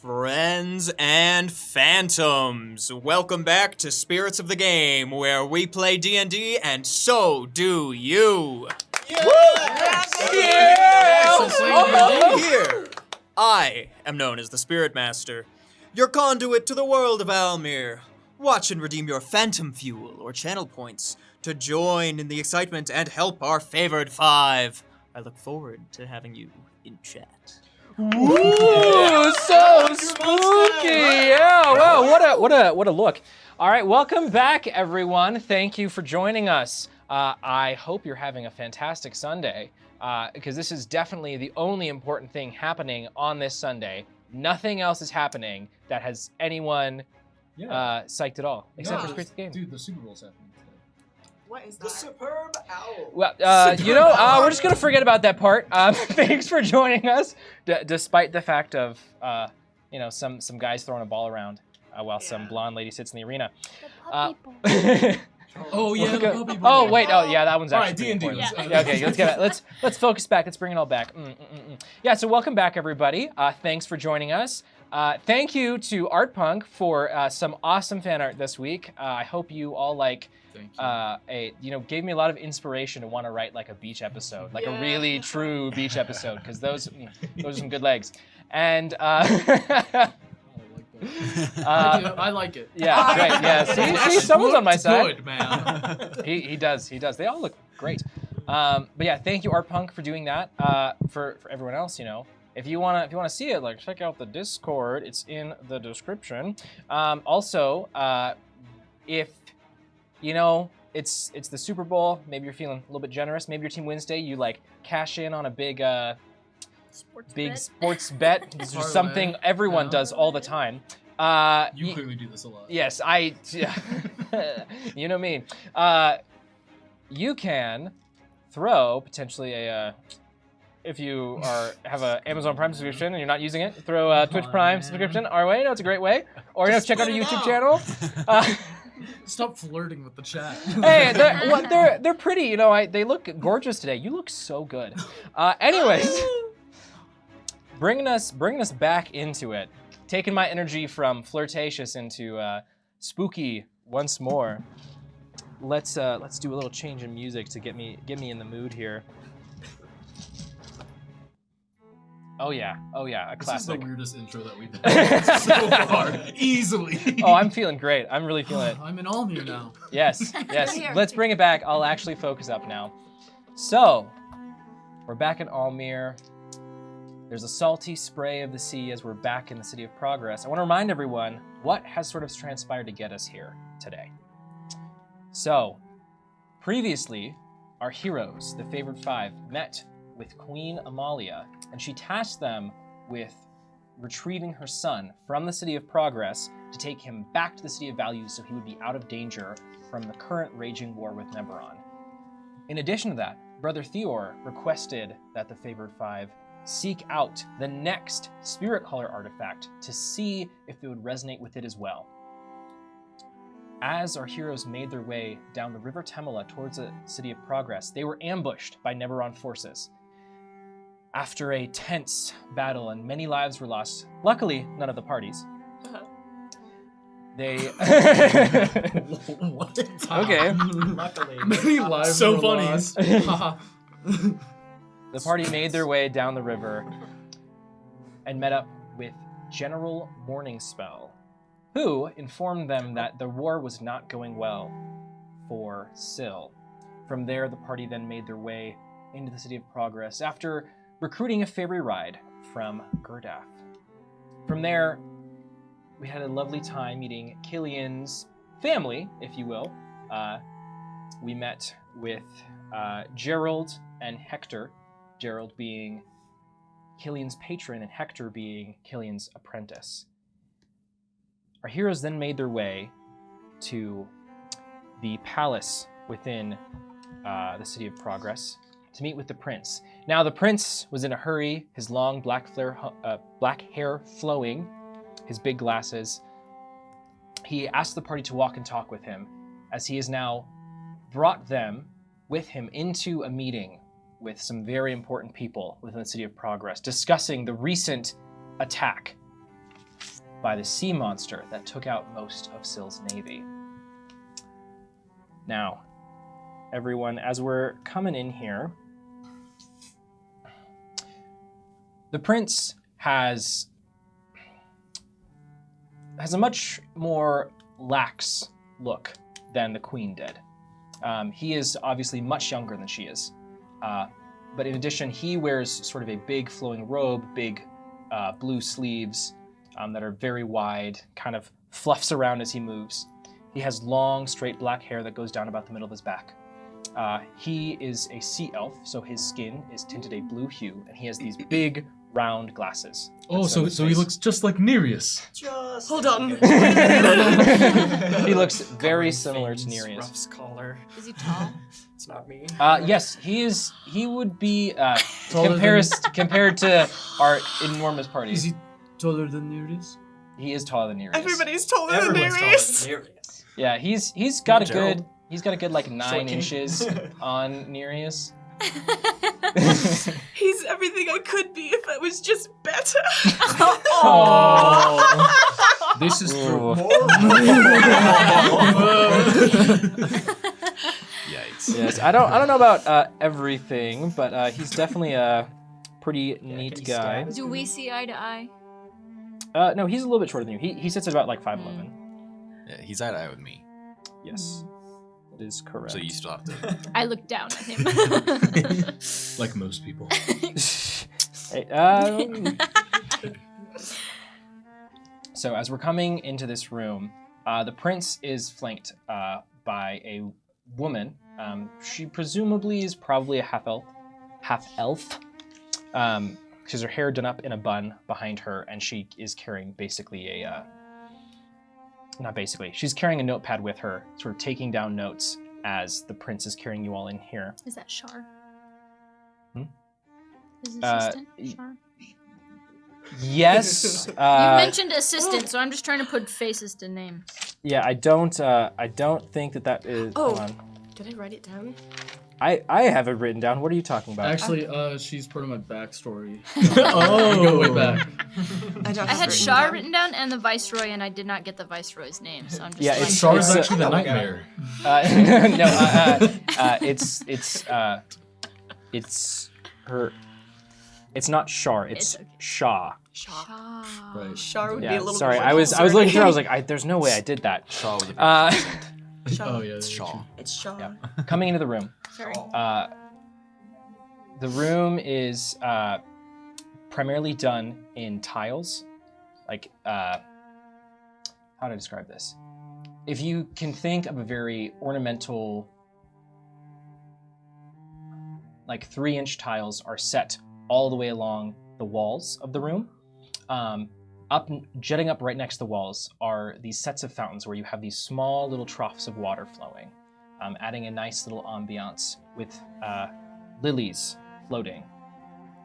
Friends and Phantoms, welcome back to Spirits of the Game, where we play D&D, and so do you. Yeah! Here, I am known as the Spirit Master, your conduit to the world of Almir. Watch and redeem your phantom fuel or channel points to join in the excitement and help our favored five. I look forward to having you in chat. Ooh, so spooky! Yeah, wow, what a look. All right, welcome back, everyone. Thank you for joining us. I hope you're having a fantastic Sunday, because this is definitely the only important thing happening on this Sunday. Nothing else is happening that has anyone psyched at all, except for Spirits of the Game. Dude, the Super Bowl's happening today. What is that? The superb owl. Well, we're just gonna forget about that part. Thanks for joining us, despite the fact of, some guys throwing a ball around while some blonde lady sits in the arena. The puppy Oh yeah, the puppy boy. Oh wait, that one's actually All right, D&D. important. Yeah, okay, let's focus back. Let's bring it all back. Yeah, so welcome back, everybody. Thanks for joining us. Thank you to Art Punk for some awesome fan art this week. I hope you all gave me a lot of inspiration to want to write like a beach episode, like a really true beach episode, because those are some good legs. And I like it. Yeah, great. Yeah, see, someone's on my side. Good, man. He does. They all look great. But yeah, thank you, Art Punk, for doing that. For everyone else, if you wanna see it, like check out the Discord. It's in the description. Also, if it's the Super Bowl, maybe you're feeling a little bit generous. Maybe your team wins today. You like cash in on a big sports bet. This is something everyone does all the time. You clearly do this a lot. Yes, you know me. You can throw potentially if you have an Amazon Prime subscription and you're not using it, throw a Twitch Prime subscription our way. It's a great way. Or check out our YouTube channel. Stop flirting with the chat. Hey, they're pretty. They look gorgeous today. You look so good. Anyways, bringing us back into it, taking my energy from flirtatious into spooky once more. Let's do a little change in music to get me in the mood here. Oh yeah, a classic. This is the weirdest intro that we've done so far, easily. Oh, I'm feeling great. I'm really feeling it. I'm in Almir now. Yes. Let's bring it back. I'll actually focus up now. So, we're back in Almir. There's a salty spray of the sea as we're back in the City of Progress. I want to remind everyone what has sort of transpired to get us here today. So, previously, our heroes, the favored five, met with Queen Amalia, and she tasked them with retrieving her son from the City of Progress to take him back to the City of Values so he would be out of danger from the current raging war with Neberon. In addition to that, Brother Theor requested that the favored five seek out the next Spirit Caller artifact to see if they would resonate with it as well. As our heroes made their way down the River Temela towards the City of Progress, they were ambushed by Neberon forces. After a tense battle and many lives were lost, luckily none of the parties. They What? Okay. Luckily. Many lives So were funny. lost. The party made their way down the river and met up with General Morningspell, who informed them that the war was not going well for Syl. From there, the party then made their way into the City of Progress after recruiting a ferry ride from Gurdaf. From there, we had a lovely time meeting Killian's family, if you will. We met with Gerald and Hector, Gerald being Killian's patron and Hector being Killian's apprentice. Our heroes then made their way to the palace within the City of Progress to meet with the prince. Now, the prince was in a hurry, his long black hair flowing, his big glasses. He asked the party to walk and talk with him, as he has now brought them with him into a meeting with some very important people within the City of Progress, discussing the recent attack by the sea monster that took out most of Syl's navy. Now, everyone, as we're coming in here, the prince has a much more lax look than the queen did. He is obviously much younger than she is. But in addition, he wears sort of a big flowing robe, big blue sleeves that are very wide, kind of fluffs around as he moves. He has long, straight black hair that goes down about the middle of his back. He is a sea elf, so his skin is tinted a blue hue, and he has these big, round glasses. Oh, so he looks just like Nereus. Hold on. He looks very similar to Nereus. Rough scholar. Is he tall? It's not me. Yes, he would be Taller compared to our enormous party. Is he taller than Nereus? He is taller than Nereus. Everybody's taller than Everyone's Nereus. taller than Nereus. Yeah, he's got a Gerald. good like 9 Short king. inches on Nereus. He's everything I could be if I was just better. Oh. This is true. Yikes. Yes, I don't know about everything, but he's definitely a pretty neat can you guy. stab? Do we see eye to eye? No, he's a little bit shorter than you. He sits at about like 5'11". Yeah, he's eye to eye with me, Yes, that is correct. so you still have to. I look down at him. Like most people. Hey, so as we're coming into this room, the prince is flanked by a woman. She presumably is probably a half elf. She has her hair done up in a bun behind her, and she is carrying basically she's carrying a notepad with her, sort of taking down notes as the prince is carrying you all in here. Is that Shar? Hmm? His assistant, y- Shar? Yes. You mentioned assistant, so I'm just trying to put faces to names. Yeah, I don't think that is. Oh. Hold on. Did I write it down? I have it written down. What are you talking about? Actually, she's part of my backstory. We go way back. I had Shar written down and the Viceroy, and I did not get the Viceroy's name, so I'm just Yeah, like, it's Char's It's, actually the nightmare. It's her. It's not Shar. It's It's okay. Shah. Shar. Right. Shar would be Yeah, a little sorry. bit I was looking through. I was like, there's no way I did that. Shaw with a Uh, Shar. Oh yeah, It's that's Shaw. true. It's Shar. Yeah. Coming into the room. sorry. The room is primarily done in tiles. Like, how do I describe this? If you can think of a very ornamental, like 3-inch tiles are set all the way along the walls of the room. Jutting up right next to the walls are these sets of fountains where you have these small little troughs of water flowing, adding a nice little ambiance with lilies floating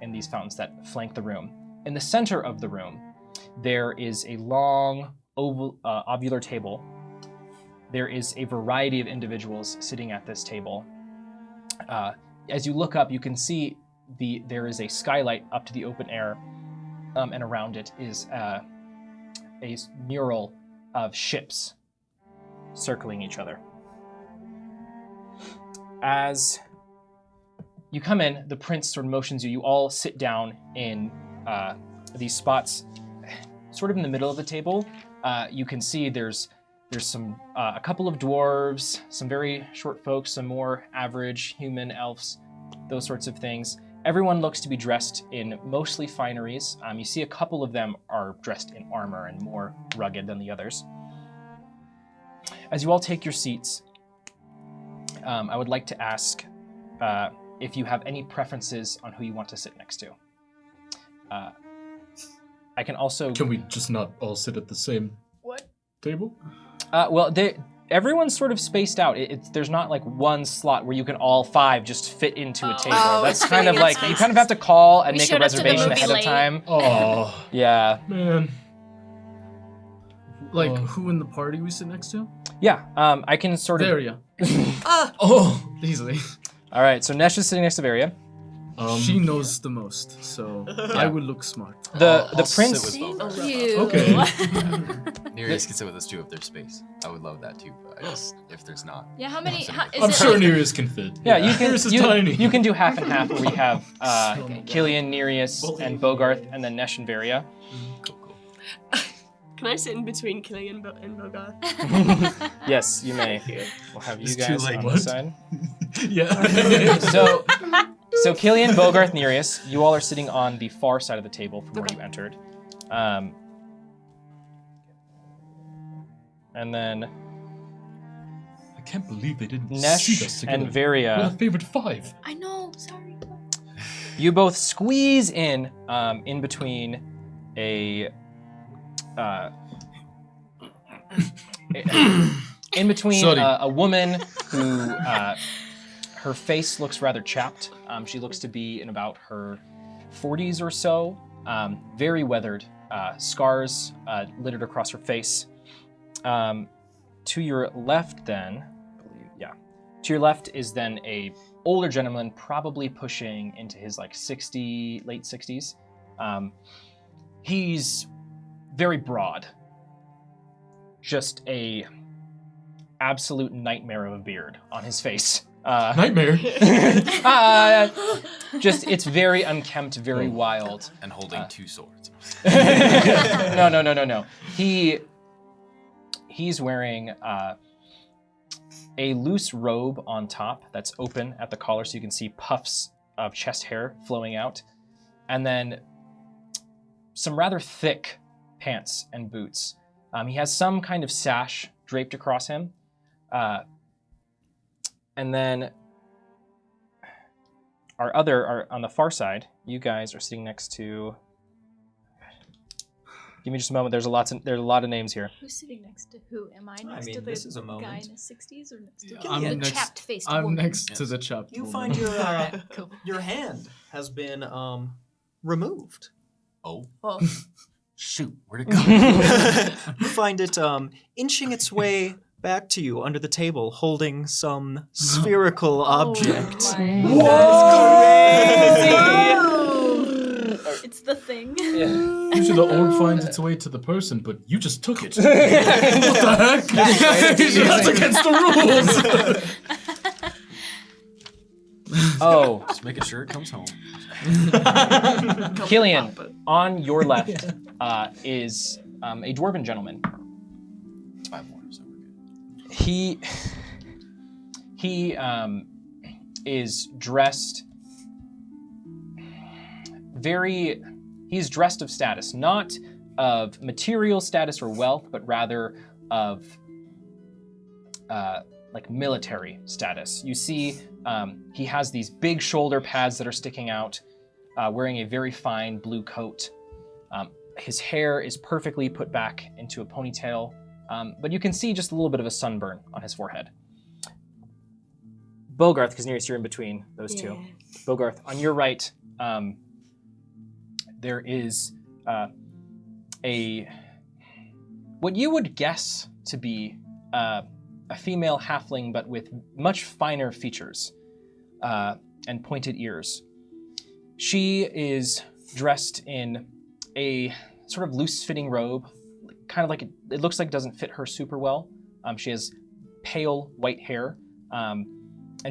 in these fountains that flank the room. In the center of the room, there is a long ovular table. There is a variety of individuals sitting at this table. As you look up, you can see there is a skylight up to the open air, and around it is a mural of ships circling each other. As you come in, the prince sort of motions you. You all sit down in these spots, sort of in the middle of the table. You can see there's some a couple of dwarves, some very short folks, some more average human elves, those sorts of things. Everyone looks to be dressed in mostly fineries. You see a couple of them are dressed in armor and more rugged than the others. As you all take your seats, I would like to ask if you have any preferences on who you want to sit next to. I can also... Can we just not all sit at the same table? Well, everyone's sort of spaced out. There's not like one slot where you can all 5 just fit into a table. Oh, That's it's kind of fitting like, in you kind of have to call and We make a showed up to the reservation movie ahead of late. time. Oh Yeah. man. Like Oh. who in the party we sit next to? Yeah, I can sort of... Varia. Ah, Oh, easily. All right, so Nesh is sitting next to Varia. She knows the most, so I will look smart. The I'll prince. sit with both. You. Okay. Nereus can sit with us too if there's space. I would love that too. But I just if there's not. Yeah, how many? Is I'm it sure like, Nereus can fit. Yeah, you can. Nereus is tiny. You can do half and half, where we have Okay. Killian, Nereus, and Bogarth, and then Nesh and Varia. Cool. Can I sit in between Killian and Bogarth? Yes, you may. We'll have you It's too guys late. on What? this side. Yeah. So Killian, Bogarth, Nereus, you all are sitting on the far side of the table from where Okay. you entered. And then I can't believe they didn't see us Nesh together. and Varia. We're the favorite 5. I know. Sorry. You both squeeze in between Sorry. a woman who her face looks rather chapped. She looks to be in about her 40s or so, very weathered, scars littered across her face. To your left, then, to your left is then a older gentleman, probably pushing into his late 60s. He's very broad, just a absolute nightmare of a beard on his face. Nightmare. Just it's very unkempt, very wild. And holding 2 swords. No. He's wearing a loose robe on top that's open at the collar, so you can see puffs of chest hair flowing out, and then some rather thick pants and boots. He has some kind of sash draped across him, and then our on the far side, you guys are sitting next to. Give me just a moment. There's a lot of names here. Who's sitting next to who? Am I next mean, to the this is a moment. guy in his 60s or next to I'm the next- chapped-faced I'm woman? next to the chap. You woman. find your Cool. your hand has been removed. Oh Oh. shoot! Where'd it go? You find it inching its way back to you under the table, holding some spherical object. It's the thing. Usually the orb finds its way to the person, but you just took it. What the heck? That's against the rules. Oh, Just making sure it comes home. Killian, on your left is a dwarven gentleman. It's 5 more, so we're good. He is dressed he's dressed of status, not of material status or wealth, but rather of like military status. You see he has these big shoulder pads that are sticking out, wearing a very fine blue coat. His hair is perfectly put back into a ponytail, but you can see just a little bit of a sunburn on his forehead. Bogarth, because Nereus, you're in between those two. Bogarth, on your right, there is what you would guess to be a female halfling, but with much finer features and pointed ears. She is dressed in a sort of loose-fitting robe, kind of like it looks like it doesn't fit her super well. She has pale white hair, and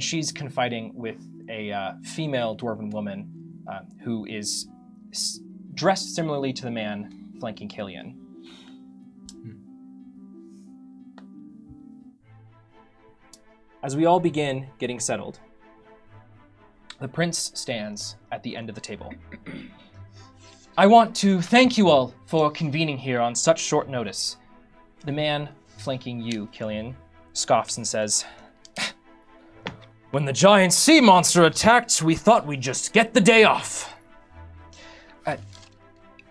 she's confiding with a female dwarven woman who is dressed similarly to the man flanking Killian. As we all begin getting settled, the prince stands at the end of the table. I want to thank you all for convening here on such short notice. The man flanking you, Killian, scoffs and says, "When the giant sea monster attacked, we thought we'd just get the day off."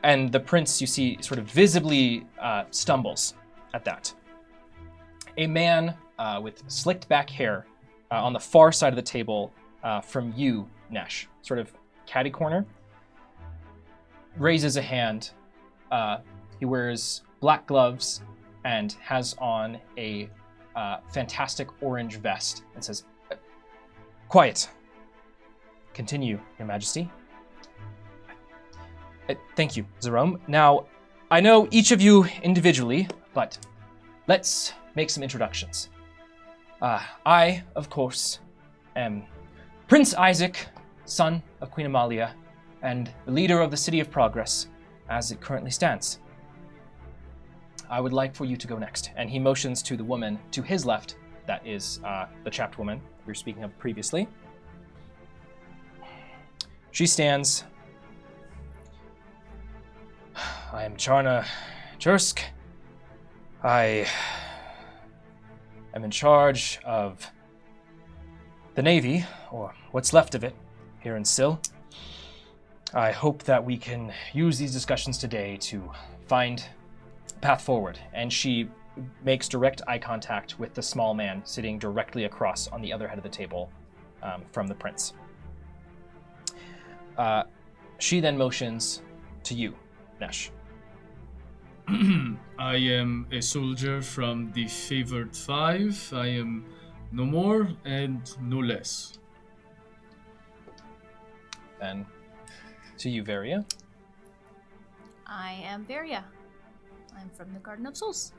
And the prince, you see, sort of visibly stumbles at that. A man with slicked back hair on the far side of the table from you, Nesh, sort of catty corner, raises a hand. He wears black gloves and has on a fantastic orange vest and says, "Quiet. continue, Your Majesty. Thank you, Jerome. Now, I know each of you individually, but let's make some introductions. I, of course, am Prince Isaac, son of Queen Amalia, and the leader of the City of Progress, as it currently stands. I would like for you to go next. And he motions to the woman to his left, that is the chapped woman we were speaking of previously. She stands. I am Charna Jursk. I am in charge of the Navy, or what's left of it, here in Syl. I hope that we can use these discussions today to find a path forward. And she makes direct eye contact with the small man sitting directly across on the other head of the table from the prince. She then motions to you, Nesh. I am a soldier from the Favored Five. I am no more and no less. Then to you, Varia. I am Varia. I'm from the Garden of Souls.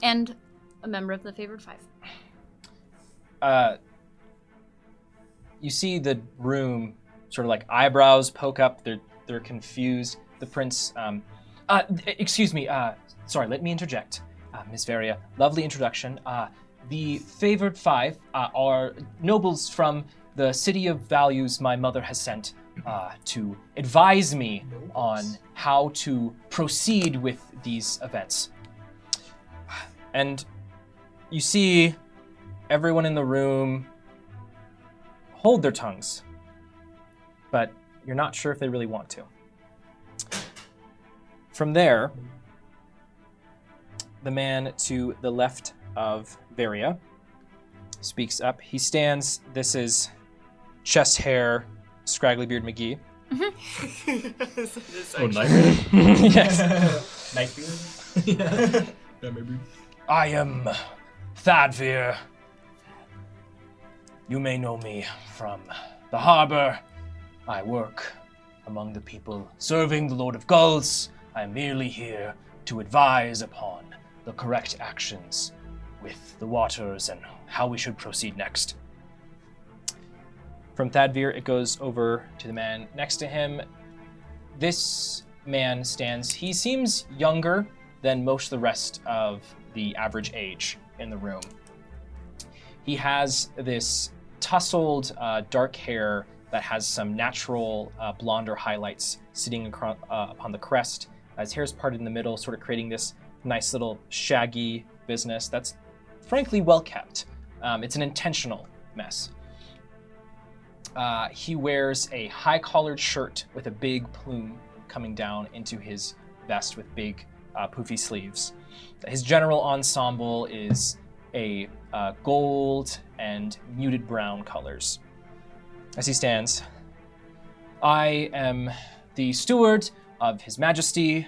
And a member of the Favored Five. You see the room sort of like eyebrows poke up. They're confused. The prince, excuse me, sorry, let me interject. Miss Varia, lovely introduction. The Favored Five are nobles from the City of Values my mother has sent to advise me on how to proceed with these events. And you see everyone in the room hold their tongues, but you're not sure if they really want to. From there, the man to the left of Varia speaks up. He stands. This is chest hair, scraggly beard McGee. Oh, Nightbeard? Yes. Nightbeard? Yeah, maybe. I am Thadvir. You may know me from the harbor. I work among the people serving the Lord of Gulls. I am merely here to advise upon the correct actions with the waters and how we should proceed next. From Thadvir, it goes over to the man next to him. This man stands, he seems younger than most of the rest of the average age in the room. He has this tousled dark hair that has some natural blonder highlights sitting upon the crest. His hair's parted in the middle, sort of creating this nice little shaggy business that's frankly well kept. It's an intentional mess. He wears a high-collared shirt with a big plume coming down into his vest with big poofy sleeves. His general ensemble is a gold and muted brown colors. As he stands, I am the steward of His Majesty.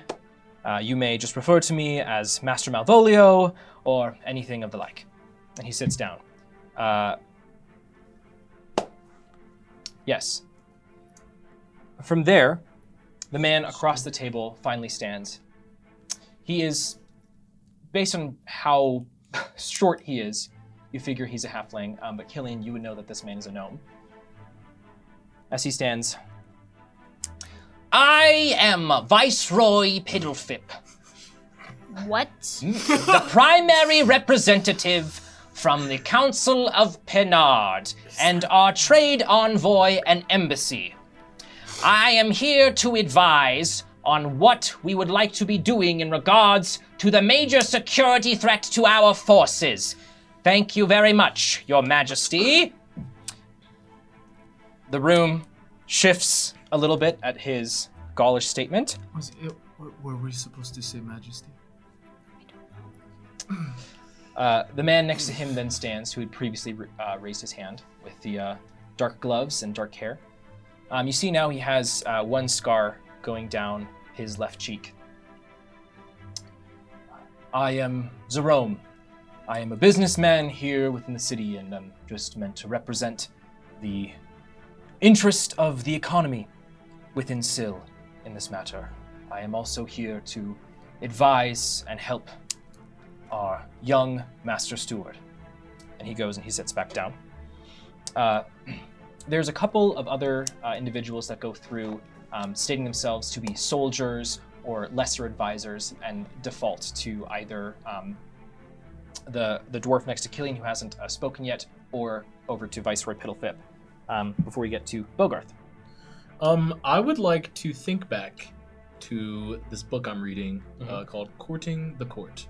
You may just refer to me as Master Malvolio or anything of the like. And he sits down. Yes. From there, the man across the table finally stands. He is, based on how short he is, you figure he's a halfling, but Killian, you would know that this man is a gnome. As he stands, I am Viceroy Piddlefip. What? The primary representative from the Council of Penard and our trade envoy and embassy. I am here to advise on what we would like to be doing in regards to the major security threat to our forces. Thank you very much, Your Majesty. The room shifts a little bit at his Gaulish statement. Were we supposed to say Majesty? The man next to him then stands, who had previously raised his hand with the dark gloves and dark hair. You see now he has one scar going down his left cheek. I am Jerome. I am a businessman here within the city, and I'm just meant to represent the interest of the economy within Syl in this matter, I am also here to advise and help our young Master Steward. And he goes and he sits back down. There's a couple of other individuals that go through stating themselves to be soldiers or lesser advisors and default to either the dwarf next to Killian who hasn't spoken yet, or over to Viceroy Piddlefip before we get to Bogarth. I would like to think back to this book I'm reading called Courting the Court.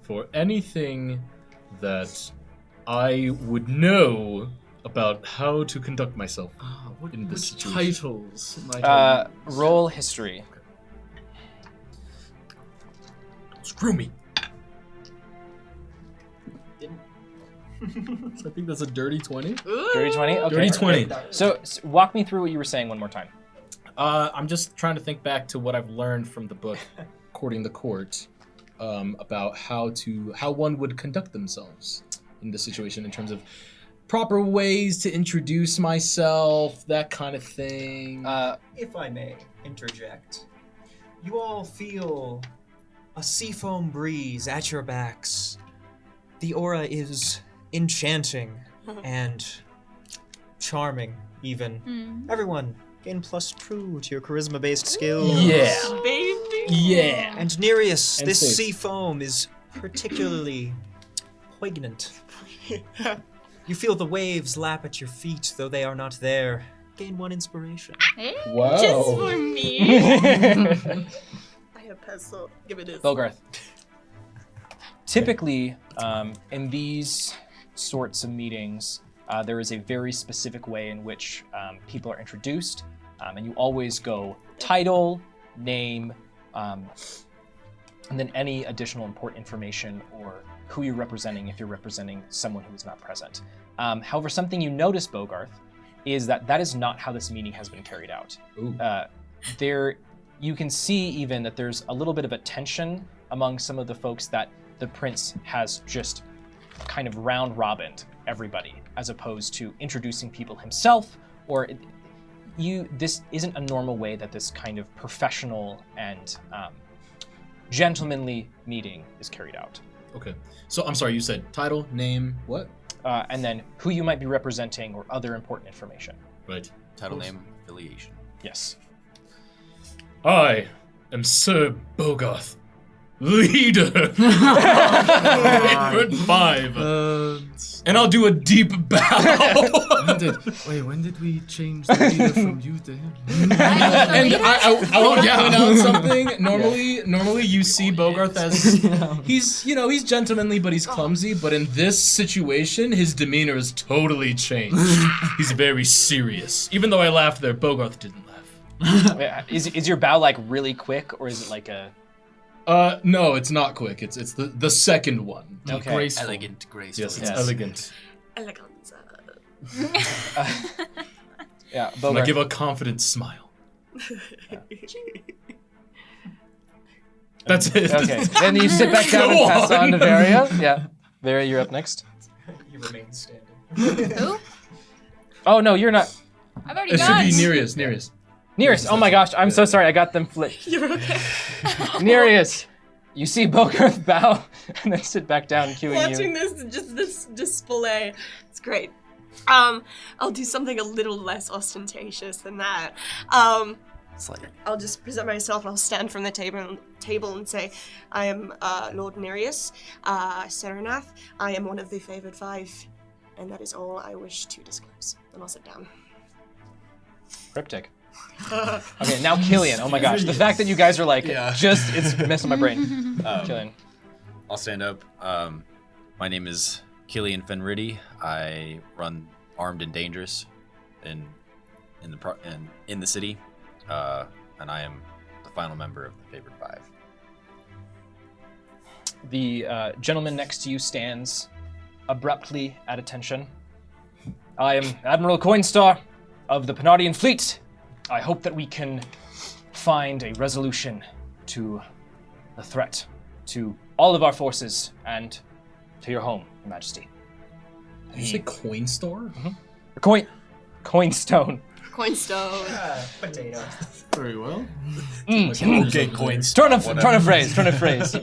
For anything that I would know about how to conduct myself in this Which situation. titles might I use? Roll history. Screw me. So I think that's a dirty 20. Dirty 20? Okay. Dirty 20. So walk me through what you were saying one more time. I'm just trying to think back to what I've learned from the book Courting the Court about how one would conduct themselves in this situation in terms of proper ways to introduce myself, that kind of thing. If I may interject, you all feel a seafoam breeze at your backs. The aura is enchanting and charming, even. Everyone, gain +2 to your charisma-based skills. Yeah. Baby. Yeah. And Nereus, And this safe. sea foam is particularly poignant. You feel the waves lap at your feet, though they are not there. Gain 1 inspiration. Hey. Wow. Just for me. I have pencil. Give it this. Bogarth. Typically, in these sorts of meetings, there is a very specific way in which people are introduced, and you always go title, name, and then any additional important information or who you're representing if you're representing someone who is not present. However, something you notice, Bogarth, is that is not how this meeting has been carried out. Ooh. You can see even that there's a little bit of a tension among some of the folks that the prince has just kind of round-robined everybody, as opposed to introducing people himself, or this isn't a normal way that this kind of professional and gentlemanly meeting is carried out. Okay. So I'm sorry, you said title, name, what? And then who you might be representing or other important information. Right. Title, name, affiliation. Yes. I am Sir Bogarth, leader. Favorite 5. And I'll do a deep bow. when did we change the leader from you to him? And I want to point out something. Normally you see Bogarth as he's gentlemanly, but he's clumsy. But in this situation, his demeanor is totally changed. He's very serious. Even though I laughed there, Bogarth didn't laugh. Is your bow like really quick, or is it like a? No, it's not quick. It's the second one. Okay. Graceful. Elegant, graceful. Yes, it's Yes. elegant. Eleganza. Yeah, And I Bogarth. give a confident smile. That's it. Okay, then you sit back down and Go pass on to on. Varia. Yeah, Varia, you're up next. You remain standing. Who? Oh no, you're not. I've already It should gone. be Nereus. Nearest. Oh my gosh, I'm so sorry. I got them flipped. You're okay. Nearest. You see Bogarth bow and then sit back down, cueing Watching you. this display, it's great. I'll do something a little less ostentatious than that. Slightly. I'll just present myself and I'll stand from the table and say, I am Lord Nereus, Serenath. I am one of the favored 5, and that is all I wish to disclose. And I'll sit down. Cryptic. Okay, now Killian. Oh my gosh, the fact that you guys are like, it's messing my brain. Killian. I'll stand up. My name is Killian Fenridy. I run Armed and Dangerous in the city, and I am the final member of the Favored 5. The gentleman next to you stands abruptly at attention. I am Admiral Coinstar of the Penardian Fleet. I hope that we can find a resolution to the threat to all of our forces and to your home, Your Majesty. Did you say Coinstar? Coin. Coinstone. Coinstone. Potato. Very well. Okay, coins. Turn a phrase. Turn a phrase.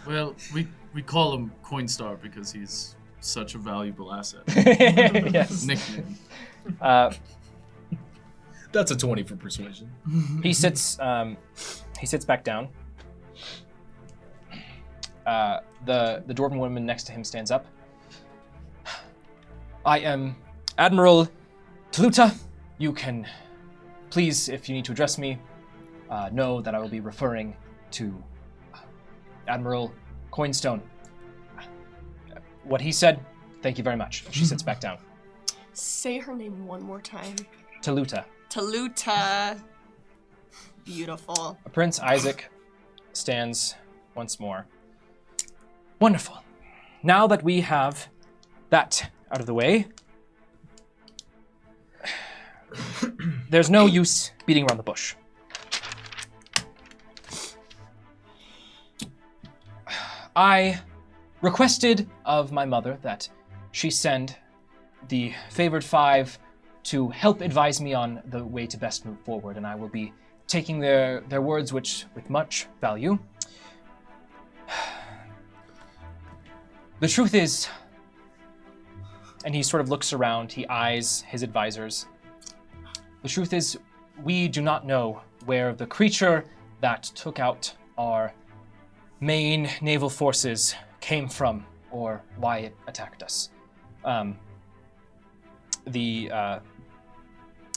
Well, we call him Coinstar because he's such a valuable asset. Yes. Nickname. That's a 20 for persuasion. He sits back down. The dwarven woman next to him stands up. I am Admiral Toluta. You can, please, if you need to address me, know that I will be referring to Admiral Coinstone. What he said, thank you very much. She sits back down. Say her name one more time. Toluta. Toluta. Beautiful. Prince Isaac stands once more. Wonderful. Now that we have that out of the way, there's no use beating around the bush. I requested of my mother that she send the favored five to help advise me on the way to best move forward, and I will be taking their words with much value. The truth is, and he sort of looks around, he eyes his advisors. The truth is, we do not know where the creature that took out our main naval forces came from or why it attacked us. The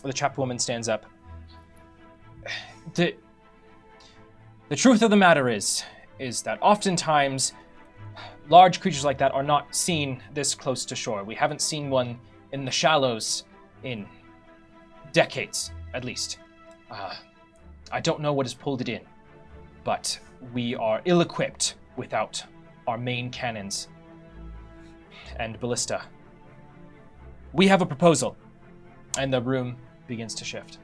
chapwoman stands up. The truth of the matter is that oftentimes large creatures like that are not seen this close to shore. We haven't seen one in the shallows in decades, at least. I don't know what has pulled it in, but we are ill-equipped without our main cannons and ballista. We have a proposal, and the room begins to shift.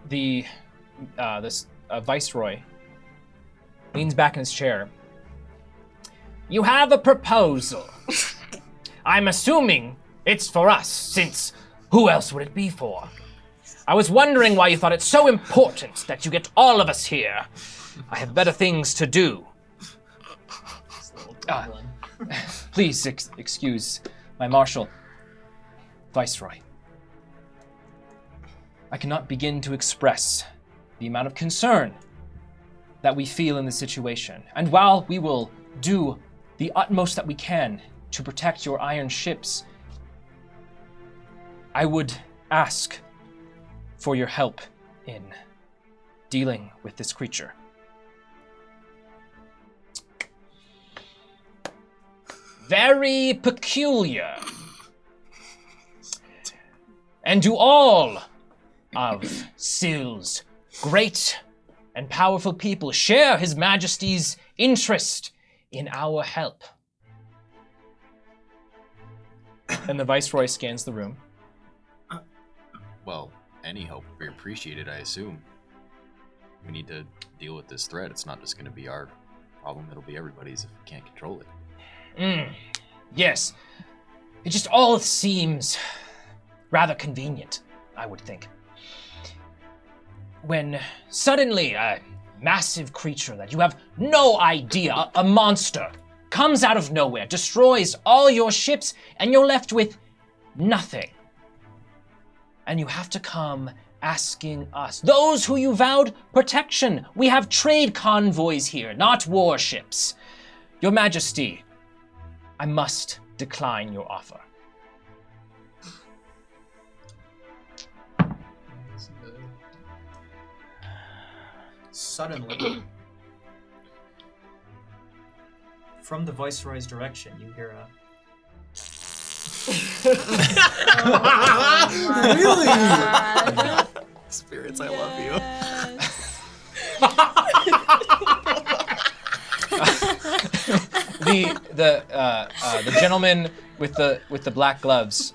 The viceroy leans back in his chair. You have a proposal. I'm assuming it's for us, since who else would it be for? I was wondering why you thought it so important that you get all of us here. I have better things to do. Please excuse my marshal, Viceroy. I cannot begin to express the amount of concern that we feel in this situation. And while we will do the utmost that we can to protect your iron ships, I would ask for your help in dealing with this creature. Very peculiar. And do all of Syl's great and powerful people share His Majesty's interest in our help? And the Viceroy scans the room. Well, any help would be appreciated, I assume. We need to deal with this threat. It's not just going to be our problem, it'll be everybody's if we can't control it. Yes. It just all seems rather convenient, I would think. When suddenly a massive creature that you have no idea, a monster, comes out of nowhere, destroys all your ships, and you're left with nothing. And you have to come asking us, those who you vowed protection. We have trade convoys here, not warships. Your Majesty, I must decline your offer. Suddenly, from the Viceroy's direction, you hear a... Really? Spirits, I love you. The gentleman with the black gloves,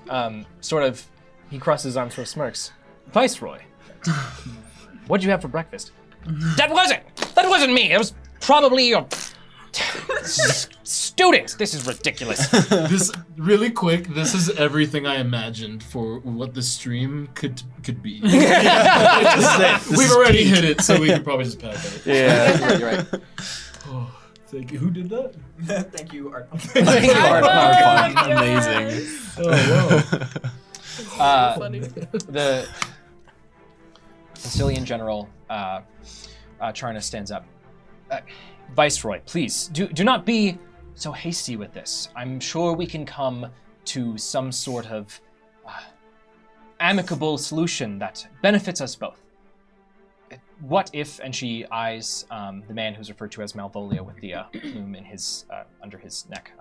sort of, he crosses his arms, sort of smirks. Viceroy, what'd you have for breakfast? That wasn't me. It was probably your student. This is ridiculous. This really quick. This is everything I imagined for what the stream could be. We've already hit it, so we can probably just pass it. Yeah, you're right. Oh, thank you. Who did that? Thank you, Art. Thank you, Art. Amazing. Oh wow. Funny. The Sicilian general, Charna, stands up. Viceroy, please, do not be so hasty with this. I'm sure we can come to some sort of amicable solution that benefits us both. What if, and she eyes the man who's referred to as Malvolio with the plume in his under his neck.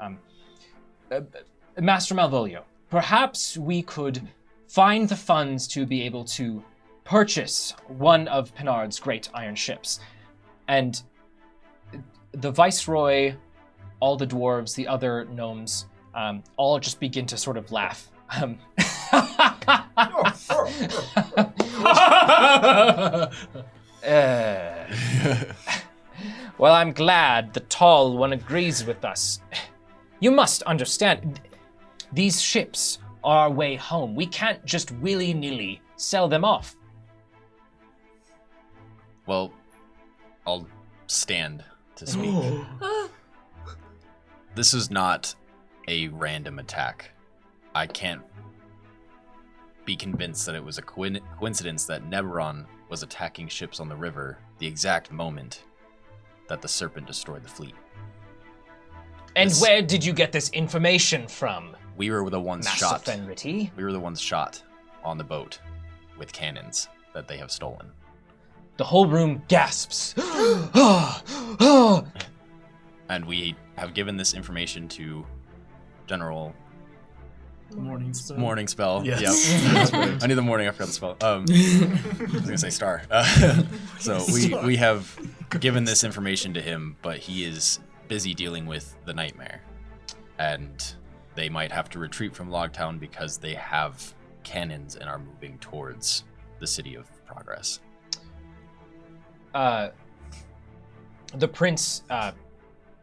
Master Malvolio, perhaps we could find the funds to be able to purchase one of Pinard's great iron ships. And the Viceroy, all the dwarves, the other gnomes, all just begin to sort of laugh. Well, I'm glad the tall one agrees with us. You must understand, these ships are our way home. We can't just willy-nilly sell them off. Well, I'll stand to speak. This is not a random attack. I can't be convinced that it was a coincidence that Neberon was attacking ships on the river the exact moment that the Serpent destroyed the fleet. And where did you get this information from, We were the ones Master shot. Fenriti? We were the ones shot on the boat with cannons that they have stolen. The whole room gasps. And we have given this information to General Morning spell. Morning Spell. Yes. Yep. I knew the morning. I forgot the spell. I was gonna say star. So we have given this information to him, but he is busy dealing with the nightmare, and they might have to retreat from Logtown because they have cannons and are moving towards the City of Progress. The prince,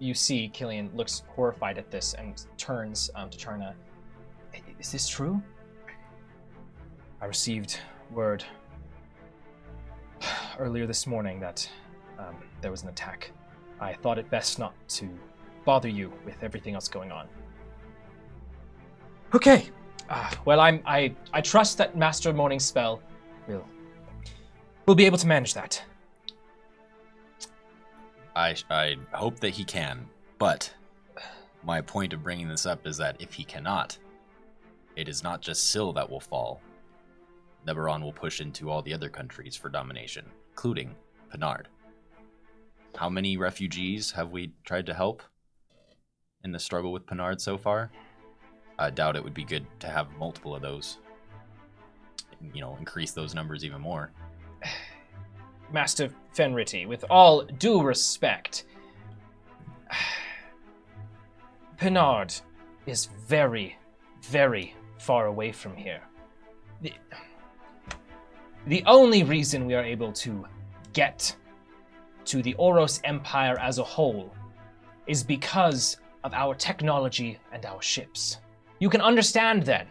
you see, Killian looks horrified at this and turns to Charna. Is this true? I received word earlier this morning that there was an attack. I thought it best not to bother you with everything else going on. Okay. Well, I trust that Master Morning Spell will be able to manage that. I hope that he can, but my point of bringing this up is that if he cannot, it is not just Syl that will fall. Neberon will push into all the other countries for domination, including Pinard. How many refugees have we tried to help in the struggle with Pinard so far? I doubt it would be good to have multiple of those. Increase those numbers even more. Master Fenriti, with all due respect, Pinard is very, very far away from here. The only reason we are able to get to the Oros Empire as a whole is because of our technology and our ships. You can understand then,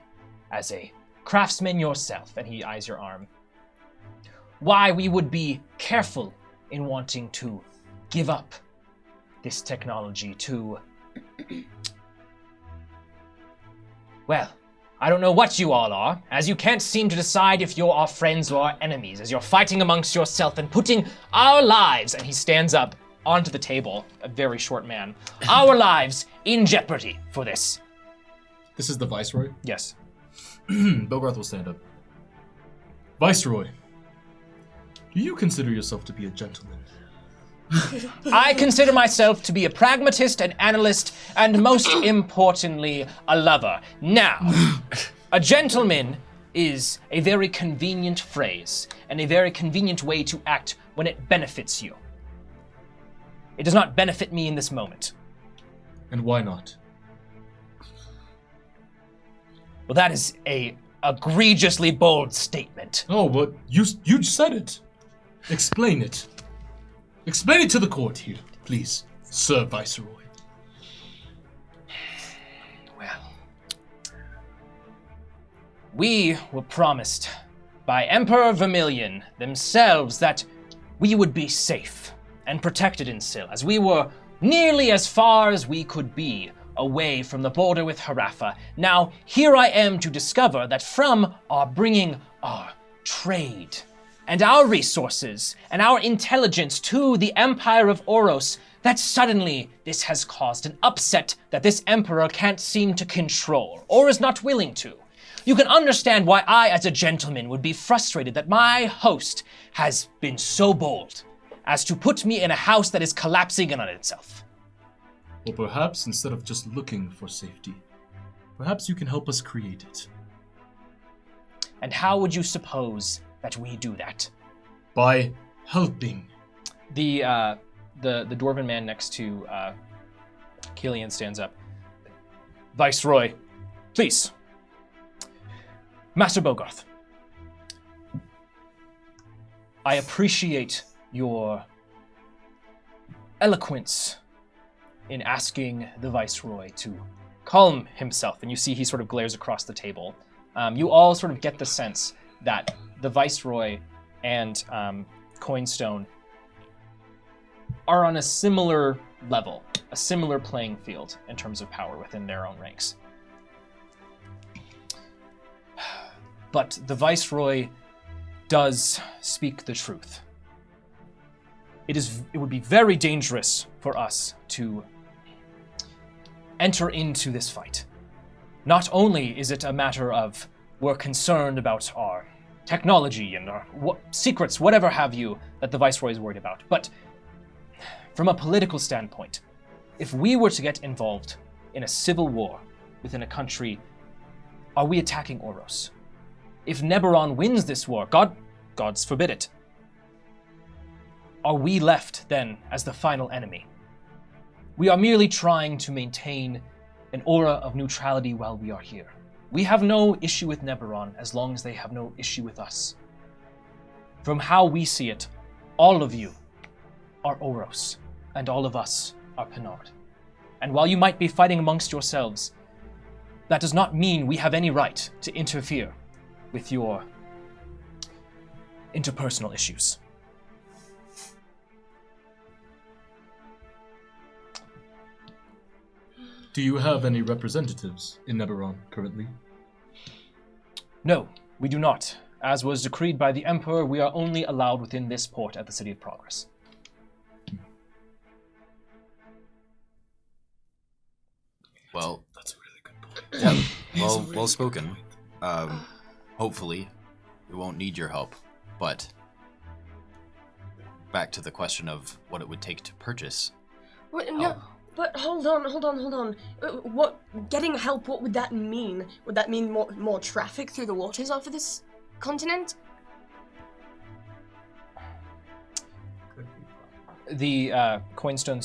as a craftsman yourself, and he eyes your arm, why we would be careful in wanting to give up this technology to... Well, I don't know what you all are, as you can't seem to decide if you're our friends or our enemies, as you're fighting amongst yourself and putting our lives, and he stands up onto the table, a very short man, our lives in jeopardy for this. This is the Viceroy? Yes. Bogarth will stand up. Viceroy, do you consider yourself to be a gentleman? I consider myself to be a pragmatist, an analyst, and most importantly, a lover. Now, a gentleman is a very convenient phrase and a very convenient way to act when it benefits you. It does not benefit me in this moment. And why not? Well, that is a egregiously bold statement. Oh, but you said it. Explain it. Explain it to the court here, please, Sir Viceroy. We were promised by Emperor Vermilion themselves that we would be safe and protected in Syl, as we were nearly as far as we could be away from the border with Harafa. Now, here I am to discover that from our bringing our trade and our resources and our intelligence to the Empire of Oros, that suddenly this has caused an upset that this emperor can't seem to control, or is not willing to. You can understand why I, as a gentleman, would be frustrated that my host has been so bold as to put me in a house that is collapsing in on itself. Or perhaps instead of just looking for safety, perhaps you can help us create it. And how would you suppose that we do that? By helping. The dwarven man next to Killian stands up. Viceroy, please. Master Bogarth, I appreciate your eloquence in asking the Viceroy to calm himself. And you see he sort of glares across the table. You all sort of get the sense that the Viceroy and Coinstone are on a similar level, a similar playing field in terms of power within their own ranks. But the Viceroy does speak the truth. It would be very dangerous for us to enter into this fight. Not only is it a matter of we're concerned about our technology and our secrets, whatever have you, that the Viceroy is worried about, but from a political standpoint, if we were to get involved in a civil war within a country, are we attacking Oros? If Neberon wins this war, gods forbid it, are we left then as the final enemy? We are merely trying to maintain an aura of neutrality while we are here. We have no issue with Neberon as long as they have no issue with us. From how we see it, all of you are Oros, and all of us are Pinard. And while you might be fighting amongst yourselves, that does not mean we have any right to interfere with your interpersonal issues. Do you have any representatives in Neberon currently? No, we do not. As was decreed by the Emperor, we are only allowed within this port at the City of Progress. Well, That's a really good point. yeah, well spoken. Hopefully, we won't need your help, but back to the question of what it would take to purchase. What, no, but hold on. What getting help? What would that mean? Would that mean more traffic through the waters off of this continent? The Coinstone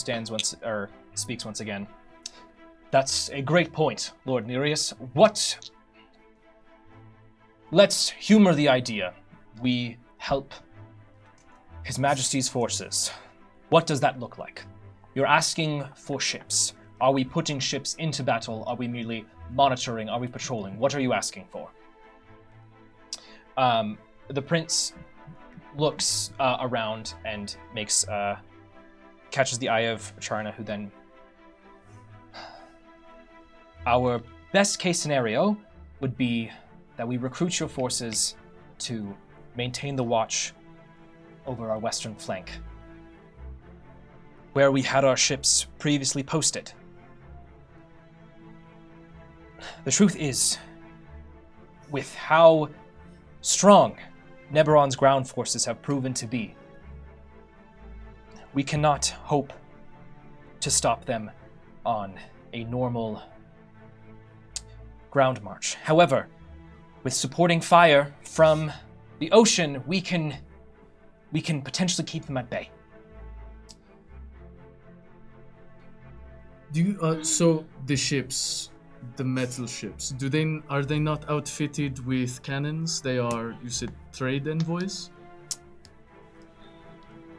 speaks once again. That's a great point, Lord Nereus. Let's humor the idea. We help His Majesty's forces. What does that look like? You're asking for ships. Are we putting ships into battle? Are we merely monitoring? Are we patrolling? What are you asking for? The prince looks around and catches the eye of Charna, who then... Our best case scenario would be that we recruit your forces to maintain the watch over our western flank, where we had our ships previously posted. The truth is, with how strong Neberon's ground forces have proven to be, we cannot hope to stop them on a normal ground march. However, with supporting fire from the ocean, we can potentially keep them at bay. Do you, so the ships, the metal ships, are they not outfitted with cannons? They are, you said, trade envoys?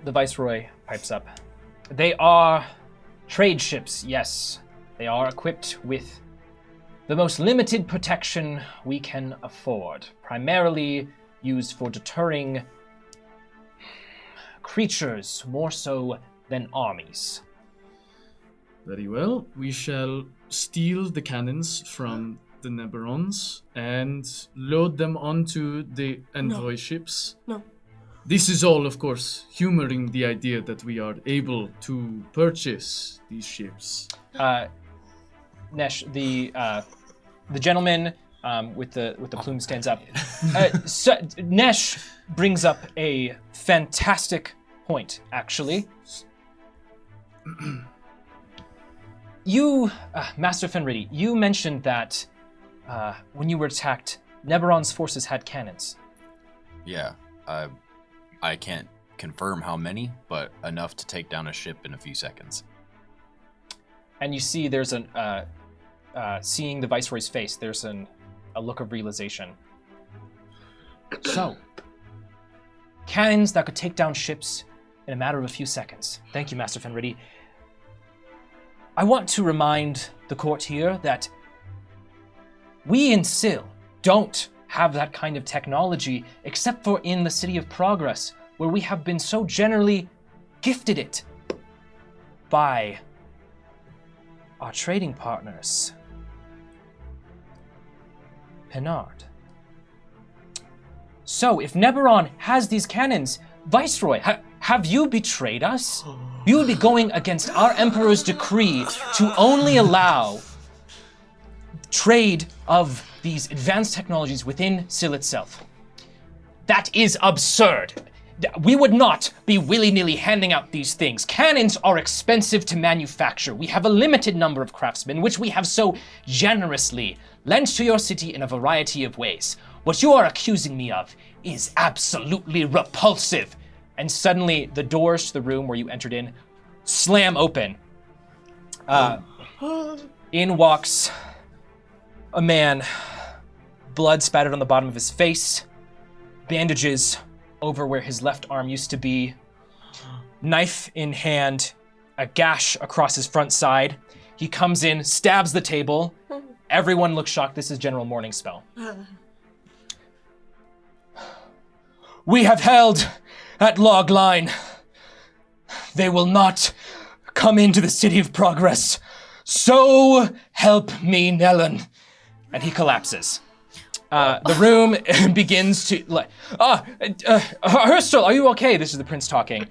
The Viceroy pipes up. They are trade ships, yes. They are equipped with the most limited protection we can afford, primarily used for deterring creatures more so than armies. Very well. We shall steal the cannons from the Neberons and load them onto the envoy ships. No. This is all, of course, humoring the idea that we are able to purchase these ships. Nesh, the gentleman with the plume stands up. Nesh brings up a fantastic point, actually. You, Master Fenridi, you mentioned that when you were attacked, Neberon's forces had cannons. Yeah, I can't confirm how many, but enough to take down a ship in a few seconds. And you see there's seeing the Viceroy's face, there's a look of realization. So, cannons that could take down ships in a matter of a few seconds. Thank you, Master Fenridi. I want to remind the court here that we in Syl don't have that kind of technology except for in the City of Progress, where we have been so generally gifted it by our trading partners. Penard. So, if Neberon has these cannons, Viceroy, have you betrayed us? You would be going against our Emperor's decree to only allow trade of these advanced technologies within Syl itself. That is absurd. We would not be willy-nilly handing out these things. Cannons are expensive to manufacture. We have a limited number of craftsmen, which we have so generously lent to your city in a variety of ways. What you are accusing me of is absolutely repulsive. And suddenly, the doors to the room where you entered in slam open. In walks a man, blood spattered on the bottom of his face, bandages over where his left arm used to be, knife in hand, a gash across his front side. He comes in, stabs the table. Everyone looks shocked. This is General Morningspell. We have held at log line. They will not come into the City of Progress. So help me, Nellen. And he collapses. The room begins to Hurstel, are you okay? This is the prince talking.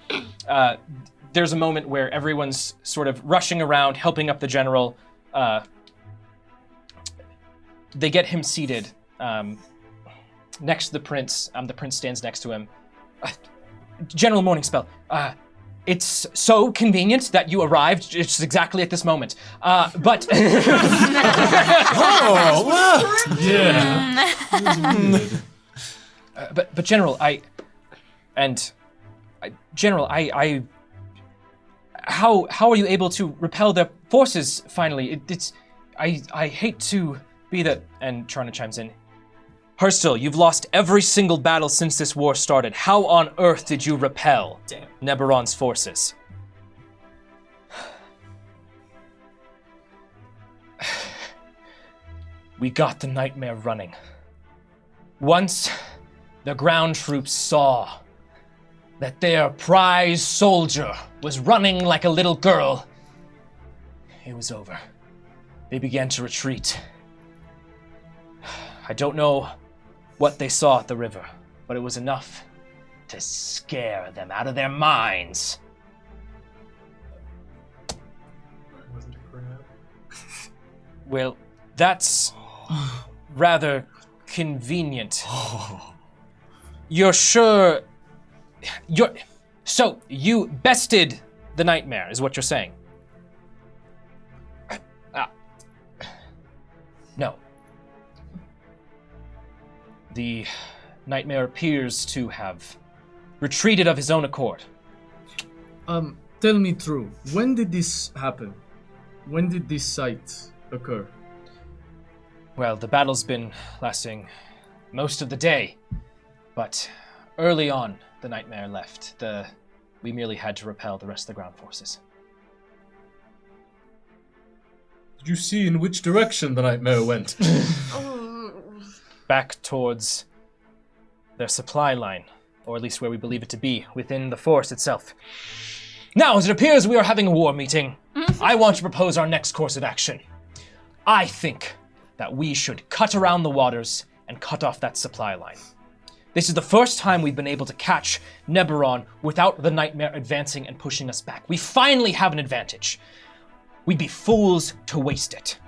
There's a moment where everyone's sort of rushing around, helping up the general. They get him seated next to the prince. The prince stands next to him. General Morningspell, it's so convenient that you arrived just exactly at this moment. But Yeah. but General, how are you able to repel their forces finally? I hate to be the, and Charna chimes in. Hurstel, you've lost every single battle since this war started. How on earth did you repel Neberon's forces? We got the nightmare running. Once the ground troops saw that their prize soldier was running like a little girl, it was over. They began to retreat. I don't know what they saw at the river, but it was enough to scare them out of their minds. Was it a crab? Well, that's rather convenient. You're sure... So, you bested the nightmare, is what you're saying? No. The nightmare appears to have retreated of his own accord. Tell me true. When did this happen? When did this sight occur? Well, the battle's been lasting most of the day, but early on, the nightmare left. We merely had to repel the rest of the ground forces. Did you see in which direction the nightmare went? Back towards their supply line, or at least where we believe it to be, within the forest itself. Now, as it appears we are having a war meeting, I want to propose our next course of action. I think that we should cut around the waters and cut off that supply line. This is the first time we've been able to catch Neberon without the nightmare advancing and pushing us back. We finally have an advantage. We'd be fools to waste it.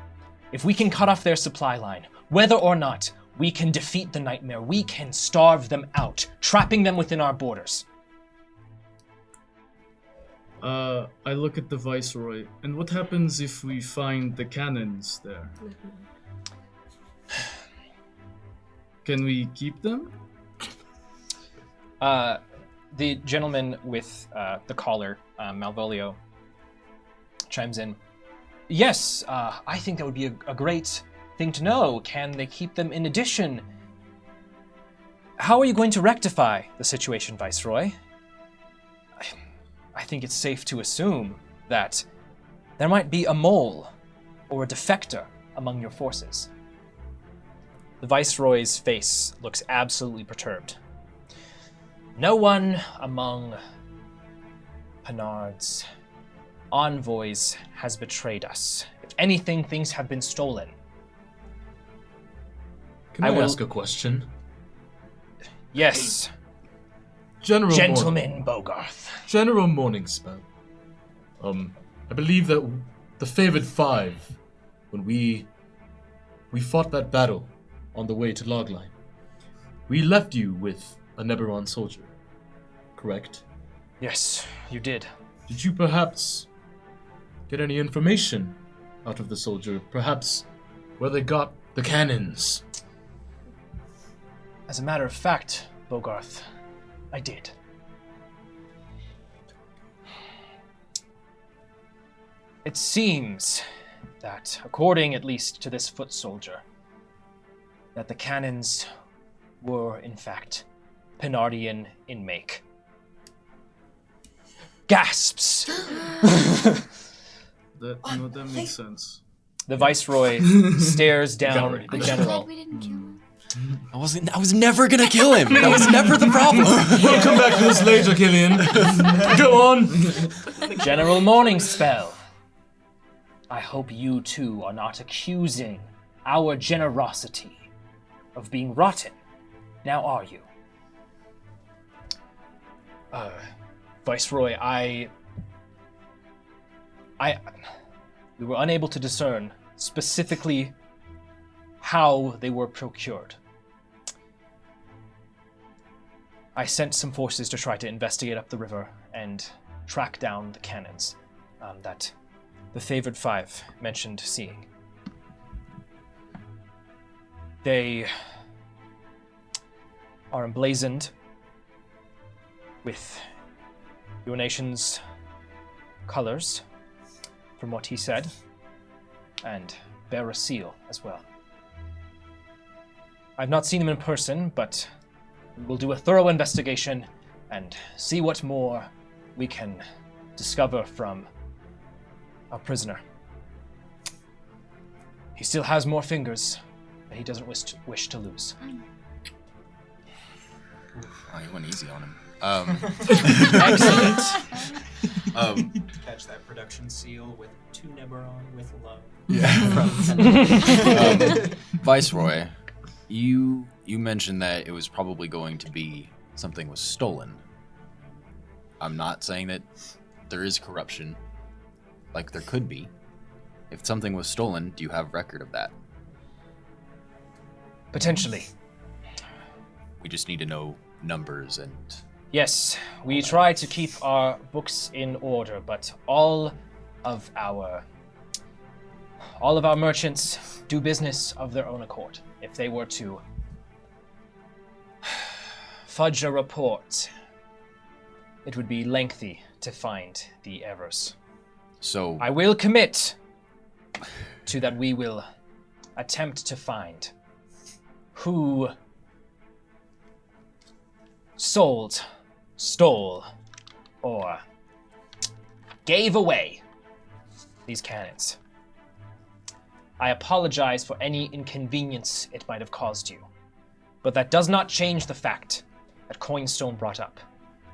If we can cut off their supply line, whether or not we can defeat the nightmare, we can starve them out, trapping them within our borders. I look at the Viceroy, and what happens if we find the cannons there? Can we keep them? The gentleman with the collar, Malvolio, chimes in. Yes, I think that would be a great thing to know. Can they keep them in addition? How are you going to rectify the situation, Viceroy? I think it's safe to assume that there might be a mole or a defector among your forces. The Viceroy's face looks absolutely perturbed. No one among Penard's envoys has betrayed us. If anything, things have been stolen. Can I ask a question? Yes, General Gentleman Bogarth. General Morningspell. I believe that the favored 5, when we fought that battle on the way to Logline, we left you with a Neberon soldier, correct? Yes, you did. Did you perhaps get any information out of the soldier? Perhaps where they got the cannons? As a matter of fact, Bogarth, I did. It seems that, according at least to this foot soldier, that the cannons were, in fact, Penardian in make. Gasps! That makes sense. The Viceroy stares down the general. We didn't kill him. I was never gonna kill him. That was never the problem. We'll come back to this later, Killian. Go on. General Morningspell. I hope you two are not accusing our generosity of being rotten. Now are you? Viceroy, we were unable to discern specifically how they were procured. I sent some forces to try to investigate up the river and track down the cannons that the favored 5 mentioned seeing. They are emblazoned with your nation's colors, from what he said, and bear a seal as well. I've not seen them in person, but we'll do a thorough investigation and see what more we can discover from our prisoner. He still has more fingers that he doesn't wish to lose. Oh, you went easy on him. Excellent. Catch that production seal with 2 Neberon with love. Viceroy, you mentioned that it was probably going to be something was stolen. I'm not saying that there is corruption, like there could be. If something was stolen, do you have record of that? Potentially. We just need to know numbers and... Yes, we try to keep our books in order, but all of our merchants do business of their own accord. If they were to fudge a report, it would be lengthy to find the errors. So... I will commit to that we will attempt to find who sold, stole, or gave away these cannons. I apologize for any inconvenience it might have caused you. But that does not change the fact that Coinstone brought up.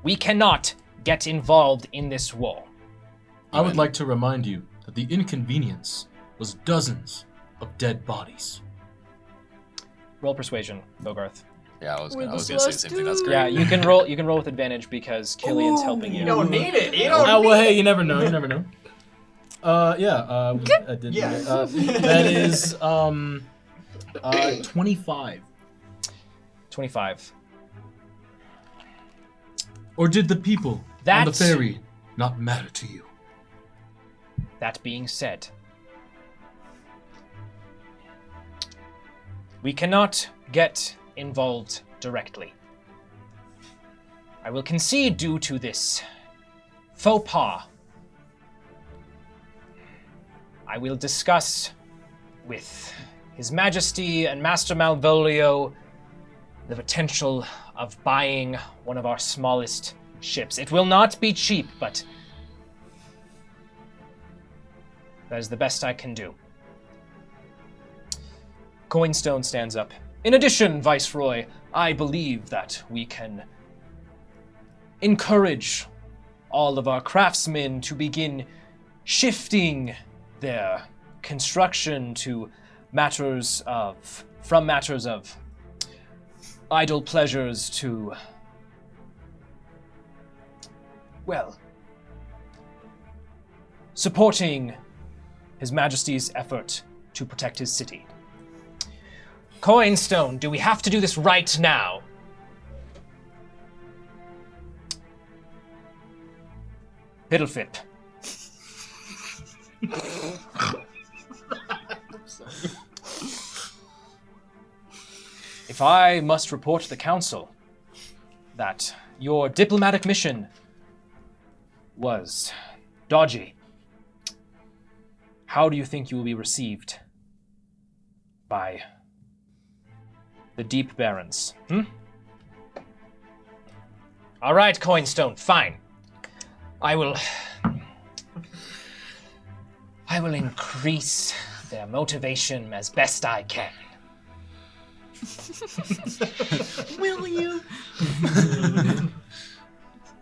We cannot get involved in this war. I would like to remind you that the inconvenience was dozens of dead bodies. Roll persuasion, Bogarth. Yeah, I was gonna say the same thing. That's great. Yeah, you can roll with advantage because Killian's helping you. You don't need it. You don't Oh, need well, hey, you never know. You never know. I did. Yeah. That is 25. 25. Or did the people on the That- ferry not matter to you? That being said, we cannot get involved directly. I will concede due to this faux pas. I will discuss with His Majesty and Master Malvolio the potential of buying one of our smallest ships. It will not be cheap, but that is the best I can do. Coinstone stands up. In addition, Viceroy, I believe that we can encourage all of our craftsmen to begin shifting their construction to from matters of idle pleasures to, well, supporting His Majesty's effort to protect his city. Coinstone, do we have to do this right now? Piddlefip. If I must report to the council that your diplomatic mission was dodgy, how do you think you will be received by the Deep Barons? All right, Coinstone, fine. I will increase their motivation as best I can. Will you?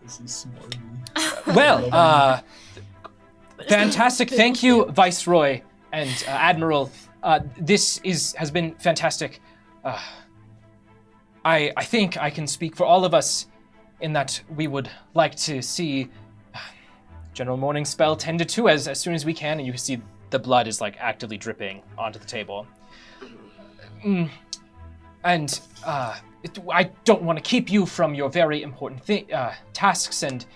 This is smart. Well, fantastic. Thank you, Viceroy and Admiral. This has been fantastic. I think I can speak for all of us in that we would like to see General Morningspell tended to as soon as we can, and you can see the blood is like actively dripping onto the table. And I don't want to keep you from your very important tasks and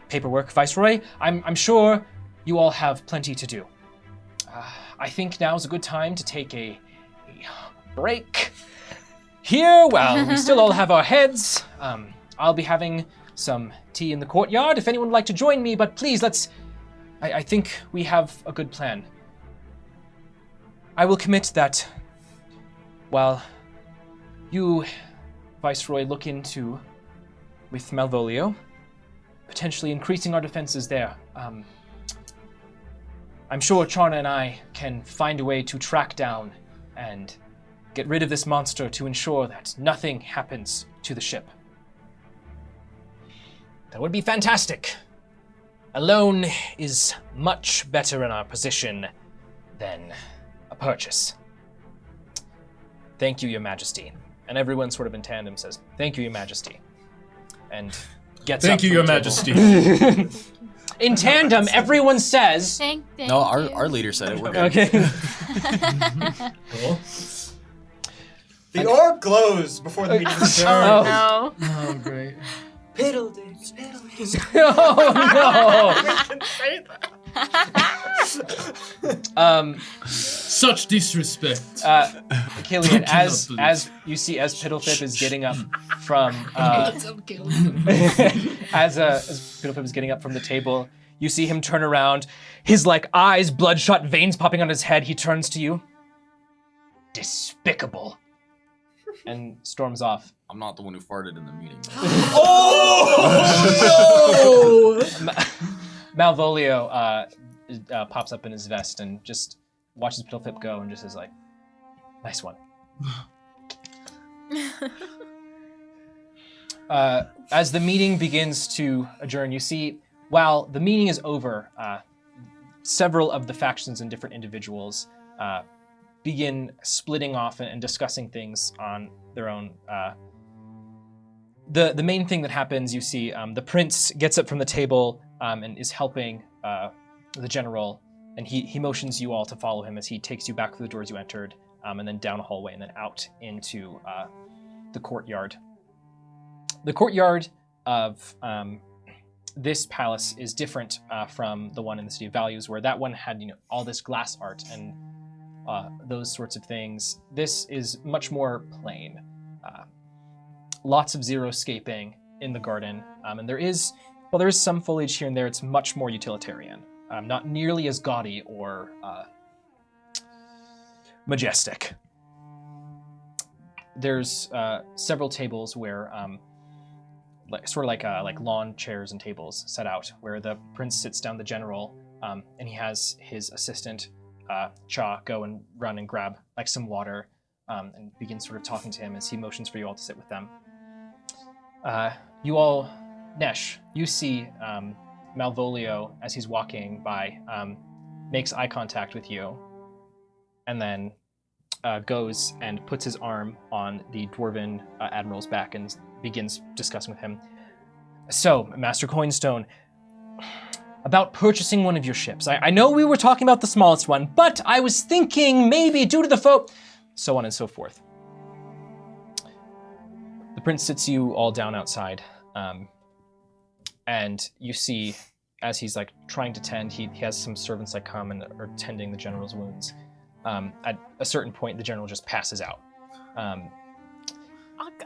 paperwork, Viceroy. I'm sure you all have plenty to do. I think now's a good time to take a break here while we still all have our heads. I'll be having some tea in the courtyard if anyone would like to join me, but please, I think we have a good plan. I will commit that while you, Viceroy, look into, with Malvolio, potentially increasing our defenses there. I'm sure Charna and I can find a way to track down and get rid of this monster to ensure that nothing happens to the ship. That would be fantastic. Alone is much better in our position than a purchase. Thank you, Your Majesty. And everyone sort of in tandem says, thank you, Your Majesty. And gets up Thank you, from Your the table. Majesty. In tandem, everyone says... Thank No, you. our leader said it. We're good. Okay. Cool. The orb glows before the meeting starts. Oh. No. Oh, great. Piddledings, piddledings. Oh Such disrespect. no! Killian, Don't as kill us, you see, as Piddlefip is getting up from as Piddlefip is getting up from the table, you see him turn around. His like eyes, bloodshot, veins popping on his head. He turns to you. Despicable, and storms off. I'm not the one who farted in the meeting. Oh no! Malvolio pops up in his vest and just watches Pidleflip go and just is like, nice one. As the meeting begins to adjourn, you see, while the meeting is over, several of the factions and different individuals begin splitting off and discussing things on their own. The main thing that happens, you see, the prince gets up from the table and is helping the general, and he motions you all to follow him as he takes you back through the doors you entered, and then down a hallway and then out into the courtyard. The courtyard of this palace is different from the one in the City of Values, where that one had all this glass art and those sorts of things. This is much more plain. Lots of xeriscaping in the garden, and there is some foliage here and there. It's much more utilitarian, not nearly as gaudy or majestic. There's several tables where, like lawn chairs and tables set out, where the prince sits down the general, and he has his assistant Cha go and run and grab like some water, and begins sort of talking to him as he motions for you all to sit with them. You all, Nesh, you see Malvolio as he's walking by, makes eye contact with you, and then goes and puts his arm on the dwarven admiral's back and begins discussing with him. So, Master Coinstone, about purchasing one of your ships. I know we were talking about the smallest one, but I was thinking maybe due to the so on and so forth. The prince sits you all down outside, and you see, as he's like trying to tend, he has some servants that come and are tending the general's wounds. At a certain point, the general just passes out.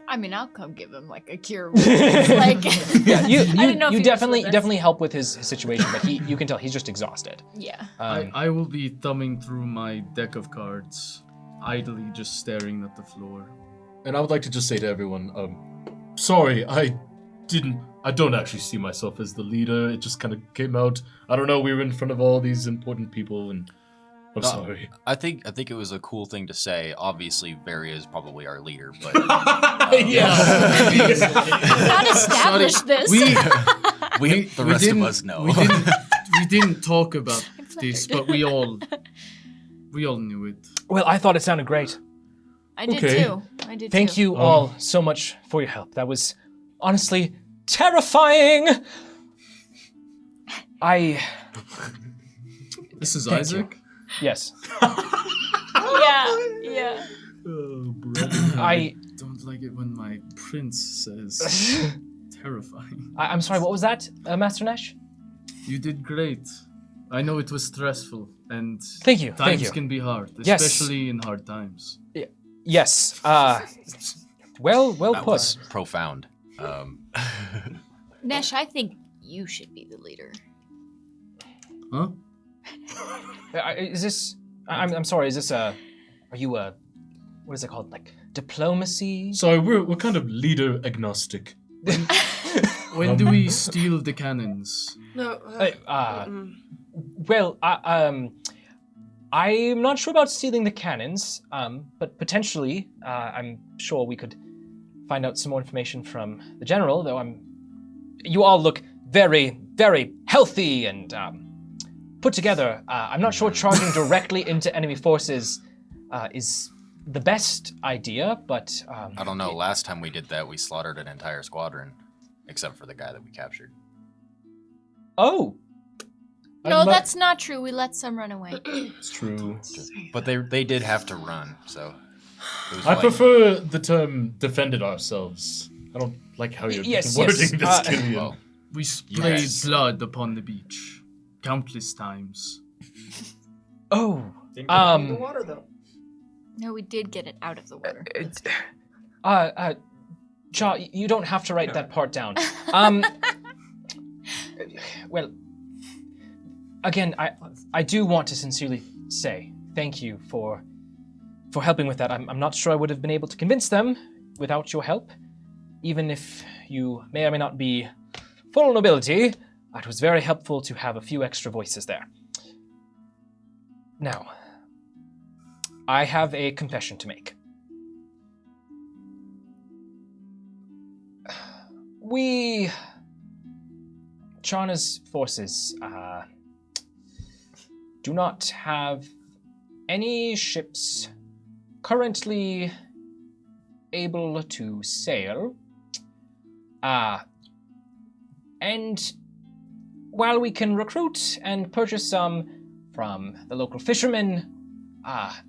I'll come give him like a cure. Like, yeah, you definitely help with his situation, but you can tell he's just exhausted. Yeah. I will be thumbing through my deck of cards, idly just staring at the floor. And I would like to just say to everyone, sorry, I don't actually see myself as the leader. It just kind of came out. I don't know, we were in front of all these important people, and I'm sorry. I think it was a cool thing to say. Obviously, Varia is probably our leader, but Not established this. The rest of us know. We didn't talk about this, but we all knew it. Well, I thought it sounded great. I did Okay. too. Thank you all so much for your help. That was honestly terrifying. This is Thank Isaac? Yes. Yeah. Oh, bro. I don't like it when my prince says terrifying. I'm sorry, what was that, Master Nesh? You did great. I know it was stressful, and Thank you. times can be hard, Yes. especially in hard times. Yes. Well That put. was profound. Nesh, I think you should be the leader. Huh? Is this? I'm sorry. Is this a? Are you a? What is it called? Like diplomacy? Sorry, we're kind of leader agnostic. When do we steal the cannons? No. Well, I'm not sure about stealing the cannons, but potentially, I'm sure we could find out some more information from the general. Though you all look very, very healthy and put together. I'm not sure charging directly into enemy forces is the best idea, but I don't know. Last time we did that, we slaughtered an entire squadron, except for the guy that we captured. Oh. No, that's not true. We let some run away. It's true. But they did have to run, so. It was I prefer the term defended ourselves. I don't like how you're Yes, wording yes. this, Killian. Well, We splayed Yes. blood upon the beach countless times. Oh. Didn't get it in the water though. No, we did get it out of the water. Cha, you don't have to write that part down. Well, again, I do want to sincerely say thank you for helping with that. I'm not sure I would have been able to convince them without your help, even if you may or may not be full nobility. It was very helpful to have a few extra voices there. Now, I have a confession to make. Charna's forces, do not have any ships currently able to sail. And while we can recruit and purchase some from the local fishermen,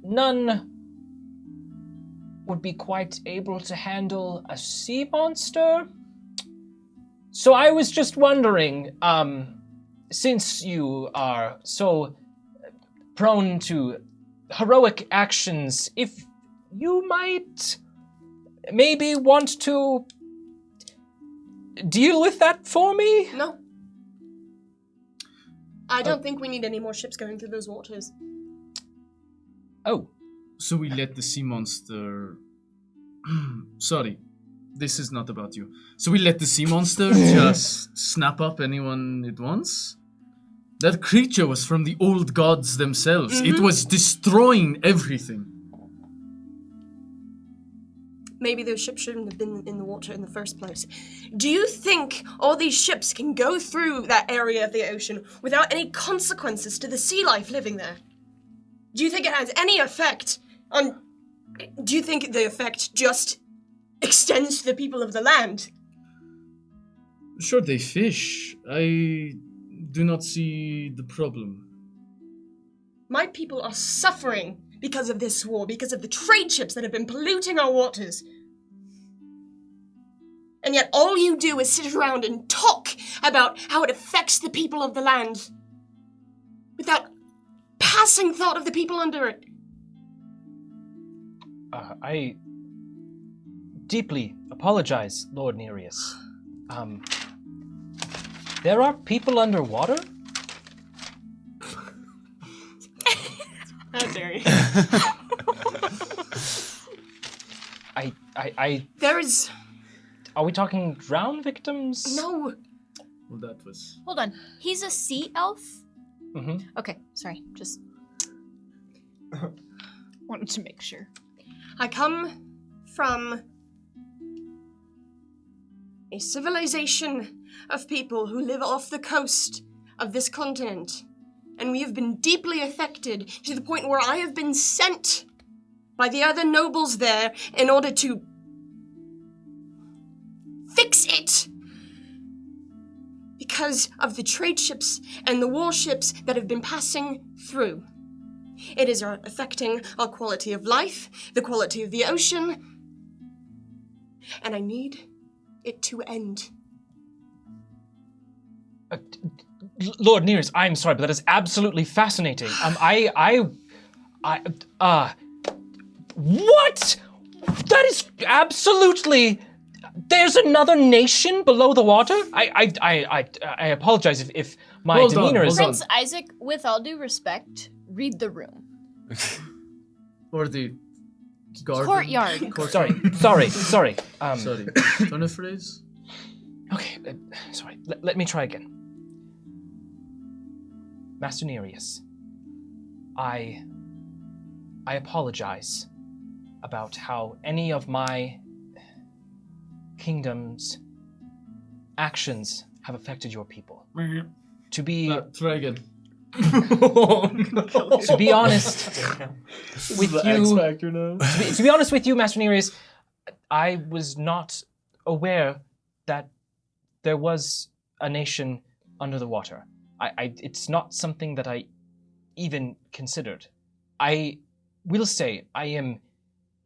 none would be quite able to handle a sea monster. So I was just wondering, since you are so prone to heroic actions, if you might maybe want to deal with that for me? No. I don't think we need any more ships going through those waters. Oh. So we let the sea monster... Sorry, this is not about you. So we let the sea monster just snap up anyone it wants? That creature was from the old gods themselves. It was destroying everything. Maybe those ships shouldn't have been in the water in the first place. Do you think all these ships can go through that area of the ocean without any consequences to the sea life living there? Do you think it has any effect on... Do you think the effect just extends to the people of the land? Sure, they fish. I do not see the problem. My people are suffering because of this war, because of the trade ships that have been polluting our waters. And yet all you do is sit around and talk about how it affects the people of the land without passing thought of the people under it. I deeply apologize, Lord Nereus. There are people underwater? How dare you? There is... Are we talking drown victims? No. Well, that was... Hold on. He's a sea elf? Mm-hmm. Okay, sorry. Just wanted to make sure. I come from a civilization of people who live off the coast of this continent. And we have been deeply affected to the point where I have been sent by the other nobles there in order to fix it. Because of the trade ships and the warships that have been passing through. It is affecting our quality of life, the quality of the ocean, and I need it to end. Lord Nereus, I'm sorry, but that is absolutely fascinating. What? That is absolutely... There's another nation below the water? I apologize if my demeanor is... Prince Isaac, with all due respect, read the room. Or the garden. Courtyard. Sorry. Sorry. Turn a phrase. Okay, sorry. Let me try again. Master Nereus, I apologize about how any of my kingdom's actions have affected your people. To be Try again. to be honest with you, X-Factor now. to be honest with you, Master Nereus, I was not aware that there was a nation under the water. It's not something that I even considered. I will say I am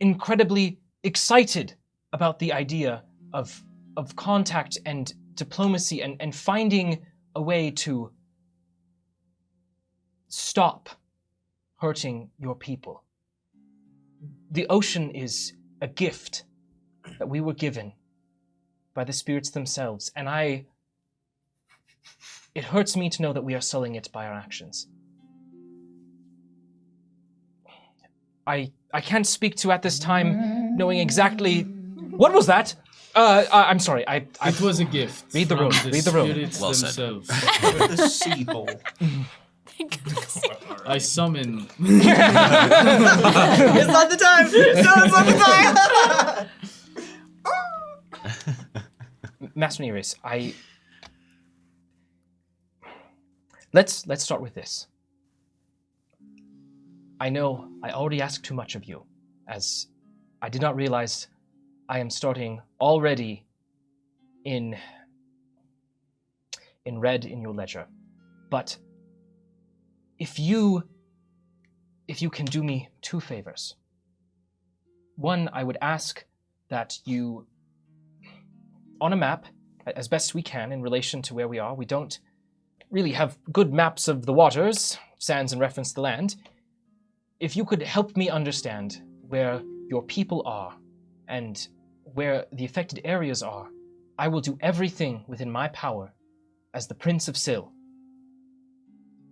incredibly excited about the idea of contact and diplomacy and finding a way to stop hurting your people. The ocean is a gift that we were given by the spirits themselves, and it hurts me to know that we are sullying it by our actions. I can't speak to at this time knowing exactly... What was that? I'm sorry. It was a gift. Read the room. from Read the room. spirits Well said. themselves. The sea bowl. Thank goodness. I summon. It's not the time. No, it's not the time. Master Nereus, Let's start with this. I know I already asked too much of you, as I did not realize I am starting already in red in your ledger. But if you can do me two favors. One, I would ask that you, on a map, as best we can in relation to where we are, we don't really have good maps of the waters, sands in reference to the land. If you could help me understand where your people are and where the affected areas are, I will do everything within my power as the Prince of Syl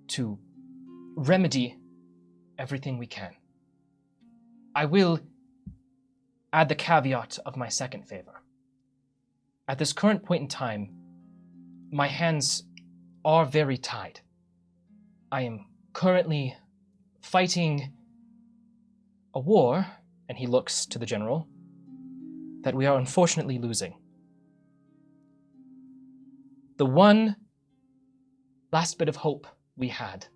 to remedy everything we can. I will add the caveat of my second favor. At this current point in time, my hands are very tied. I am currently fighting a war, and he looks to the general, that we are unfortunately losing. The one last bit of hope we had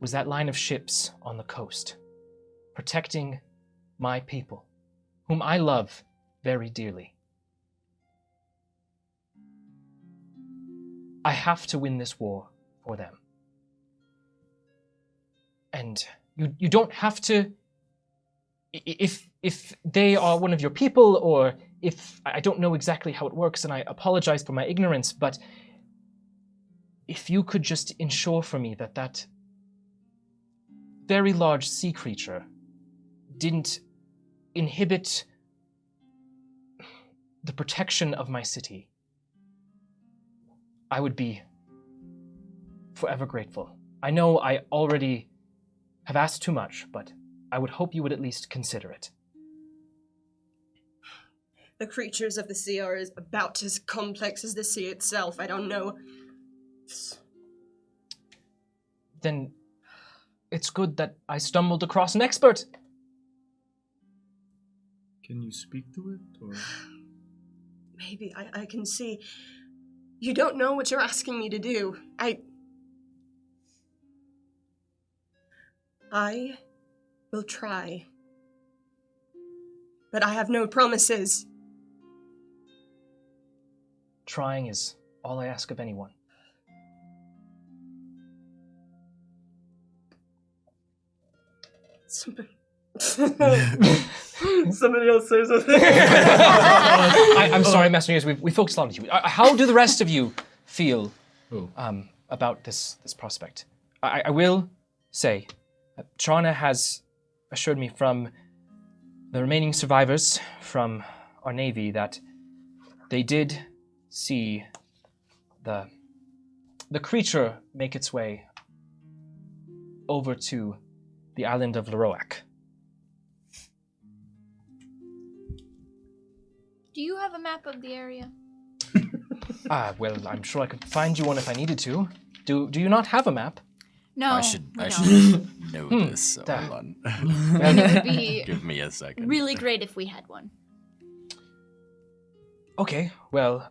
was that line of ships on the coast, protecting my people, whom I love very dearly. I have to win this war for them. And you don't have to, if they are one of your people, or if, I don't know exactly how it works, and I apologize for my ignorance, but if you could just ensure for me that that very large sea creature didn't inhibit the protection of my city, I would be forever grateful. I know I already have asked too much, but I would hope you would at least consider it. The creatures of the sea are about as complex as the sea itself. I don't know. Then it's good that I stumbled across an expert. Can you speak to it, or? Maybe I can see. You don't know what you're asking me to do. I will try. But I have no promises. Trying is all I ask of anyone. Somebody else say something. I'm sorry, Master Nereus, we focused a lot on you. How do the rest of you feel about this prospect? I will say, Trana has assured me from the remaining survivors from our navy that they did see the creature make its way over to the island of Leroac. Do you have a map of the area? Well, I'm sure I could find you one if I needed to. Do you not have a map? No, I should know this. So hold on. And it would be Give me a second. really great if we had one. Okay, well,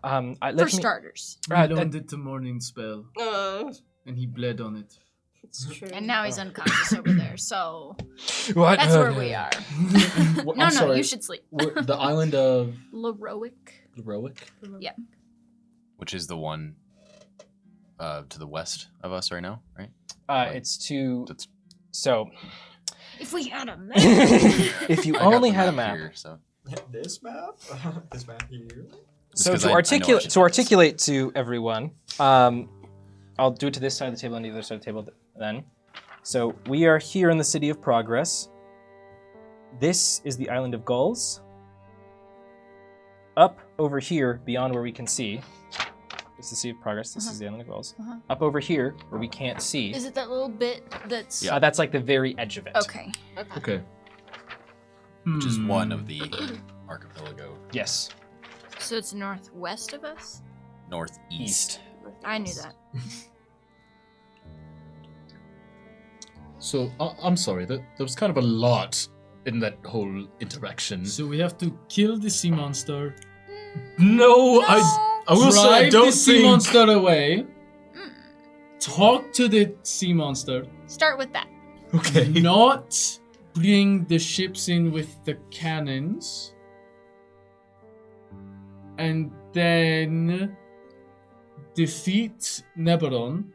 For starters. I loaned it to Morning Spell, Oh, and he bled on it. it's true. And now he's unconscious over there, so What? that's where we are. No, you should sleep. The island of Leroic. Yeah. Which is the one to the west of us right now, right? It's to... That's- So, If we had a map. if you I got only the had a map map... here, so. This map? This map here? So 'cause to I know I articulate should to know articulate to everyone, I'll do it to this side of the table and the other side of the table then. So we are here in the City of Progress. This is the Island of Gulls. Up over here, beyond where we can see, is the City of Progress. This is the Island of Gulls. Up over here, where we can't see, Is it that little bit that's... Yeah. that's like the very edge of it. Okay. Okay. Which is one of the archipelago Yes. So it's northwest of us? northeast. I knew that. So, I'm sorry, there was kind of a lot in that whole interaction. So we have to kill the sea monster, No, I will say I drive don't the sea think... monster away, talk to the sea monster, Start with that. Okay. not bring the ships in with the cannons, and then defeat Neberon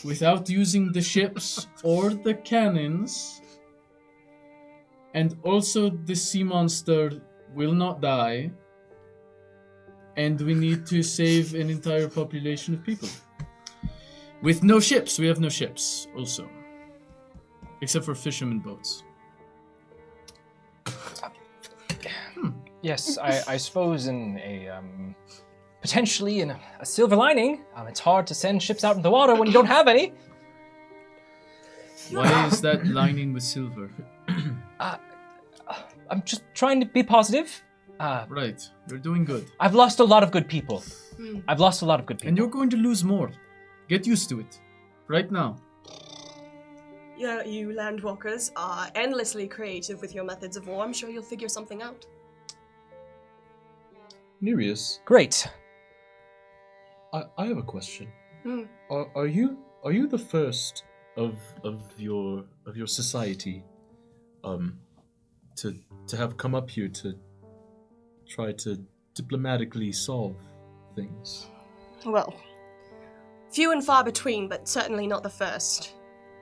without using the ships or the cannons, and also the sea monster will not die, and we need to save an entire population of people. With no ships, we have no ships also. Except for fishermen boats. Yes, I suppose in a potentially in a silver lining, it's hard to send ships out in the water when you don't have any. Why is that lining with silver? I'm just trying to be positive. Right, you're doing good. I've lost a lot of good people. I've lost a lot of good people. And you're going to lose more. Get used to it. Right now. Yeah, you landwalkers are endlessly creative with your methods of war. I'm sure you'll figure something out. Nereus, Great. I have a question. Hmm. Are you the first of your society to have come up here to try to diplomatically solve things? Well, few and far between, but certainly not the first.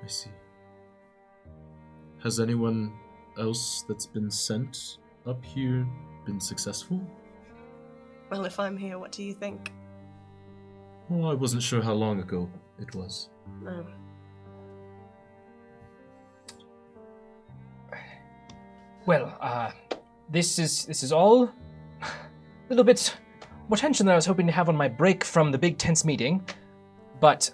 I see. Has anyone else that's been sent up here been successful? Well, if I'm here, what do you think? Well, I wasn't sure how long ago it was. No. Well, this is all a little bit more tension than I was hoping to have on my break from the big tense meeting, but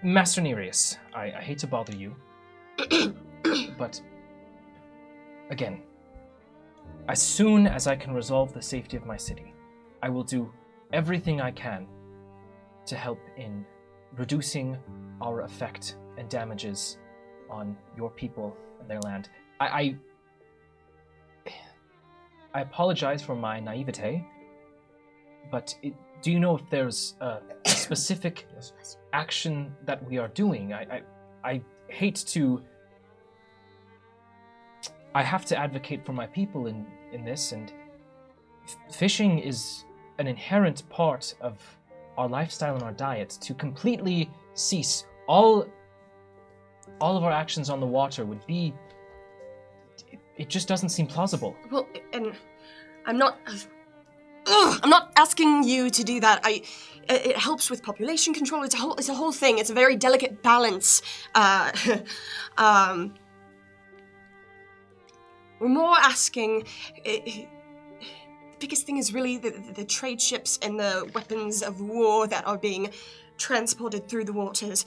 Master Nereus, I hate to bother you, but again, as soon as I can resolve the safety of my city, I will do everything I can to help in reducing our effect and damages on your people and their land. I apologize for my naivete, but do you know if there's a specific action that we are doing? I hate to... I have to advocate for my people in this, and fishing is an inherent part of our lifestyle and our diet. To completely cease all of our actions on the water would be... It just doesn't seem plausible. Well, and I'm not asking you to do that. It helps with population control. It's a whole thing. It's a very delicate balance. We're more asking. The biggest thing is really the trade ships and the weapons of war that are being transported through the waters.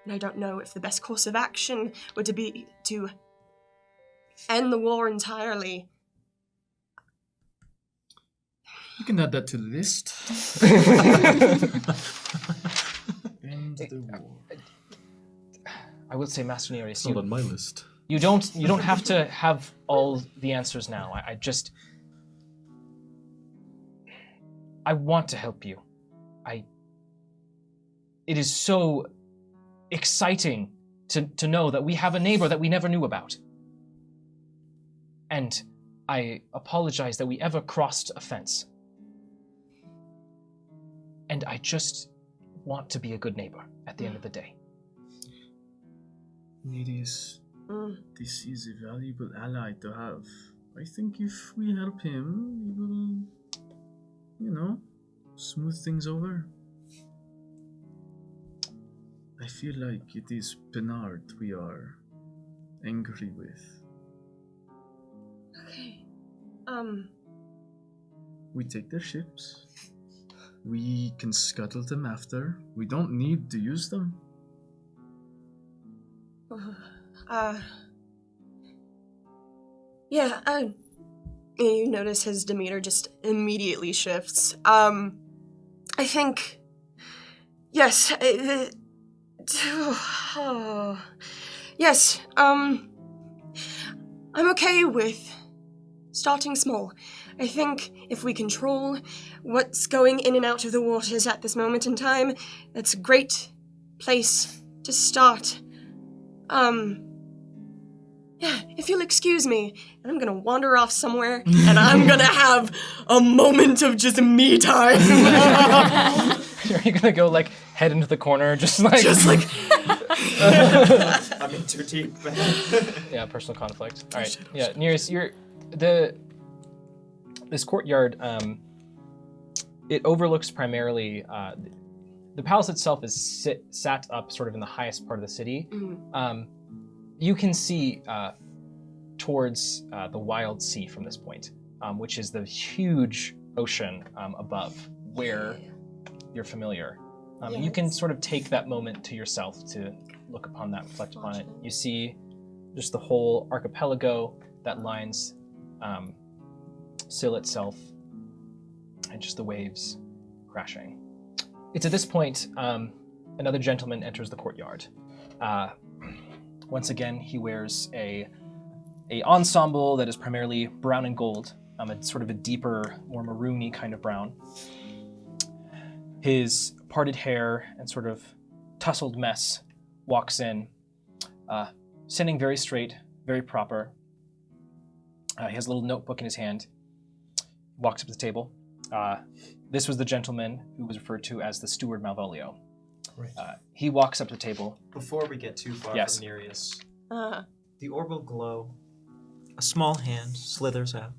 And I don't know if the best course of action would be to end the war entirely. You can add that to the list. End the war. I will say, Master Nereus, It's not on my list. you don't have to have all the answers now. I want to help you. It is so exciting to know that we have a neighbor that we never knew about. And I apologize that we ever crossed a fence. And I just want to be a good neighbor at the end of the day. Nereus, this is a valuable ally to have. I think if we help him, he will, smooth things over. I feel like it is Bernard we are angry with. Okay. We take their ships. We can scuttle them after. We don't need to use them. You notice his demeanor just immediately shifts. I think Yes. Yes. I'm okay with starting small. I think if we control what's going in and out of the waters at this moment in time, that's a great place to start. Yeah, if you'll excuse me, I'm gonna wander off somewhere, and I'm gonna have a moment of just me time. Are you gonna go like head into the corner, just like I'm in too deep. yeah, personal conflict. All right, yeah, Nearest, this courtyard. It overlooks primarily the palace itself is sat up sort of in the highest part of the city. Mhm. You can see towards the wild sea from this point, which is the huge ocean above where you're familiar. You can sort of take that moment to yourself to look upon that, reflect upon it. You see just the whole archipelago that lines Sill itself and just the waves crashing. It's at this point another gentleman enters the courtyard. Once again, he wears a ensemble that is primarily brown and gold. It's sort of a deeper, more maroony kind of brown. His parted hair and sort of tousled mess walks in, sitting very straight, very proper. He has a little notebook in his hand. Walks up to the table. This was the gentleman who was referred to as the steward Malvolio. Right. He walks up to the table. Before we get too far Yes. from Nereus, Uh, the orb will glow. A small hand slithers out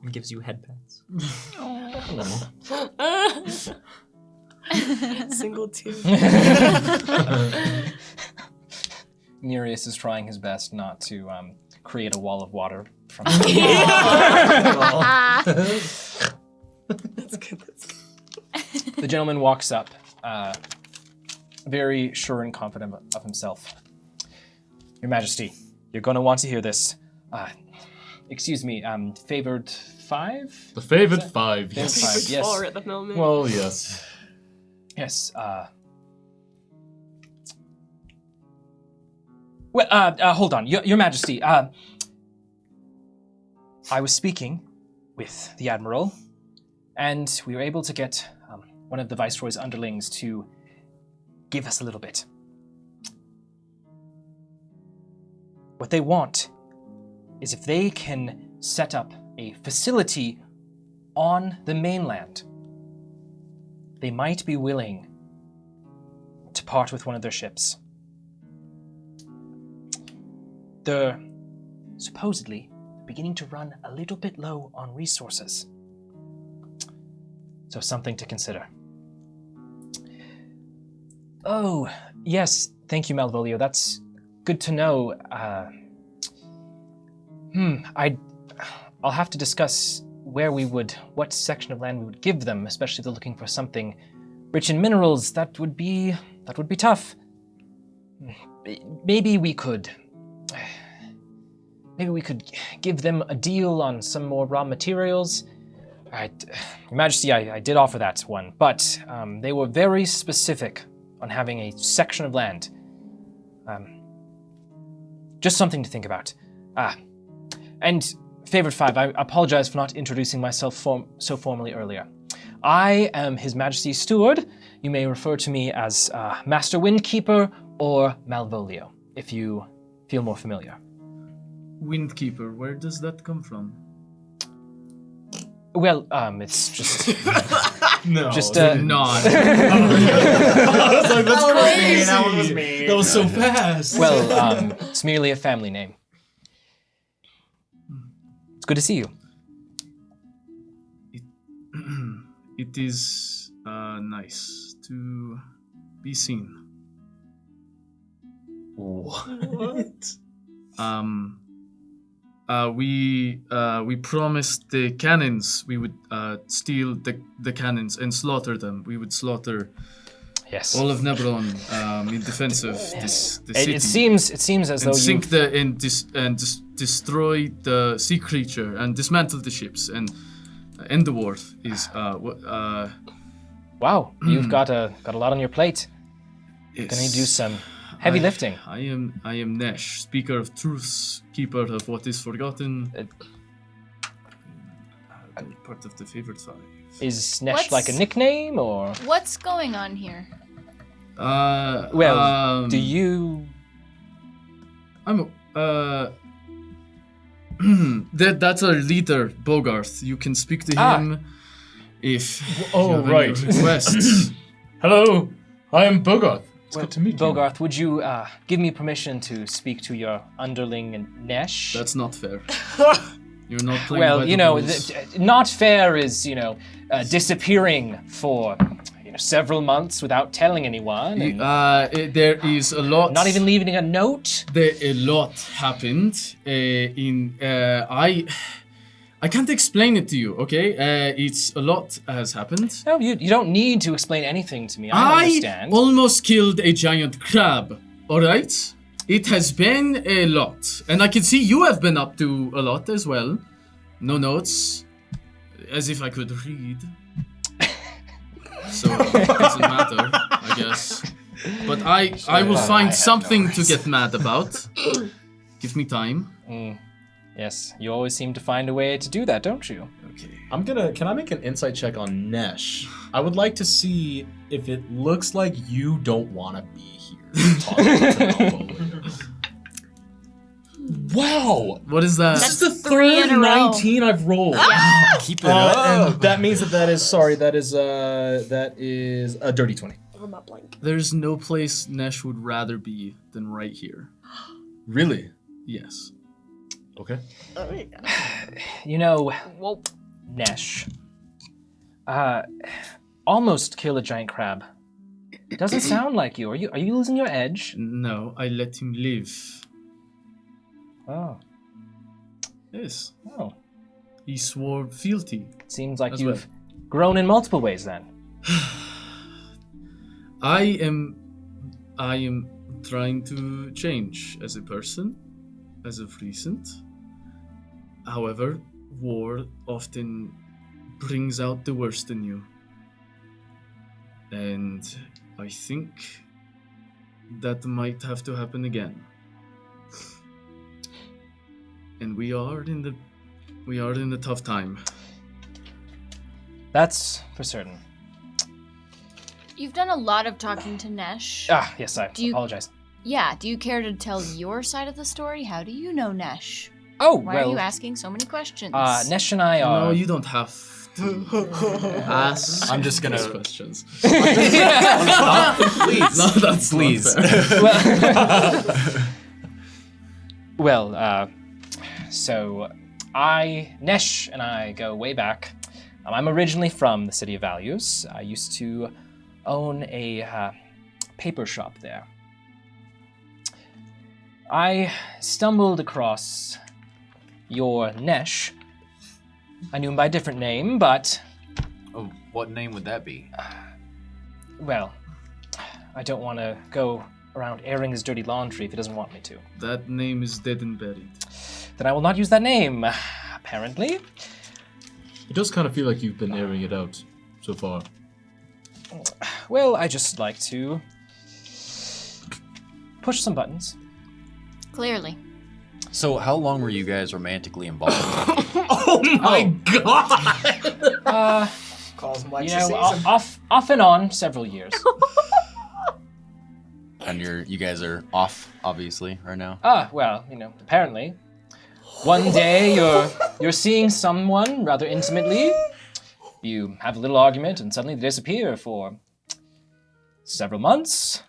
and gives you head pats. single two. Nereus is trying his best not to create a wall of water from That's good. The gentleman walks up, very sure and confident of himself. Your Majesty, you're going to want to hear this. Excuse me, favored 5? The favored 5, Favored yes. five, yes. 4 at the moment. Well, yes. Yes, well, hold on, Your Majesty. I was speaking with the Admiral, and we were able to get one of the Viceroy's underlings to give us a little bit. What they want is if they can set up a facility on the mainland, they might be willing to part with one of their ships. They're supposedly beginning to run a little bit low on resources. So something to consider. Oh, yes, thank you, Malvolio. That's good to know. I'll have to discuss what section of land we would give them, especially if they're looking for something rich in minerals. That would be tough. Maybe we could give them a deal on some more raw materials. Your Majesty, I did offer that one, but they were very specific on having a section of land. Just something to think about. And Favored 5, I apologize for not introducing myself so formally earlier. I am His Majesty's steward. You may refer to me as Master Windkeeper or Malvolio, if you feel more familiar. Windkeeper, where does that come from? Well, it's just No. just Not. I was like, that's crazy. That one was me. That was so fast. well, it's merely a family name. It's good to see you. It is nice to be seen. What? We promised the cannons we would steal the cannons and slaughter them. We would slaughter Yes. all of Nebron in defense of the city. It seems as though and you sink destroy the sea creature and dismantle the ships and end the war is Wow, you've got a lot on your plate. Yes. Gonna do some heavy lifting. I am Nesh, speaker of truths, keeper of what is forgotten. Part of the favorite five. Is Nesh What's- like a nickname or? What's going on here? Well, do you? That's our leader, Bogarth. You can speak to him if Oh, you have any right. requests. Hello, I am Bogarth. It's good to meet you. Bogarth, would you give me permission to speak to your underling Nesh? That's not fair. You're not playing Well, by you the know, rules. not fair is, disappearing for, several months without telling anyone. And There is a lot. not even leaving a note. A lot happened. I can't explain it to you. Okay, it's a lot has happened. No, you don't need to explain anything to me. I understand. Almost killed a giant crab. All right, it has been a lot, and I can see you have been up to a lot as well. No notes, as if I could read. So it doesn't matter, I guess. But I will find something to get mad about. Give me time. Yes, you always seem to find a way to do that, don't you? Okay. Can I make an insight check on Nesh? I would like to see if it looks like you don't want to be here. talking to Malvo. Wow! What is that? This is the three in third a row. 19 I've rolled. Keep it up. And that means that is a dirty 20. I'm not blank. There's no place Nesh would rather be than right here. Really? Yes. Okay. Oh my god. You know, Nesh. Almost kill a giant crab. Doesn't sound like you. Are you losing your edge? No, I let him live. Oh. Yes. Oh. He swore fealty. Seems like As you've grown in multiple ways then. I am trying to change as a person, as of recent. However, war often brings out the worst in you. And I think that might have to happen again. And we are in the tough time. That's for certain. You've done a lot of talking to Nesh. Yes, I Do you- apologize. Yeah, do you care to tell your side of the story? How do you know Nesh? Oh, Why well, are you asking so many questions? Nesh and I are... No, you don't have to ask. I'm just gonna- those questions. Please. No, that's Please. not fair. Well, so Nesh and I go way back. I'm originally from the City of Values. I used to own a paper shop there. I stumbled across your Nesh. I knew him by a different name, but, Oh, what name would that be? well, I don't want to go around airing his dirty laundry if he doesn't want me to. That name is dead and buried. Then I will not use that name, apparently. It does kind of feel like you've been airing it out so far. Well, I just like to push some buttons. Clearly. So, how long were you guys romantically involved? Oh my god! Calls him like You know, off and on, several years. And you guys are off, obviously, right now. Well, apparently. One day you're seeing someone rather intimately. You have a little argument and suddenly they disappear for several months.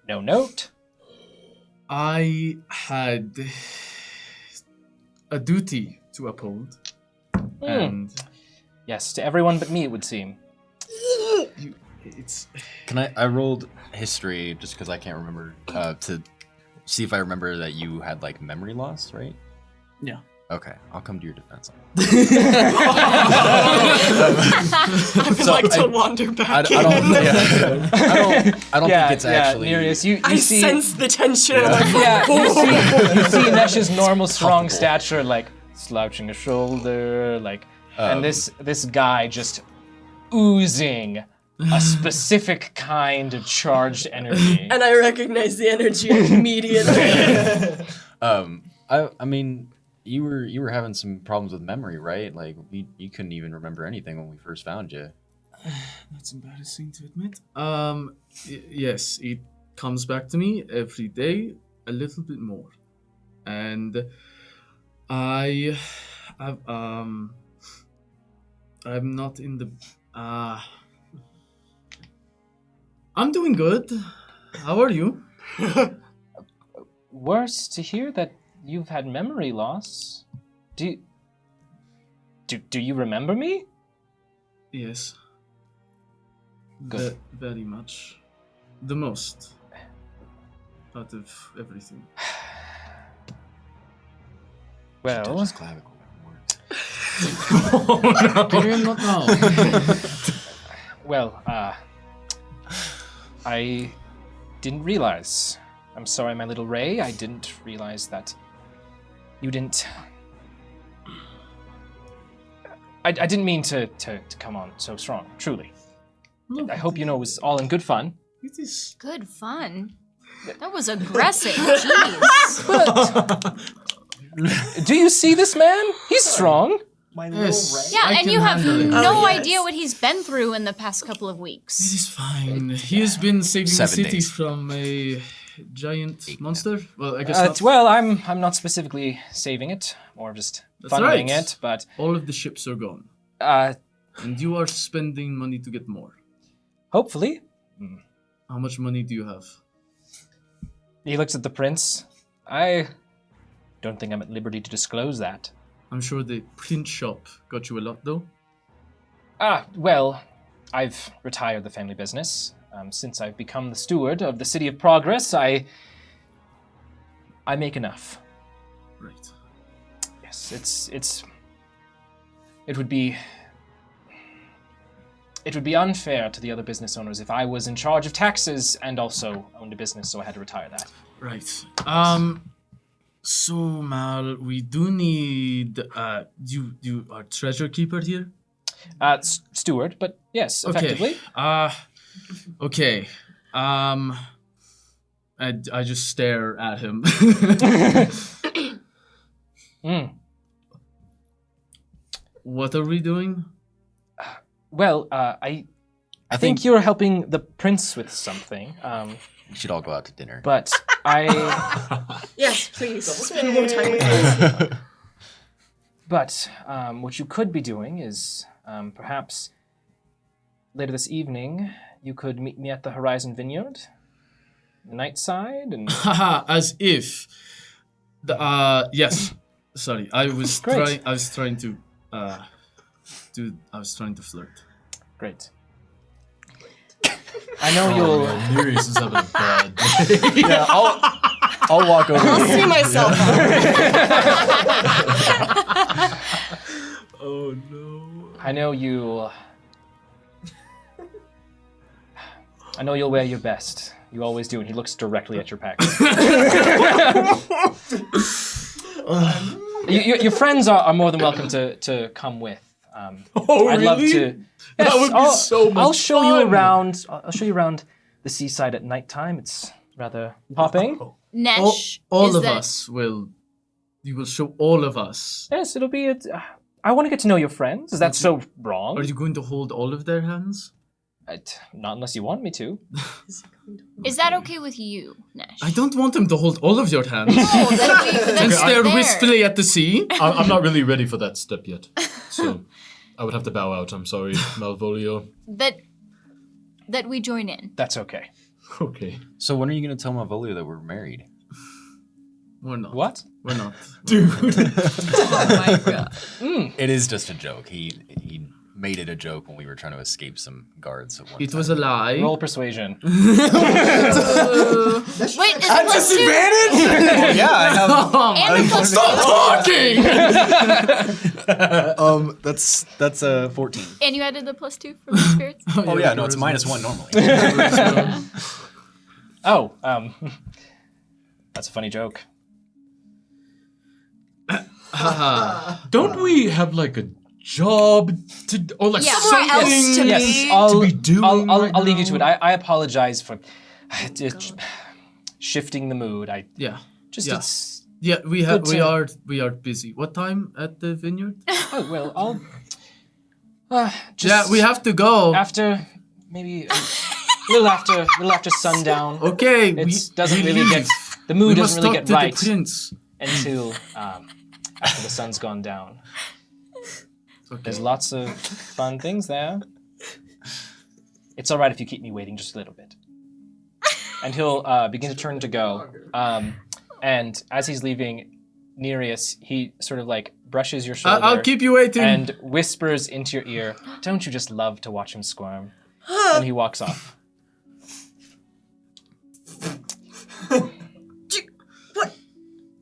No note. I had a duty to uphold, and Yes, to everyone but me, it would seem. it's I rolled history just because I can't remember to see if I remember that you had like memory loss, right? Yeah. Okay, I'll come to your defense. I would like to wander back I in. don't think it's actually. Nereus, you I see, sense the tension. I'm like, you see Nesh's normal strong stature, like slouching a shoulder, like, and this guy just oozing a specific kind of charged energy. And I recognize the energy immediately. I mean, you were having some problems with memory, right? Like you couldn't even remember anything when we first found you. That's embarrassing to admit. Yes, it comes back to me every day a little bit more. And I'm not in the I'm doing good. How are you? Worse to hear that you've had memory loss. Do you remember me? Yes. Good. Very much. The most. Out of everything. Well, Just clavicle works. Can you not now? well, I didn't realize. I'm sorry, my little Ray. I didn't realize that you didn't. I didn't mean to come on so strong, truly. No, I hope you know it was all in good fun. it is. Good fun. That was aggressive. Jeez. Do you see this man? He's strong. Yes, Yeah, I and can you have handle it. no Oh, yes. idea what he's been through in the past couple of It weeks. is fine. He has been saving the 7 city days. from a giant monster. Well, I guess not. Well, I'm not specifically saving it, or just That's funding right. it, but All of the ships are gone, and you are spending money to get more. hopefully. How much money do you have? He looks at the prince. I don't think I'm at liberty to disclose that. I'm sure the print shop got you a lot, though. Well, I've retired the family business. Since I've become the steward of the City of Progress, I make enough. Right. Yes, it would be unfair to the other business owners if I was in charge of taxes and also owned a business, so I had to retire that. Right. So Mal, we do need. You are treasure keeper here. Steward, but yes, effectively. Okay. I just stare at him. What are we doing? Well, I think you're helping the prince with something. We should all go out to dinner. But I. Yes, please. Spend more time with us. But what you could be doing is perhaps later this evening you could meet me at the Horizon Vineyard, the night side, and Haha, as if. Yes. Sorry, I was Great. trying to flirt. great. I know you'll. Nereus is having a bad day. Yeah, I'll walk over. I'll see myself. Oh no. I know you'll wear your best. You always do, and he looks directly at your pack. Your friends are more than welcome to come with. I'd love really? to. That Yes, would be so much I'll show fun. you around. I'll show you around the seaside at nighttime. It's rather popping. Nesh. All is of that- us will. You will show all of us. Yes, it'll be. I want to get to know your friends. Is that so wrong? Are you going to hold all of their hands? Not unless you want me to. Is that okay with you, Nesh? I don't want them to hold all of your hands. Oh, that'd be, And that's stare there. wistfully at the sea. I'm not really ready for that step yet. So I would have to bow out. I'm sorry, Malvolio. That we join in. That's okay. Okay. So when are you going to tell Malvolio that we're married? We're not. What? We're not. Oh my god. It is just a joke. He made it a joke when we were trying to escape some guards at one It time. was a lie. Roll persuasion. Wait, is plus two? Oh, yeah, I have. And the plus two? That's a 14. And you added the plus 2 from the spirits? Oh yeah, no, it's -1 normally. Oh, that's a funny joke. Don't we have like a job to, or like Yeah. Somewhere else something to Yes, be. I'll, be doing I'll right leave you to it. now? I apologize for shifting the mood. I Yeah. just Yeah. it's Yeah, Good to- we are busy. What time at the vineyard? oh well. I'll just Yeah, we have to go. after maybe a little after sundown. Okay, It doesn't really leave. get the We mood must doesn't really talk get to right the prince. until after the sun's gone down. Okay. There's lots of fun things there. It's all right if you keep me waiting just a little bit. And he'll begin to turn to go. And as he's leaving, Nereus, he sort of like brushes your shoulder. I'll keep you waiting. And whispers into your ear, "Don't you just love to watch him squirm?" And he walks off.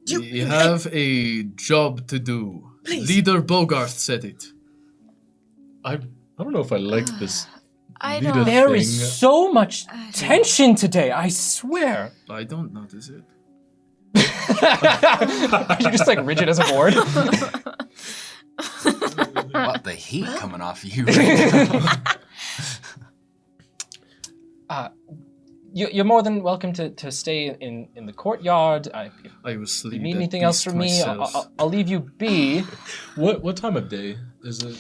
We have a job to do. Please. Leader Bogart said it. I don't know if I like this. I Leader don't. There thing. is so much tension today, I swear. I don't notice it. Are you just like rigid as a board? What the heat coming off you? You're more than welcome to stay in the courtyard. If I will sleep. you need that anything else beast from me, myself. I'll leave you be. What time of day is it?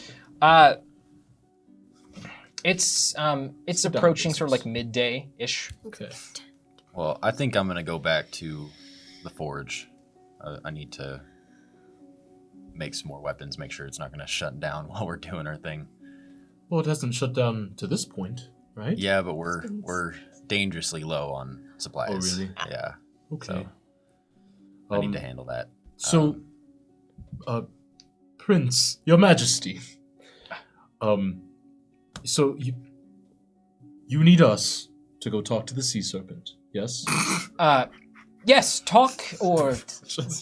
It's Sit down, approaching sort of business. like midday-ish. Okay. Well, I think I'm gonna go back to the forge. I need to make some more weapons. Make sure it's not gonna shut down while we're doing our thing. Well, it hasn't shut down to this point, right? Yeah, but we're dangerously low on supplies. Oh, really? Yeah. Okay. So I need to handle that. So, Prince, Your Majesty. So you need us to go talk to the sea serpent, yes? Yes, talk or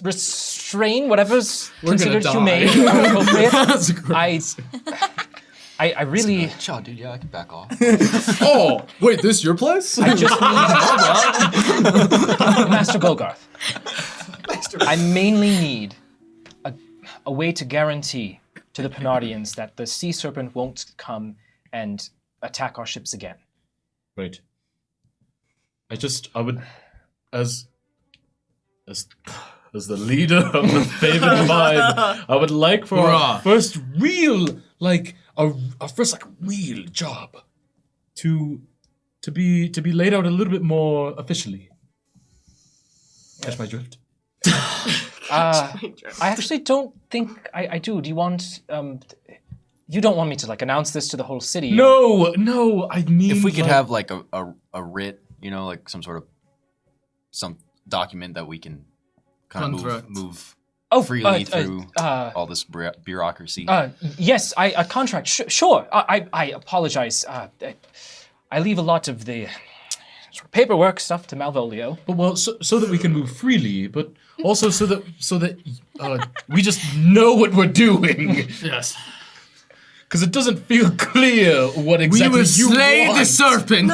restrain, whatever's We're gonna considered die. humane or appropriate. That's great. I really, Shaw, dude, yeah, I can back off. Oh, wait, this your place? I just need Master Bogarth. I mainly need a way to guarantee to the Penardians that the sea serpent won't come and attack our ships again. Right. I would, as the leader of the favored five, I would like for our Hurrah. first real, like our first like real job, to be laid out a little bit more officially. Catch my drift. I actually don't think I do. Do you want? You don't want me to like announce this to the whole city? No, I mean If we could have like a writ, like some document that we can kind of Contract. move Oh, freely through all this bureaucracy. Yes, a contract. Sure. I apologize. I leave a lot of the sort of paperwork stuff to Malvolio. But well, so that we can move freely, but also so that we just know what we're doing. Yes. Because it doesn't feel clear what We exactly will you slay want. the serpent.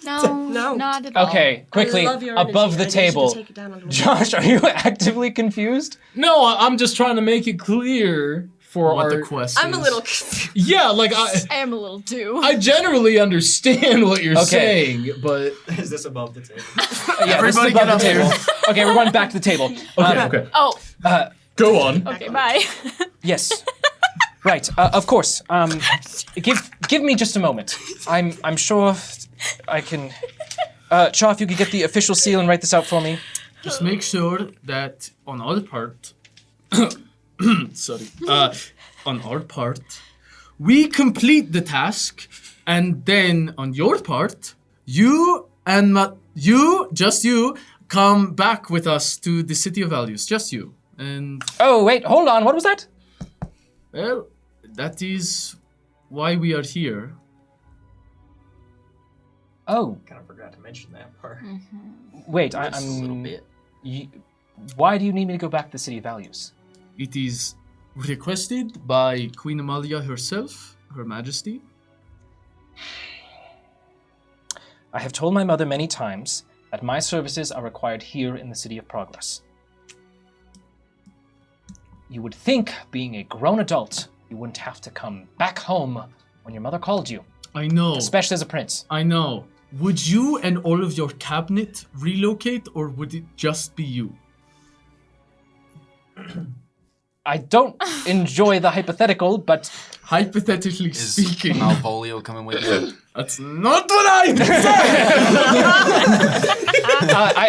No, not at all. Okay, quickly, I love your above the energy. I need you to table. take it down a little bit. Josh, are you actively confused? No, I'm just trying to make it clear for What our. the quest I'm a is. little confused. Yeah, like I am a little too. I generally understand what you're Okay. saying, but Is this above the table? Yeah, Everybody this is above get the up table. Okay, we're going back to the table. okay. Oh, Go on. okay, bye. Yes. Right. Of course. Give me just a moment. I'm sure I can. Shaw, if you could get the official seal and write this out for me. Just make sure that on our part, sorry, on our part, we complete the task, and then on your part, you and just you, come back with us to the City of Values. Just you. And, Oh wait, hold on. What was that? well, that is why we are here. Oh, Kind of forgot to mention that part. wait. Just a little I'm. bit. Why do you need me to go back to the City of Values? It is requested by Queen Amalia herself, Her Majesty. I have told my mother many times that my services are required here in the City of Progress. You would think, being a grown adult, you wouldn't have to come back home when your mother called you, I know. especially as a prince. I know. Would you and all of your cabinet relocate, or would it just be you? I don't enjoy the hypothetical, but Hypothetically Is speaking, Malvolio coming with you? that's not what I said.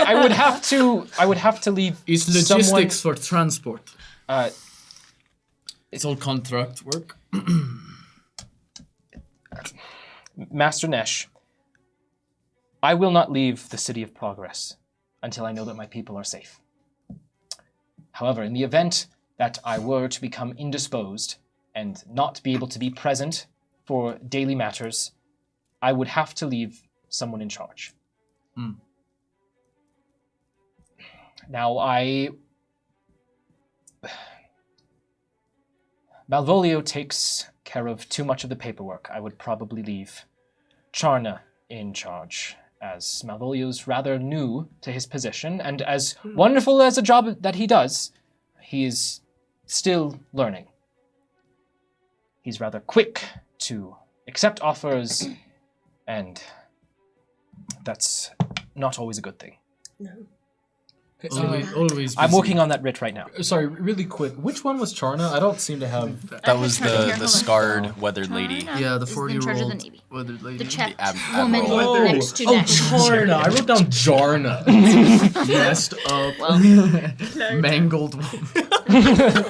I would have to. I would have to leave. It's logistics for transport. It's all contract work. Master Nesh, I will not leave the City of Progress until I know that my people are safe. However, in the event that I were to become indisposed and not be able to be present for daily matters, I would have to leave someone in charge. Now, Malvolio takes care of too much of the paperwork. I would probably leave Charna in charge, as Malvolio's rather new to his position, and as wonderful as a job that he does, he is still learning. He's rather quick to accept offers, and that's not always a good thing. No. Always. I'm working on that writ right now. Sorry, really quick. Which one was Charna? I don't seem to have. That was Here, hold the on. scarred, weathered lady. Charna Yeah, the is in charge of the 40-year-old Navy. weathered lady. The chapped Admiral. woman Oh, next to oh, Nesh. Charna. I wrote down Jarna. Messed up, Well, mangled woman.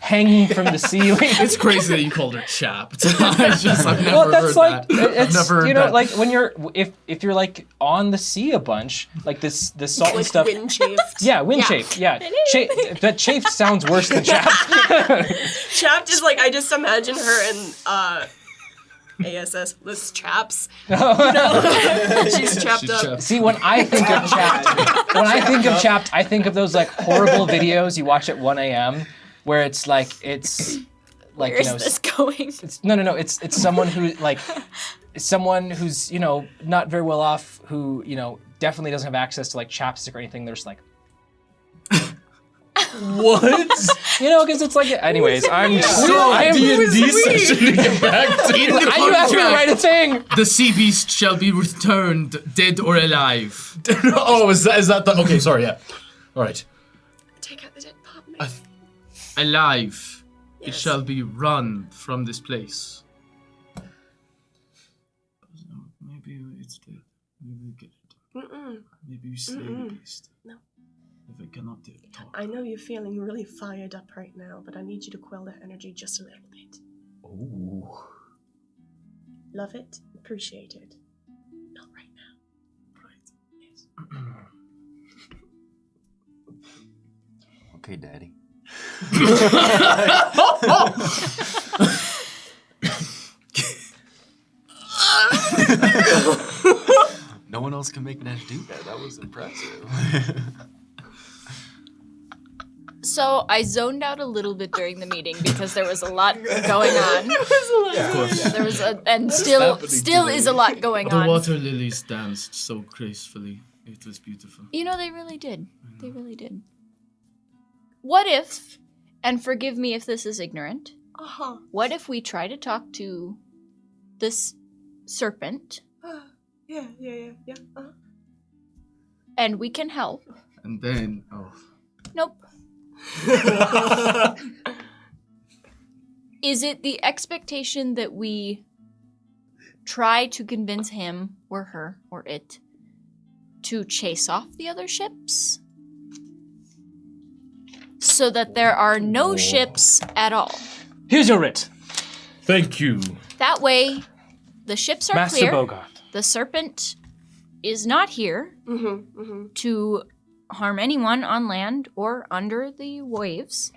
Hanging from the ceiling. It's crazy that you called her chapped. I've never Well, that's heard like that. it's I've never heard you know that. like when you're if you're like on the sea a bunch like this salt and Like stuff. wind chafed. Yeah, wind chafed. Yeah, but chafed sounds worse than chapped. Chapped is like, I just imagine her in ASS lists chaps. She's chapped She's up. chapped. See, when I think of chapped, I think of those like horrible videos you watch at 1 a.m. where it's like where is this going? It's it's someone who like someone who's not very well off, who definitely doesn't have access to like chapstick or anything. They're just like What? because it's like anyways. I'm D&D session to get back to. In the you asked me to write a contract, thing. the sea beast shall be returned, dead or alive. Oh, is that the? Okay, sorry. Yeah. All right. Take out the dead part, mate. Alive. It Yes. shall be run from this place. Maybe it's dead. Maybe we get it. Mm-mm. Maybe we slay the beast. No. If it cannot talk. I know you're feeling really fired up right now, but I need you to quell that energy just a little bit. Ooh. Love it, appreciate it. Not right now. Right. Yes. Okay, Daddy. No one else can make Nash do that. That was impressive. So I zoned out a little bit during the meeting because there was a lot going on. Of course. There was still happening is today? a lot going The on. water lilies danced so gracefully. It was beautiful. They really did. They really did. What if, and forgive me if this is ignorant, Uh-huh. what if we try to talk to this serpent Yeah. Uh-huh. and we can help? And then, Nope. Is it the expectation that we try to convince him or her or it to chase off the other ships? So that there are no ships at all. Here's your writ, Thank you. That way, the ships are Master clear. Bogart. The serpent is not here Mm-hmm. to harm anyone on land or under the waves.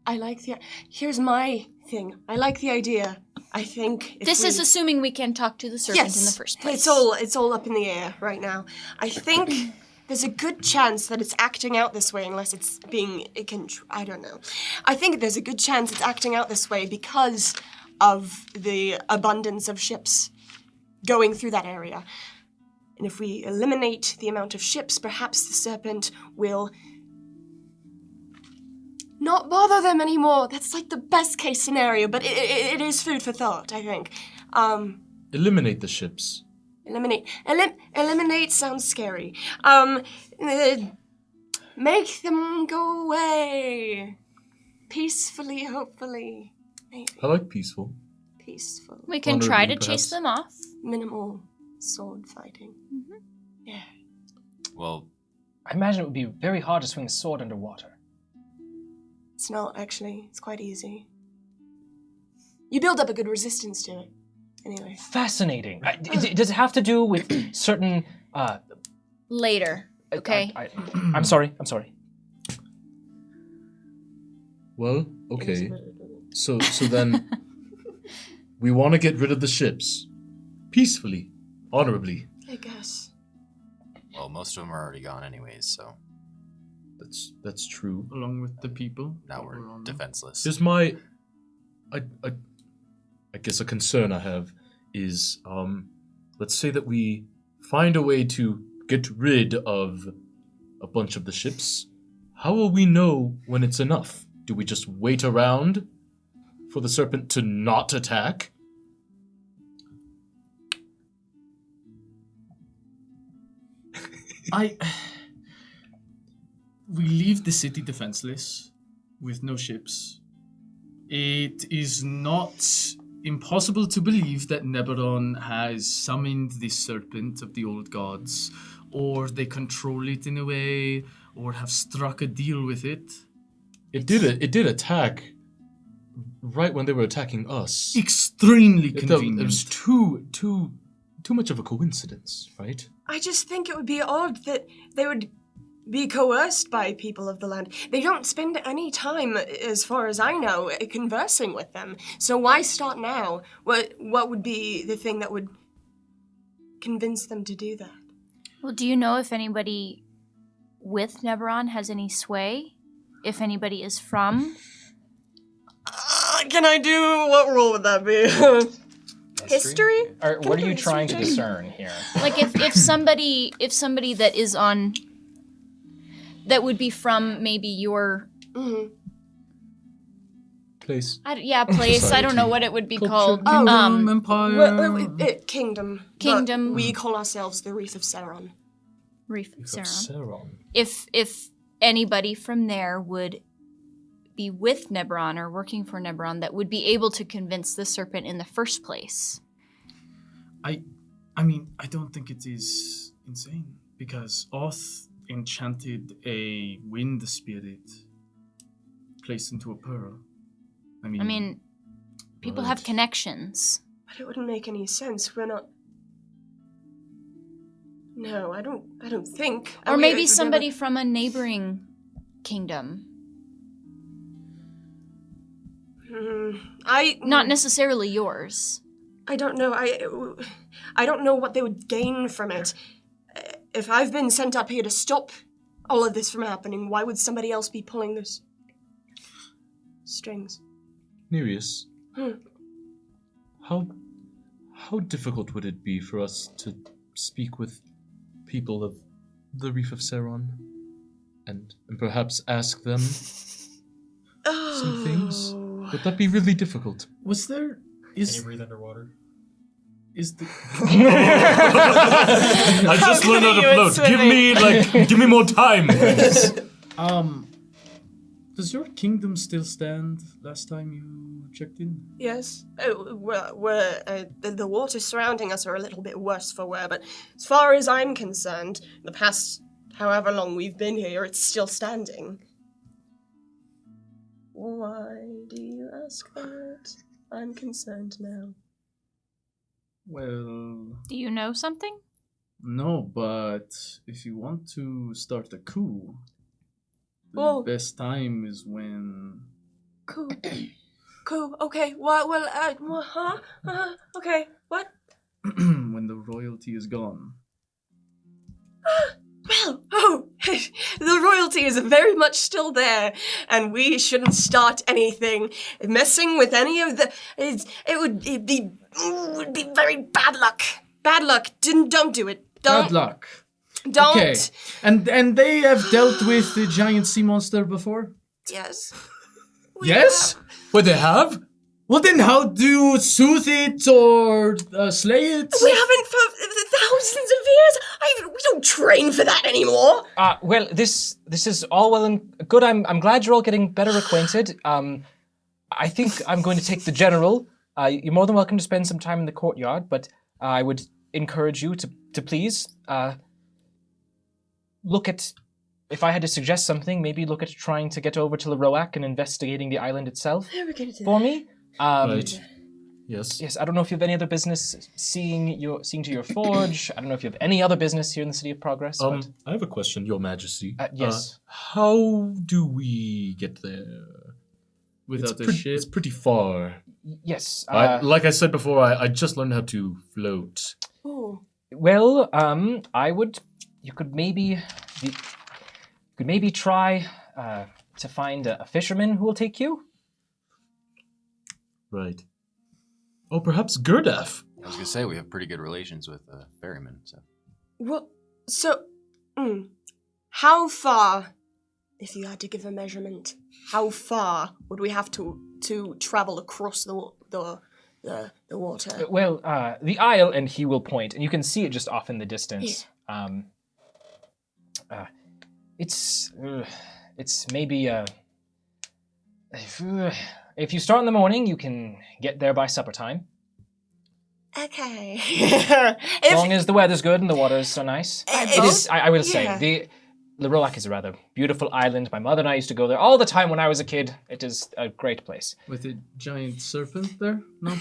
I like here's my thing. I like the idea. I think if This we- is assuming we can talk to the serpent in the first place. It's all up in the air right now. I think there's a good chance that it's acting out this way unless it's I don't know. I think there's a good chance it's acting out this way because of the abundance of ships going through that area. And if we eliminate the amount of ships, perhaps the serpent will not bother them anymore. That's like the best case scenario, but it is food for thought, I think. Eliminate the ships. Eliminate sounds scary. Make them go away. Peacefully, hopefully. Maybe. I like peaceful. Peaceful. We can try to Honorably, chase perhaps. them off. Minimal sword fighting. Mm-hmm. Yeah. Well, I imagine it would be very hard to swing a sword underwater. It's not, actually. It's quite easy. You build up a good resistance to it. Anyway. Fascinating. Does it have to do with certain... Later, okay? I'm sorry. Well, okay. So then we want to get rid of the ships. Peacefully. Honorably. I guess. well, most of them are already gone anyways, so That's true. Along with the people. now that we're were on them. defenseless. Here's my, I guess a concern I have is, let's say that we find a way to get rid of a bunch of the ships. How will we know when it's enough? Do we just wait around for the serpent to not attack? We leave the city defenseless with no ships. It is not impossible to believe that Neberon has summoned the serpent of the old gods, or they control it in a way, or have struck a deal with it. It did attack right when they were attacking us. Extremely It convenient. was too much of a coincidence, right? I just think it would be odd that they would be coerced by people of the land. They don't spend any time, as far as I know, conversing with them. So why start now? What would be the thing that would convince them to do that? Well, do you know if anybody with Neberon has any sway? If anybody is from? Can I do... What role would that be? History? Or what are you History trying to check? discern here? Like if somebody that is on, that would be from maybe your Place. place. I don't know Society. what it would be Culture. called. Empire. Kingdom. Kingdom. But we call ourselves the Reef of Saron. Reef of Saron. Saron. If anybody from there would be with Neberon or working for Neberon that would be able to convince the serpent in the first place. I mean, I don't think it is insane, because Oth enchanted a wind spirit placed into a pearl. I mean, people have Right. connections. But it wouldn't make any sense. We're not... No, I don't think. Or maybe somebody from a neighboring kingdom. Not necessarily yours. I don't know. I don't know what they would gain from it. If I've been sent up here to stop all of this from happening, why would somebody else be pulling those strings? Nereus, Hmm. how difficult would it be for us to speak with people of the Reef of Saron and perhaps ask them some things? Would that be really difficult? Was there... Can you breathe underwater? Is the... I just How learned how good to are you at float. Give me more time. Does your kingdom still stand last time you checked in? Yes. The waters surrounding us are a little bit worse for wear, but as far as I'm concerned, the past however long we've been here, it's still standing. Why do you ask that? I'm concerned now. Well, Do you know something? no, but if you want to start a coup, the Oh. best time is when... Cool. Cool. Okay. Okay. What? when the royalty is gone. Well, the royalty is very much still there, and we shouldn't start anything messing with any of the. It would be very bad luck. Bad luck. Don't do it. Bad luck. Don't. Okay. And they have dealt with the giant sea monster before? Yes. Yes? What they have? Well, then how do you soothe it or slay it? We haven't for thousands of years. We don't train for that anymore. Well, this is all well and good. I'm glad you're all getting better acquainted. I think I'm going to take the general. You're more than welcome to spend some time in the courtyard, but I would encourage you to please look at. If I had to suggest something, maybe look at trying to get over to Leroac and investigating the island itself for me. Right. Yes. Yes, I don't know if you have any other business seeing to your forge. I don't know if you have any other business here in the City of Progress. But, I have a question, Your Majesty. yes. How do we get there? Without a ship. It's pretty far. Yes. Like I said before, I just learned how to float. Oh. Well, you could maybe try to find a fisherman who will take you. Right. Oh, perhaps Gurdaf. I was gonna say we have pretty good relations with ferrymen. So. Well, so, how far, if you had to give a measurement, how far would we have to travel across the water? Well, the isle, and he will point, and you can see it just off in the distance. It's maybe if you start in the morning, you can get there by supper time. Okay. As long as the weather's good and the water's so nice. It is. I will say Leroac is a rather beautiful island. My mother and I used to go there all the time when I was a kid. It is a great place. With a giant serpent there? No?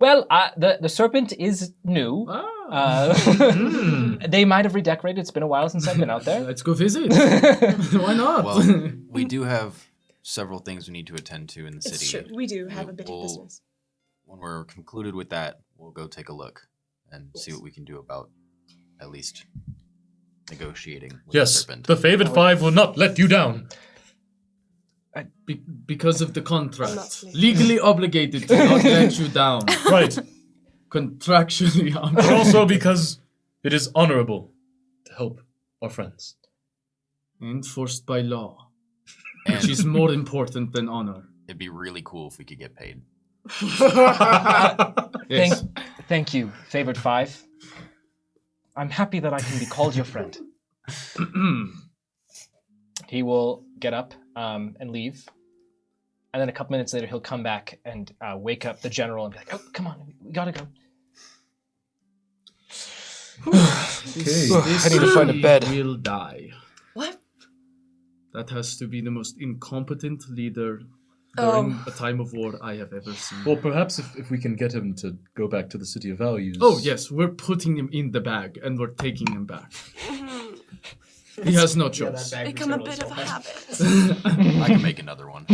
Well, the serpent is new. They might have redecorated. It's been a while since I've been out there. Let's go visit. Why not? Well, we do have several things we need to attend to in the city. It's true. We do have a bit of business. When we're concluded with that, we'll go take a look and see what we can do about at least negotiating with the serpent. The favored five will not let you down. Because of the contract. Legally obligated to not let you down. Right. Contractually But obligated. also because it is honorable to help our friends. Enforced by law. And Which is more important than honor. it'd be really cool if we could get paid. Yes. Thank you, favored five. I'm happy that I can be called your friend. He will get up and leave. And then a couple minutes later, he'll come back and wake up the general and be like, "Oh, come on, we gotta go." I need to find a bed. Will die. What? That has to be the most incompetent leader during a time of war I have ever seen. Well, perhaps if we can get him to go back to the City of Values. Oh, yes, we're putting him in the bag and we're taking him back. He has no choice. Become a bit of a habit. I can make another one.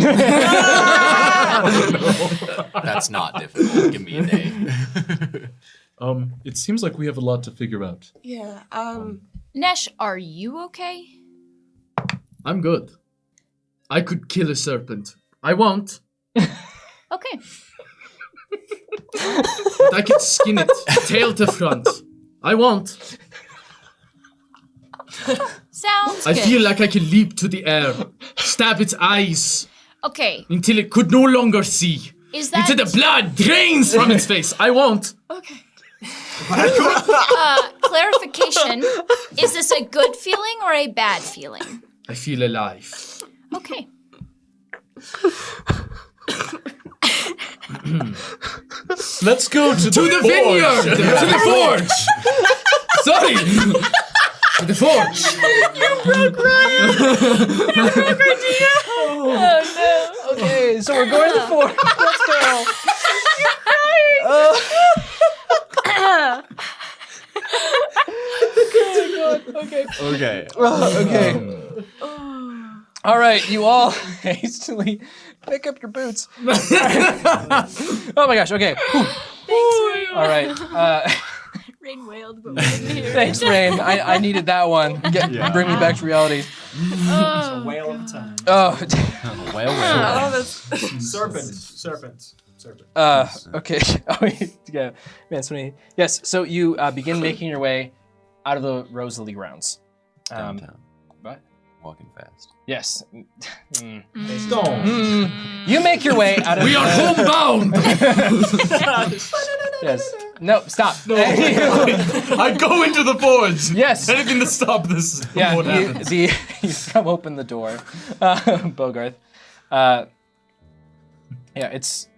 That's not difficult. Give me a day. It seems like we have a lot to figure out. Yeah, Nesh, are you okay? I'm good. I could kill a serpent. I won't. Okay. But I could skin it, tail to front. I won't. Sounds I good. feel like I can leap to the air, stab its eyes Okay. until it could no longer see. Is that Until the blood drains from its face. I won't. okay. clarification? Is this a good feeling or a bad feeling? I feel alive. Okay. Let's go to To the vineyard! To the forge! Sorry! To the forge! Oh no. Okay, so we're going to the fort. Let's go. Okay. Okay. All right, you all hastily pick up your boots. Oh my gosh. Okay. Whew. Thanks, Rain. All right. Rain wailed, but we're here. Thanks, Rain. I needed that one. Bring me back to reality. Oh, Whale of time. Oh. Well. Oh, that's Serpent. Okay. Oh, yeah. Man, so many. Yes. So you begin making your way out of the Rosalie grounds. Downtown. What? walking fast. Yes. Stone. You make your way out of. We are homebound. Yes. No, stop. No, I go into the forge. Yes. Anything to stop this. Yeah, What happens? you come open the door, Bogarth. It's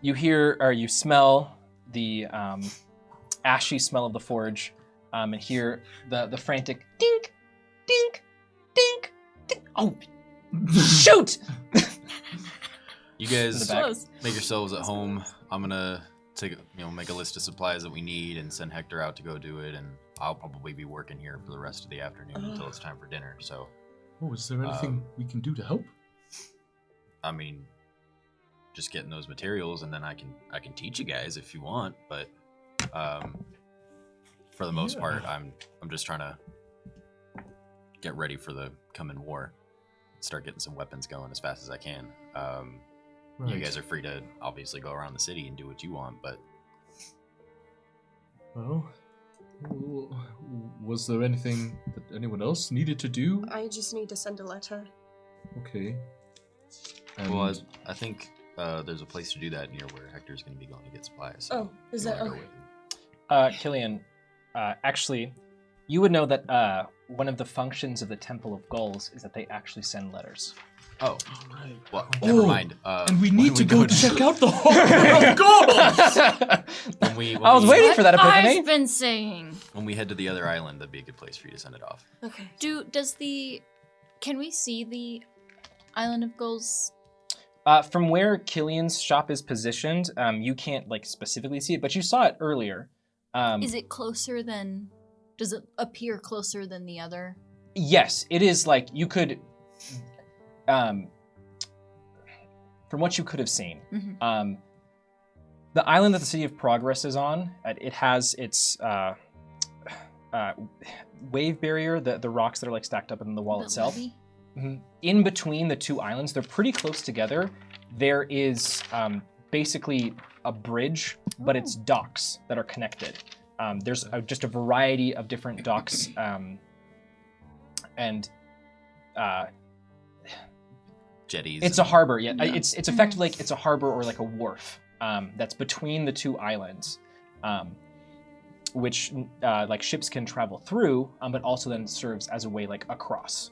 you hear or you smell the ashy smell of the forge, and hear the frantic dink, dink, dink, dink. Oh, shoot! You guys back. make yourselves at home. I'm gonna make a list of supplies that we need and send Hector out to go do it, and I'll probably be working here for the rest of the afternoon until it's time for dinner. So, Is there anything we can do to help? I mean, just getting those materials, and then I can teach you guys if you want. But for the most part, I'm just trying to get ready for the coming war. Start getting some weapons going as fast as I can. You guys are free to obviously go around the city and do what you want, but... Well, was there anything that anyone else needed to do? I just need to send a letter. Okay. Well, I think there's a place to do that near where Hector's going to be going to get supplies. So Is you that wanna go okay? with him. Killian, actually, you would know that one of the functions of the Temple of Gulls is that they actually send letters. Oh, well, never mind. And we when need to go to- check out the Harbor of Gold! I was waiting for that epiphany. I've been saying. When we head to the other island, that'd be a good place for you to send it off. Okay. Can we see the Island of Gulls? From where Killian's shop is positioned, you can't specifically see it, but you saw it earlier. Is it closer than? Does it appear closer than the other? Yes, it is. You could, from what you could have seen, Mm-hmm. the island that the City of Progress is on, it has its wave barrier, the rocks that are stacked up in the wall itself. Levee? Mhm. In between the two islands, they're pretty close together. There is basically a bridge, but it's docks that are connected. There's just a variety of different docks, and Jetties. it's a harbor. Yeah, it's effectively it's a harbor or a wharf that's between the two islands, which ships can travel through, but also then serves as a way across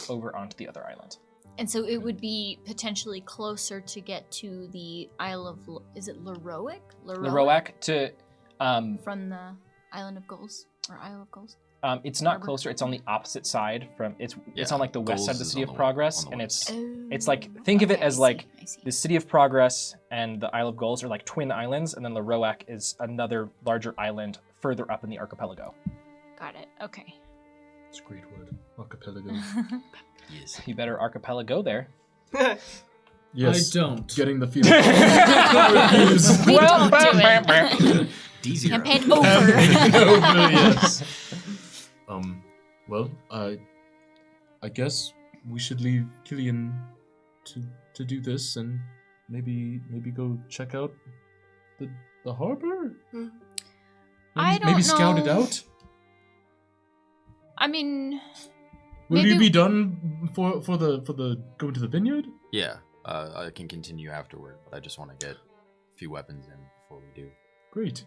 over onto the other island. And so it would be potentially closer to get to the Isle of, is it Leroic? Leroic to From the Island of Gulls, or Isle of Gulls? it's not Harbor? closer. It's on the opposite side from it's Yeah, on the west Gulls side of the is City on of the Progress, on the and west. it's think of it as I see. the City of Progress and the Isle of Gulls are twin islands, and then Leroic is another larger island further up in the archipelago. Got it. Okay. It's a great word. Archipelago. Yes. You better archipelago there. Yes. I don't. Getting the feeling. We don't do it. D0. Campaign over. Yes. Well, I guess we should leave Killian to do this and maybe go check out the harbor. I don't maybe scout it know. out. I mean, Will maybe- you be done for the going to the vineyard? Yeah, I can continue afterward, but I just want to get a few weapons in before we do. Great.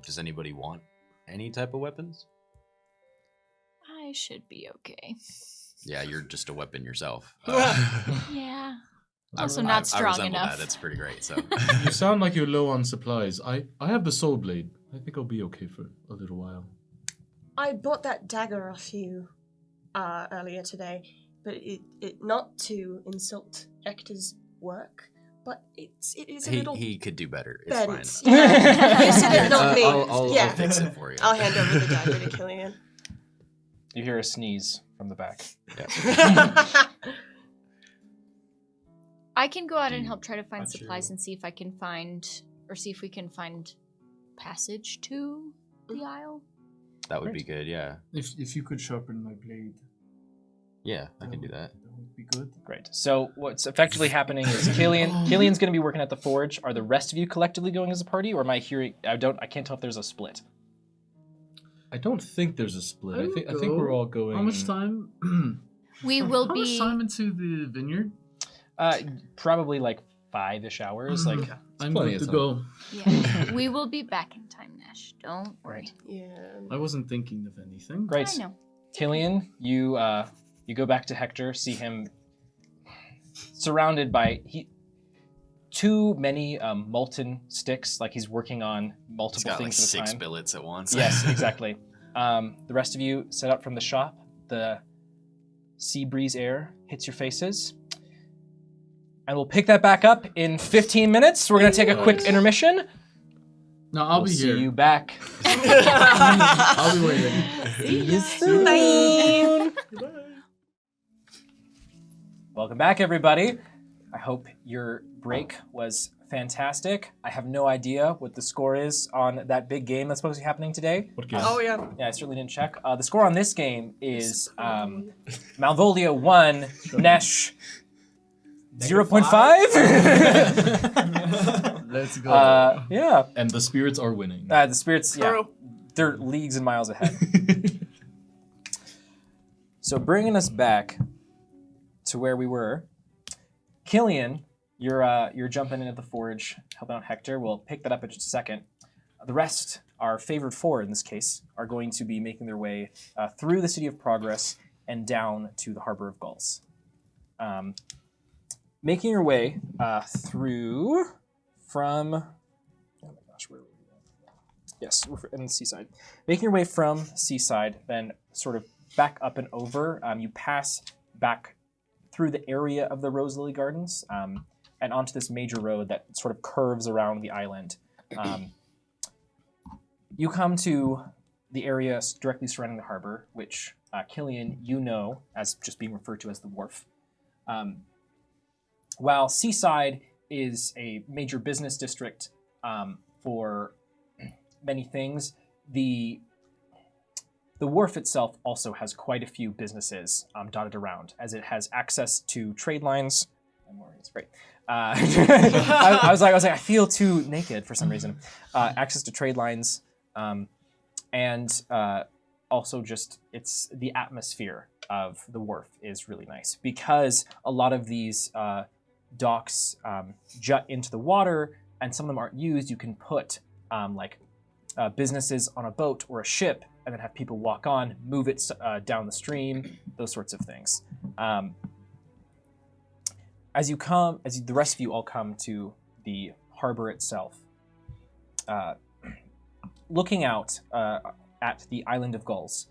Does anybody want any type of weapons? I should be okay. Yeah, you're just a weapon yourself. Yeah. I- Also I- not I strong resemble enough. That. That's pretty great. So You sound like you're low on supplies. I have the soul blade. I think I'll be okay for a little while. I bought that dagger off you earlier today, but it not to insult Hector's work, but it is a little he could do better. It's bent. fine. Yeah. You said it, not me. I'll yeah. fix it for you. I'll hand over the dagger to Killian. You hear a sneeze from the back. I can go out and help try to find Got supplies you. and see if I can find, or see if we can find passage to the isle. That would be good. Yeah, If you could sharpen my blade, yeah, I can do that. that would be good. Great. So what's effectively happening is Killian's going to be working at the forge. Are the rest of you collectively going as a party, or am I hearing? I can't tell if there's a split. I don't think there's a split. I will think go. we're all going. How much time? We will How much be. time into the vineyard? Probably like 5-ish hours. Like I'm plenty good of to go. Yeah, we will be back in time, Nash. Don't worry. Right. Yeah. I wasn't thinking of anything. Great. I know. Killian, you go back to Hector, see him surrounded by too many molten sticks, like he's working on He's multiple got like things at a 6 time. billets at once. Yes, exactly. The rest of you set up from the shop. The sea breeze air hits your faces. And we'll pick that back up in 15 minutes. We're going to take a quick intermission. No, I'll We'll be see here. you back. I'll be waiting. See you soon. Welcome back, everybody. I hope your break was fantastic. I have no idea what the score is on that big game that's supposed to be happening today. What game? Oh yeah. Yeah, I certainly didn't check. The score on this game is Malvolio 1, Nesh 0.5. Let's go. Yeah. And the spirits are winning. The spirits, yeah, True. they're leagues and miles ahead. So bringing us back to where we were, Killian, you're jumping in at the forge, helping out Hector. We'll pick that up in just a second. The rest, our favored 4 in this case, are going to be making their way through the City of Progress and down to the Harbor of Gulls. Making your way through from... Oh my gosh, where were we going? Yes, we're in the seaside. Making your way from seaside, then sort of back up and over. You pass back through the area of the Rose Lily Gardens and onto this major road that sort of curves around the island. You come to the area directly surrounding the harbor, which Killian, you know as just being referred to as the wharf. While Seaside is a major business district for many things, the wharf itself also has quite a few businesses dotted around, as it has access to trade lines. It's great. I was like, I feel too naked for some reason. Access to trade lines, and also just it's the atmosphere of the wharf is really nice because a lot of these docks jut into the water, and some of them aren't used. You can put businesses on a boat or a ship, and then have people walk on, move it down the stream, those sorts of things. As the rest of you all come to the harbor itself, looking out at the island of Gulls,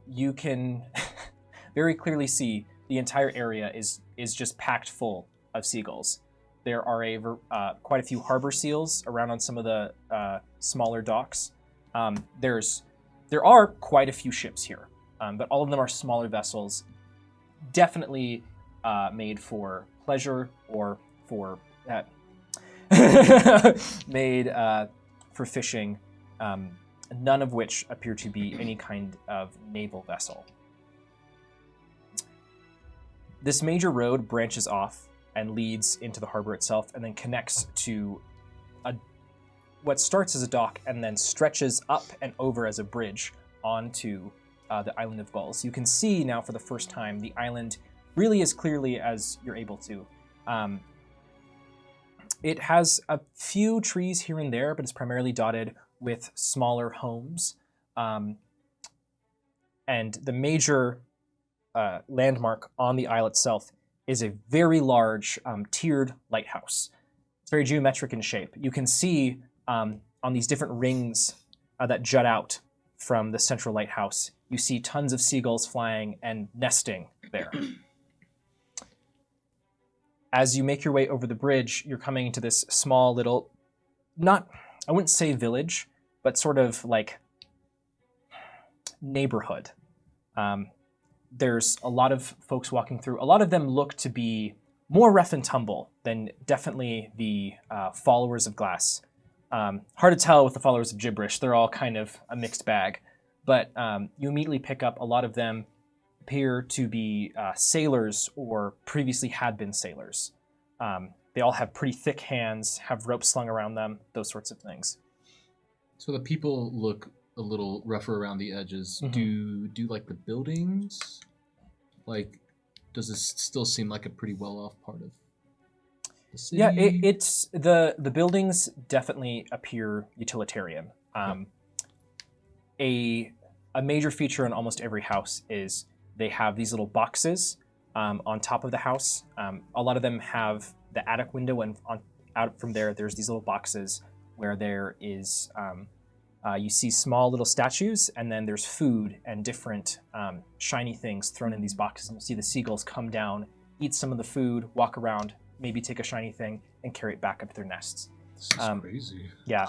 you can very clearly see the entire area is just packed full of seagulls. There are quite a few harbor seals around on some of the smaller docks. There are quite a few ships here, but all of them are smaller vessels, definitely made for pleasure or for made for fishing, none of which appear to be any kind of naval vessel. This major road branches off and leads into the harbor itself, and then connects to what starts as a dock and then stretches up and over as a bridge onto the island of Gulls. You can see now for the first time the island really as clearly as you're able to. It has a few trees here and there, but it's primarily dotted with smaller homes. And the major landmark on the isle itself is a very large tiered lighthouse. It's very geometric in shape. You can see on these different rings that jut out from the central lighthouse, you see tons of seagulls flying and nesting there. As you make your way over the bridge, you're coming into this small little, I wouldn't say village, but sort of like neighborhood. There's a lot of folks walking through. A lot of them look to be more rough and tumble than definitely the followers of Glass. Hard to tell with the followers of Gibberish. They're all kind of a mixed bag. But you immediately pick up a lot of them appear to be sailors or previously had been sailors. They all have pretty thick hands, have ropes slung around them, those sorts of things. So the people look a little rougher around the edges. Mm-hmm. Do like the buildings, like does this still seem like a pretty well-off part of the city? Yeah, it's the buildings definitely appear utilitarian. A major feature in almost every house is they have these little boxes on top of the house. A lot of them have the attic window, and out from there's these little boxes where there is you see small little statues, and then there's food and different shiny things thrown in these boxes. And you see the seagulls come down, eat some of the food, walk around, maybe take a shiny thing, and carry it back up to their nests. This is crazy. Yeah,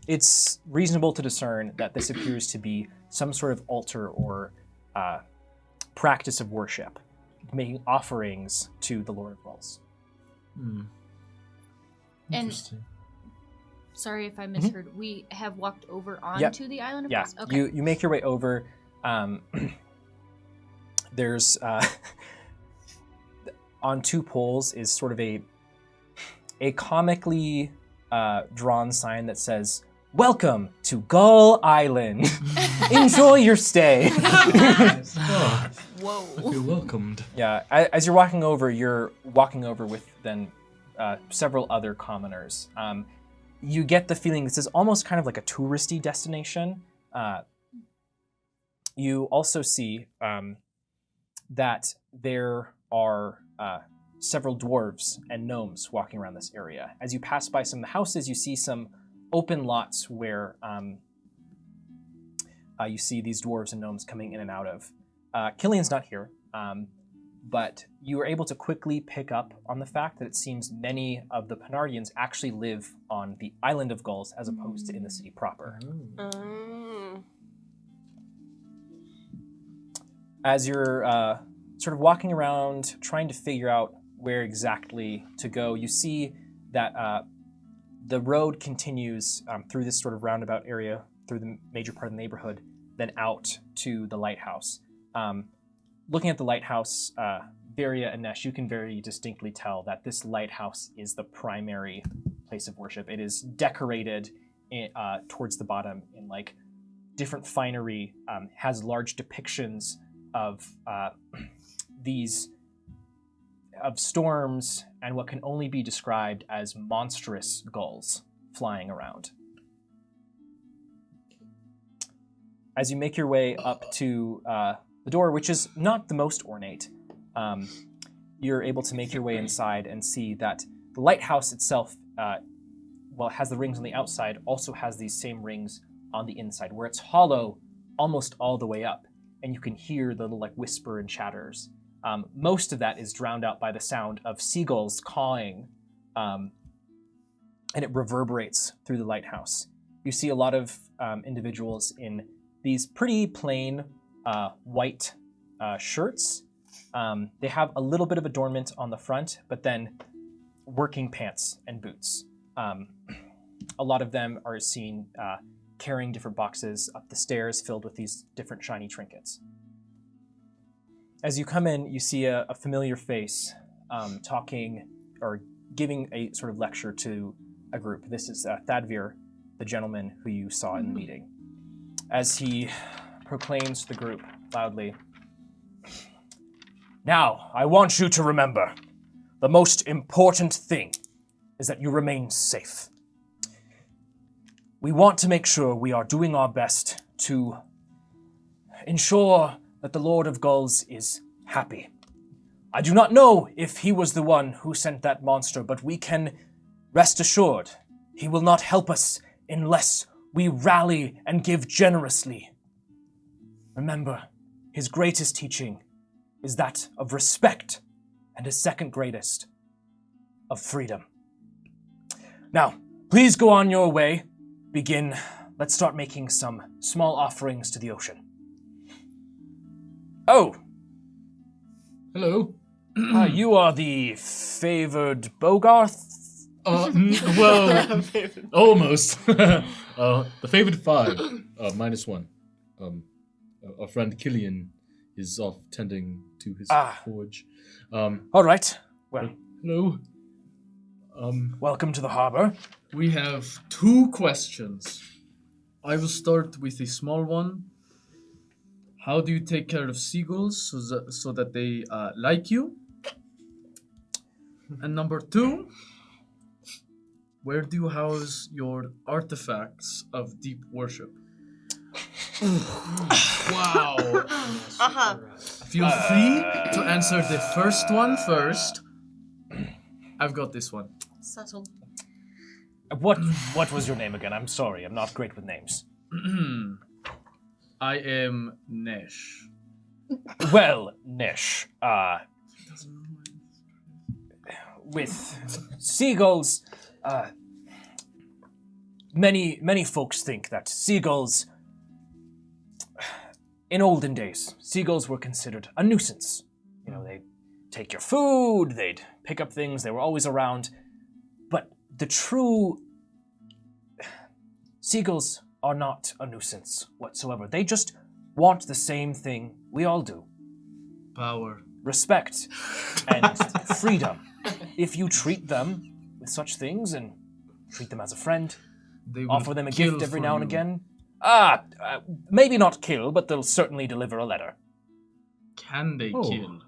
it's reasonable to discern that this appears to be some sort of altar or practice of worship, making offerings to the Lord of Wells. And Interesting. sorry if I misheard. We have walked over onto the island of Wells? Okay. You make your way over. There's on two poles is sort of a comically drawn sign that says, "Welcome to Gull Island. Enjoy your stay." Oh, Whoa. I feel welcomed. Yeah, as you're walking over with then several other commoners. You get the feeling this is almost kind of like a touristy destination. You also see that there are several dwarves and gnomes walking around this area. As you pass by some of the houses, you see some open lots where you see these dwarves and gnomes coming in and out of. Killian's not here, but you were able to quickly pick up on the fact that it seems many of the Penardians actually live on the island of Gulls as opposed to in the city proper. As you're sort of walking around trying to figure out where exactly to go, you see that the road continues through this sort of roundabout area, through the major part of the neighborhood, then out to the lighthouse. Looking at the lighthouse, Varia and Nesh, you can very distinctly tell that this lighthouse is the primary place of worship. It is decorated towards the bottom in like different finery, has large depictions of of storms and what can only be described as monstrous gulls flying around. As you make your way up to the door, which is not the most ornate, you're able to make your way inside and see that the lighthouse itself, while it has the rings on the outside, also has these same rings on the inside, where it's hollow almost all the way up, and you can hear the little like whisper and chatters. Most of that is drowned out by the sound of seagulls cawing, and it reverberates through the lighthouse. You see a lot of individuals in these pretty plain white shirts. They have a little bit of adornment on the front, but then working pants and boots. A lot of them are seen carrying different boxes up the stairs filled with these different shiny trinkets. As you come in, you see a familiar face talking or giving a sort of lecture to a group. This is Thadvir, the gentleman who you saw in the meeting. As he proclaims to the group loudly, "Now, I want you to remember, the most important thing is that you remain safe. We want to make sure we are doing our best to ensure that the Lord of Gulls is happy. I do not know if he was the one who sent that monster, but we can rest assured he will not help us unless we rally and give generously. Remember, his greatest teaching is that of respect, and his second greatest, of freedom. Now, please go on your way. Let's start making some small offerings to the ocean." Oh! Hello. You are the favored Bogarth? Well, almost. The favored 5, -1. Our friend Killian is off tending to his forge. All right. Well, hello. Welcome to the harbor. We have 2 questions. I will start with a small one. How do you take care of seagulls so that they like you? And number 2, where do you house your artifacts of deep worship? Wow. Uh-huh. Feel free to answer the first one first. I've got this one. Subtle. What was your name again? I'm sorry, I'm not great with names. I am Nesh. Well, Nish, with seagulls, many folks think that seagulls, in olden days, seagulls were considered a nuisance. You know, they'd take your food, they'd pick up things, they were always around. But the true seagulls are not a nuisance whatsoever. They just want the same thing we all do. Power. Respect and freedom. If you treat them with such things and treat them as a friend, They will offer them a kill gift every for now and you. again, maybe not kill, but they'll certainly deliver a letter. Can they kill?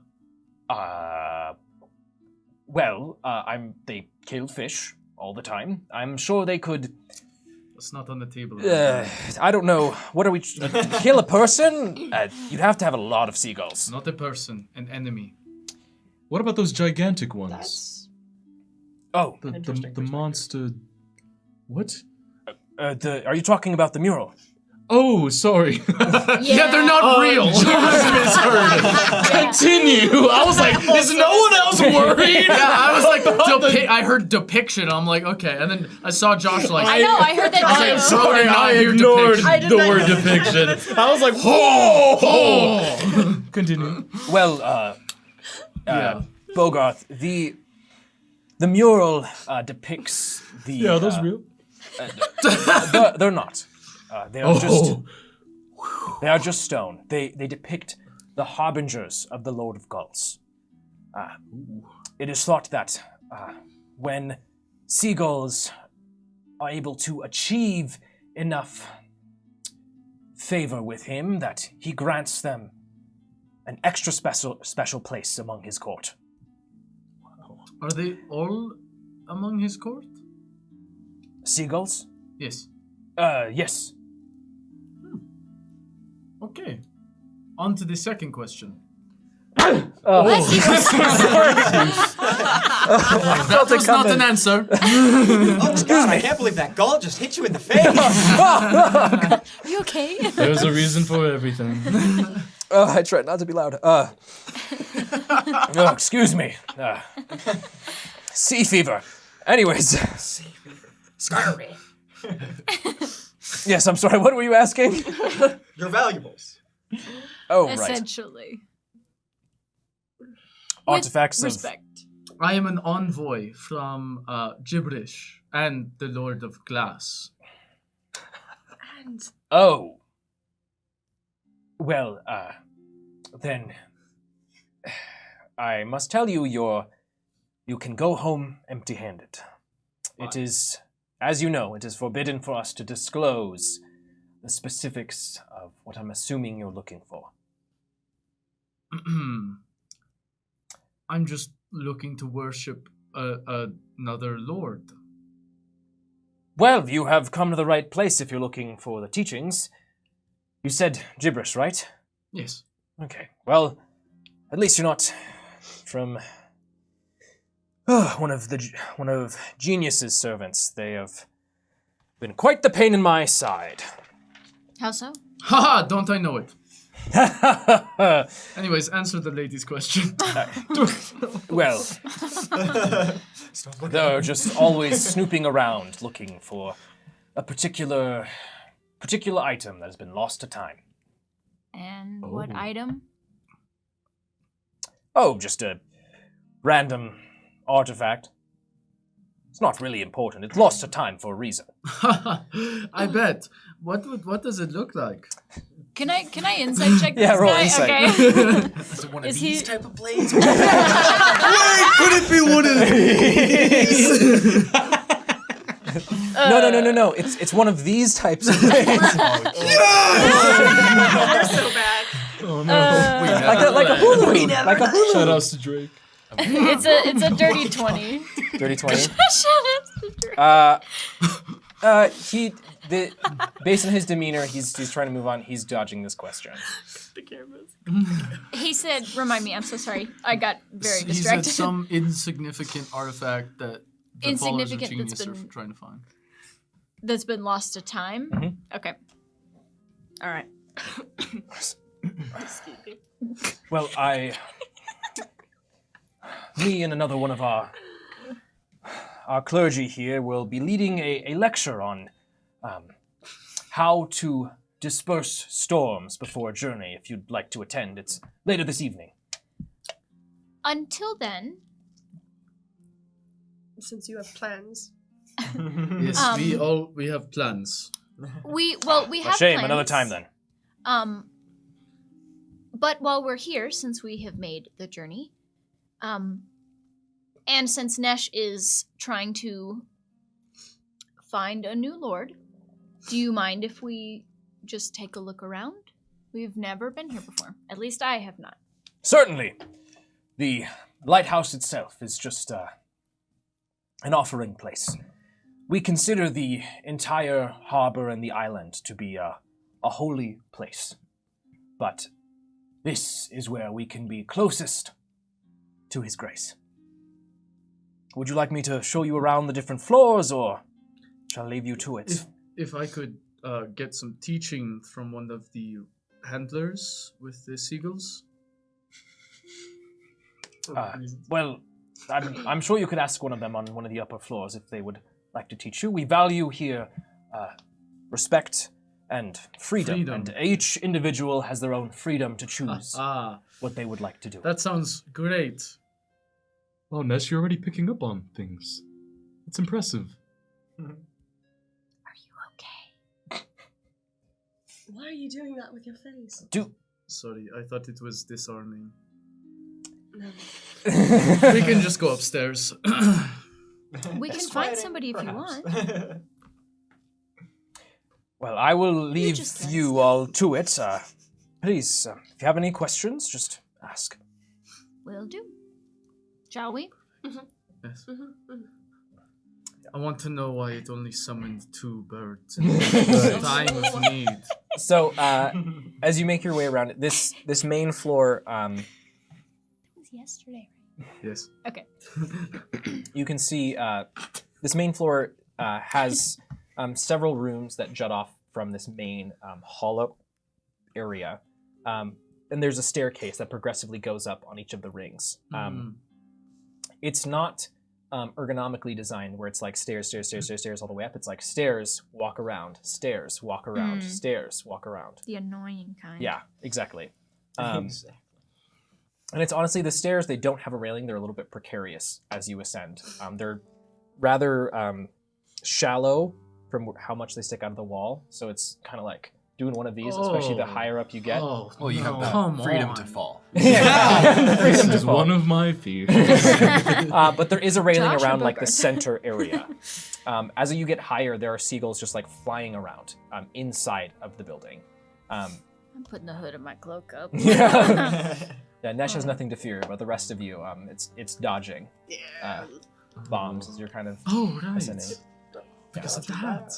They kill fish all the time. I'm sure they could. It's not on the table. I don't know. What are we? Kill a person? You'd have to have a lot of seagulls. Not a person, an enemy. What about those gigantic ones? That's Oh, The monster. What? are you talking about the mural? Oh, sorry. Yeah, they're not real. Continue. I was like, is no one else worried? Yeah, I was like, I heard depiction. I'm like, okay, and then I saw Josh like. I know, I heard that Okay, too. sorry, I hear ignored depiction. I did the not word know. depiction. I was like, whoa. Continue. Well, Yeah. Bogarth, the mural depicts the. Yeah, are those real? They're not. They are just stone. They depict the harbingers of the Lord of Gulls. It is thought that when seagulls are able to achieve enough favor with him, that he grants them an extra special place among his court. Are they all among his court? Seagulls? Yes. Yes. Okay. On to the second question. That was not an answer. Oh, God, I can't believe that gull just hit you in the face. Are you okay? There's a reason for everything. I tried not to be loud. Excuse me. Sea fever. Anyways. Scurry. Yes, I'm sorry. What were you asking? Your valuables. Oh, right. Essentially. Artifacts With of... respect. I am an envoy from Gibberish and the Lord of Glass. And Oh. Well, then... I must tell you, you can go home empty-handed. It is, as you know, it is forbidden for us to disclose the specifics of what I'm assuming you're looking for. I'm just looking to worship another lord. Well, you have come to the right place if you're looking for the teachings. You said gibberish, right? Yes. Okay. Well, at least you're not from one of Genius's servants. They have been quite the pain in my side. How so? Haha, don't I know it? Anyways, answer the lady's question. Well, they're just always snooping around looking for a particular item that has been lost to time. And what item? Oh, just a random artifact. It's not really important. It's lost to time for a reason. I bet. What does it look like? Can I insight check Yeah, this roll guy? insight. Okay. Is it one Is he- type of blades? Wait, could it be one of these? No. It's one of these types of things. they're so bad. Oh no. Like a hula We hoop. never Like a hula Shout hoop. outs to Drake. It's a dirty 20. Dirty 20. Shut up. Based on his demeanor, he's trying to move on. He's dodging this question. The cameras. He said, remind me, I'm so sorry. I got very He distracted. said some insignificant artifact that the followers of Insignificant that's genius are been- trying to find. That's been lost to time? Mhm. Okay. All right. Well, me and another one of our clergy here will be leading a lecture on how to disperse storms before a journey. If you'd like to attend, it's later this evening. Until then, Since you have plans. Yes, we have plans. we have Shame, plans. another time then. But while we're here, since we have made the journey, and since Nesh is trying to find a new lord, do you mind if we just take a look around? We've never been here before. At least I have not. Certainly. The lighthouse itself is just an offering place. We consider the entire harbor and the island to be a holy place. But this is where we can be closest to His grace. Would you like me to show you around the different floors, or shall I leave you to it? If I could get some teaching from one of the handlers with the seagulls. Well, I'm sure you could ask one of them on one of the upper floors if they would like to teach you. We value here respect and freedom, and each individual has their own freedom to choose what they would like to do. That sounds great. Oh, Ness, you're already picking up on things. It's impressive. Are you okay? Why are you doing that with your face? Sorry, I thought it was disarming. No. We can just go upstairs. We can find somebody if you want. Well, I will leave just you all to it. Please, if you have any questions, just ask. Will do. Shall we? Yes. I want to know why it only summoned 2 birds in the time of need. So, as you make your way around it, this main floor, It was yesterday. Yes. Okay. you can see this main floor has several rooms that jut off from this main hollow area. And there's a staircase that progressively goes up on each of the rings. It's not ergonomically designed where it's like stairs all the way up. It's like stairs, walk around, stairs, walk around, stairs, walk around. The annoying kind. Yeah, exactly. And it's honestly, the stairs, they don't have a railing. They're a little bit precarious as you ascend. They're rather shallow from how much they stick out of the wall. So it's kind of like doing one of these, especially the higher up you get. Oh, Well, you have come the freedom on. to fall. This is one of my fears. But there is a railing Josh or around like the Bogart? center area. As you get higher, there are seagulls just like flying around inside of the building. I'm putting the hood of my cloak up. Yeah, Nesh has nothing to fear, but the rest of you, it's dodging bombs as you're kind of Oh, right. ascending. Because of that.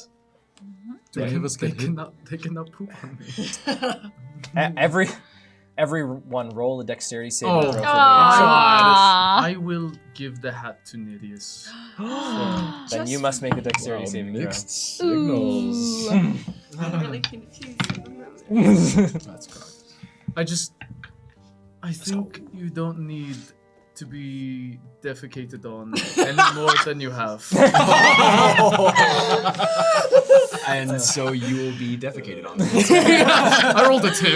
Do any of us They get hit? cannot poop on me. Everyone roll a dexterity saving Oh, throw for me. Aw. I will give the hat to Nereus. Then you must make a dexterity Wow, saving throw. mixed signals. I'm really confused at the moment. That's correct. I think you don't need to be defecated on any more than you have. And so you will be defecated on. I rolled a 2.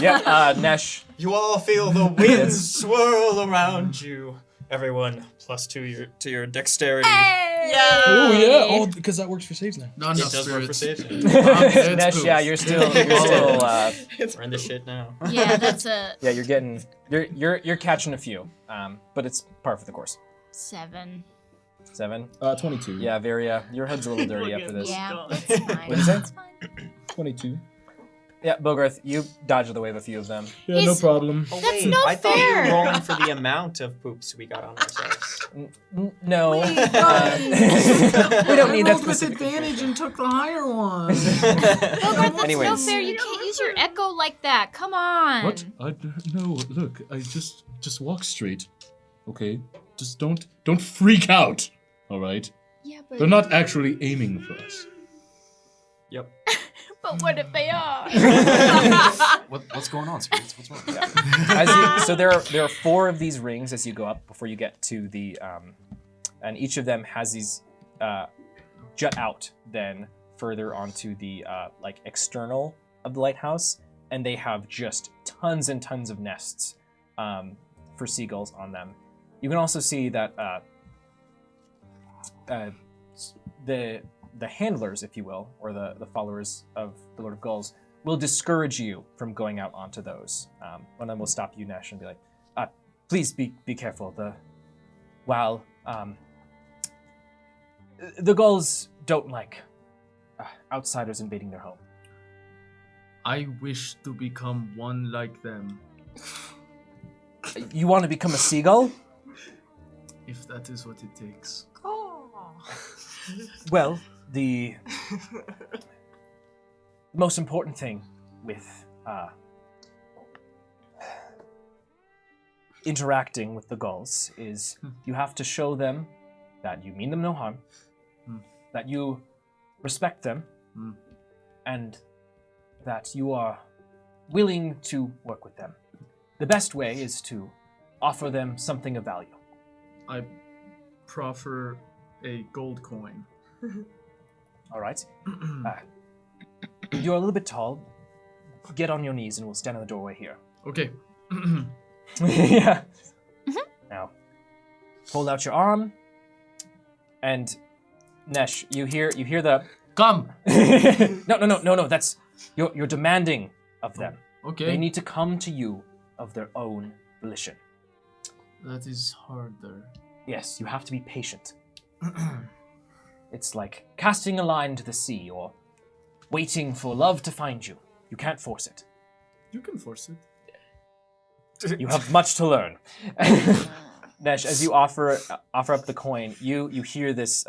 Yeah, Nesh. You all feel the wind swirl around you. Everyone, +2 to your dexterity. Oh yeah. Oh, because that works for saves now. Not It enough does work for spirits. safety. Nesh, yeah, you're still We're in the shit now. Yeah, that's a yeah, you're catching a few, but it's par for the course. 7. 7. 22. Yeah, Varia, your head's a little dirty after this. Yeah, that's fine. What'd you say? That's fine. 22. Yeah, Bogarth, you dodged the way of a few of them. Yeah, no problem. Oh, That's wait, not I thought we fair. were rolling for the amount of poops we got on ourselves. No. Wait, we don't I need that rolled with specific advantage and took the higher one. Bogarth, that's Anyways. no fair. You can't use your echo like that. Come on. What? No, look, I just walk straight. Okay? Just don't freak out. All right? Yeah, but They're not actually aiming for us. Yep. But what if they are? What's going on, spirits? What's wrong? So there are 4 of these rings as you go up before you get to the, and each of them has these jut out then further onto the like external of the lighthouse, and they have just tons and tons of nests for seagulls on them. You can also see that the handlers, if you will, or the followers of the Lord of Gulls, will discourage you from going out onto those. One of them will stop you, Nesh, and be like, please be careful. The gulls don't like outsiders invading their home. I wish to become one like them, You want to become a seagull? if that is what it takes. Well, the most important thing with interacting with the gulls is you have to show them that you mean them no harm, that you respect them, and that you are willing to work with them. The best way is to offer them something of value. I proffer a gold coin. All right? You're a little bit tall. Get on your knees and we'll stand in the doorway here. Okay. Yeah. Now, hold out your arm, and Nesh, you hear the Come. No. That's you're demanding of them. Okay. They need to come to you of their own volition. That is harder. Yes, you have to be patient. It's like casting a line into the sea or waiting for love to find you. You can't force it. You can force it. You have much to learn. Nesh, as you offer up the coin, you hear this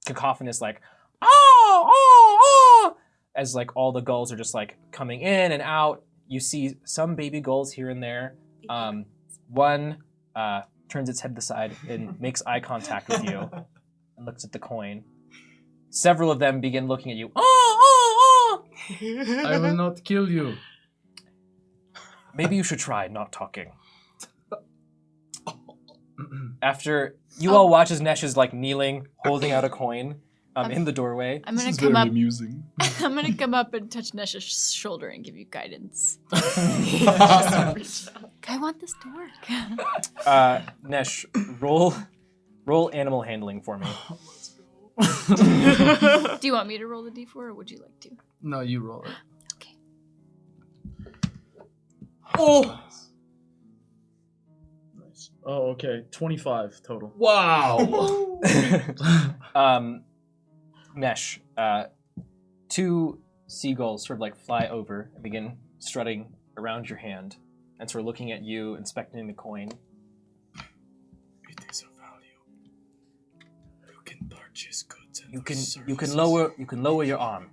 cacophonous like, oh, as like all the gulls are just like coming in and out. You see some baby gulls here and there. One turns its head to the side and makes eye contact with you and looks at the coin. Several of them begin looking at you. I will not kill you. Maybe you should try not talking. After you all watch as Nesh is like kneeling, holding out a coin in the doorway. I'm gonna This is come very up. amusing. I'm gonna come up and touch Nesh's shoulder and give you guidance. I want this to work. Nesh, roll animal handling for me. Do you want me to roll the d4 or would you like to? No, you roll it. Okay. Oh! Nice. Oh, okay. 25 total. Wow. Nesh, 2 seagulls sort of like fly over and begin strutting around your hand and sort of looking at you, inspecting the coin. It is of value. You can purchase goods and You can services. lower your arm.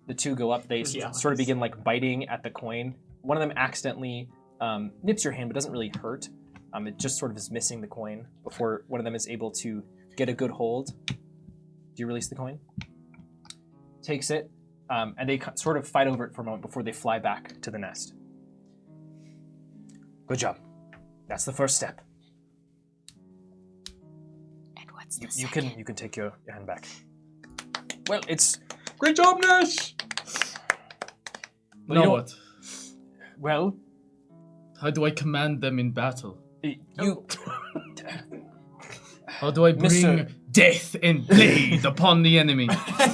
The 2 go up. They sort of begin like biting at the coin. One of them accidentally nips your hand, but doesn't really hurt. It just sort of is missing the coin before one of them is able to get a good hold. Do you release the coin? Takes it, and they sort of fight over it for a moment before they fly back to the nest. Good job. That's the first step. And what's the You second? can take your hand back. Well, it's Great job, Nash. Well, Now you know- what? well. How do I command them in battle? You. How do I bring Mr. death and blade upon the enemy?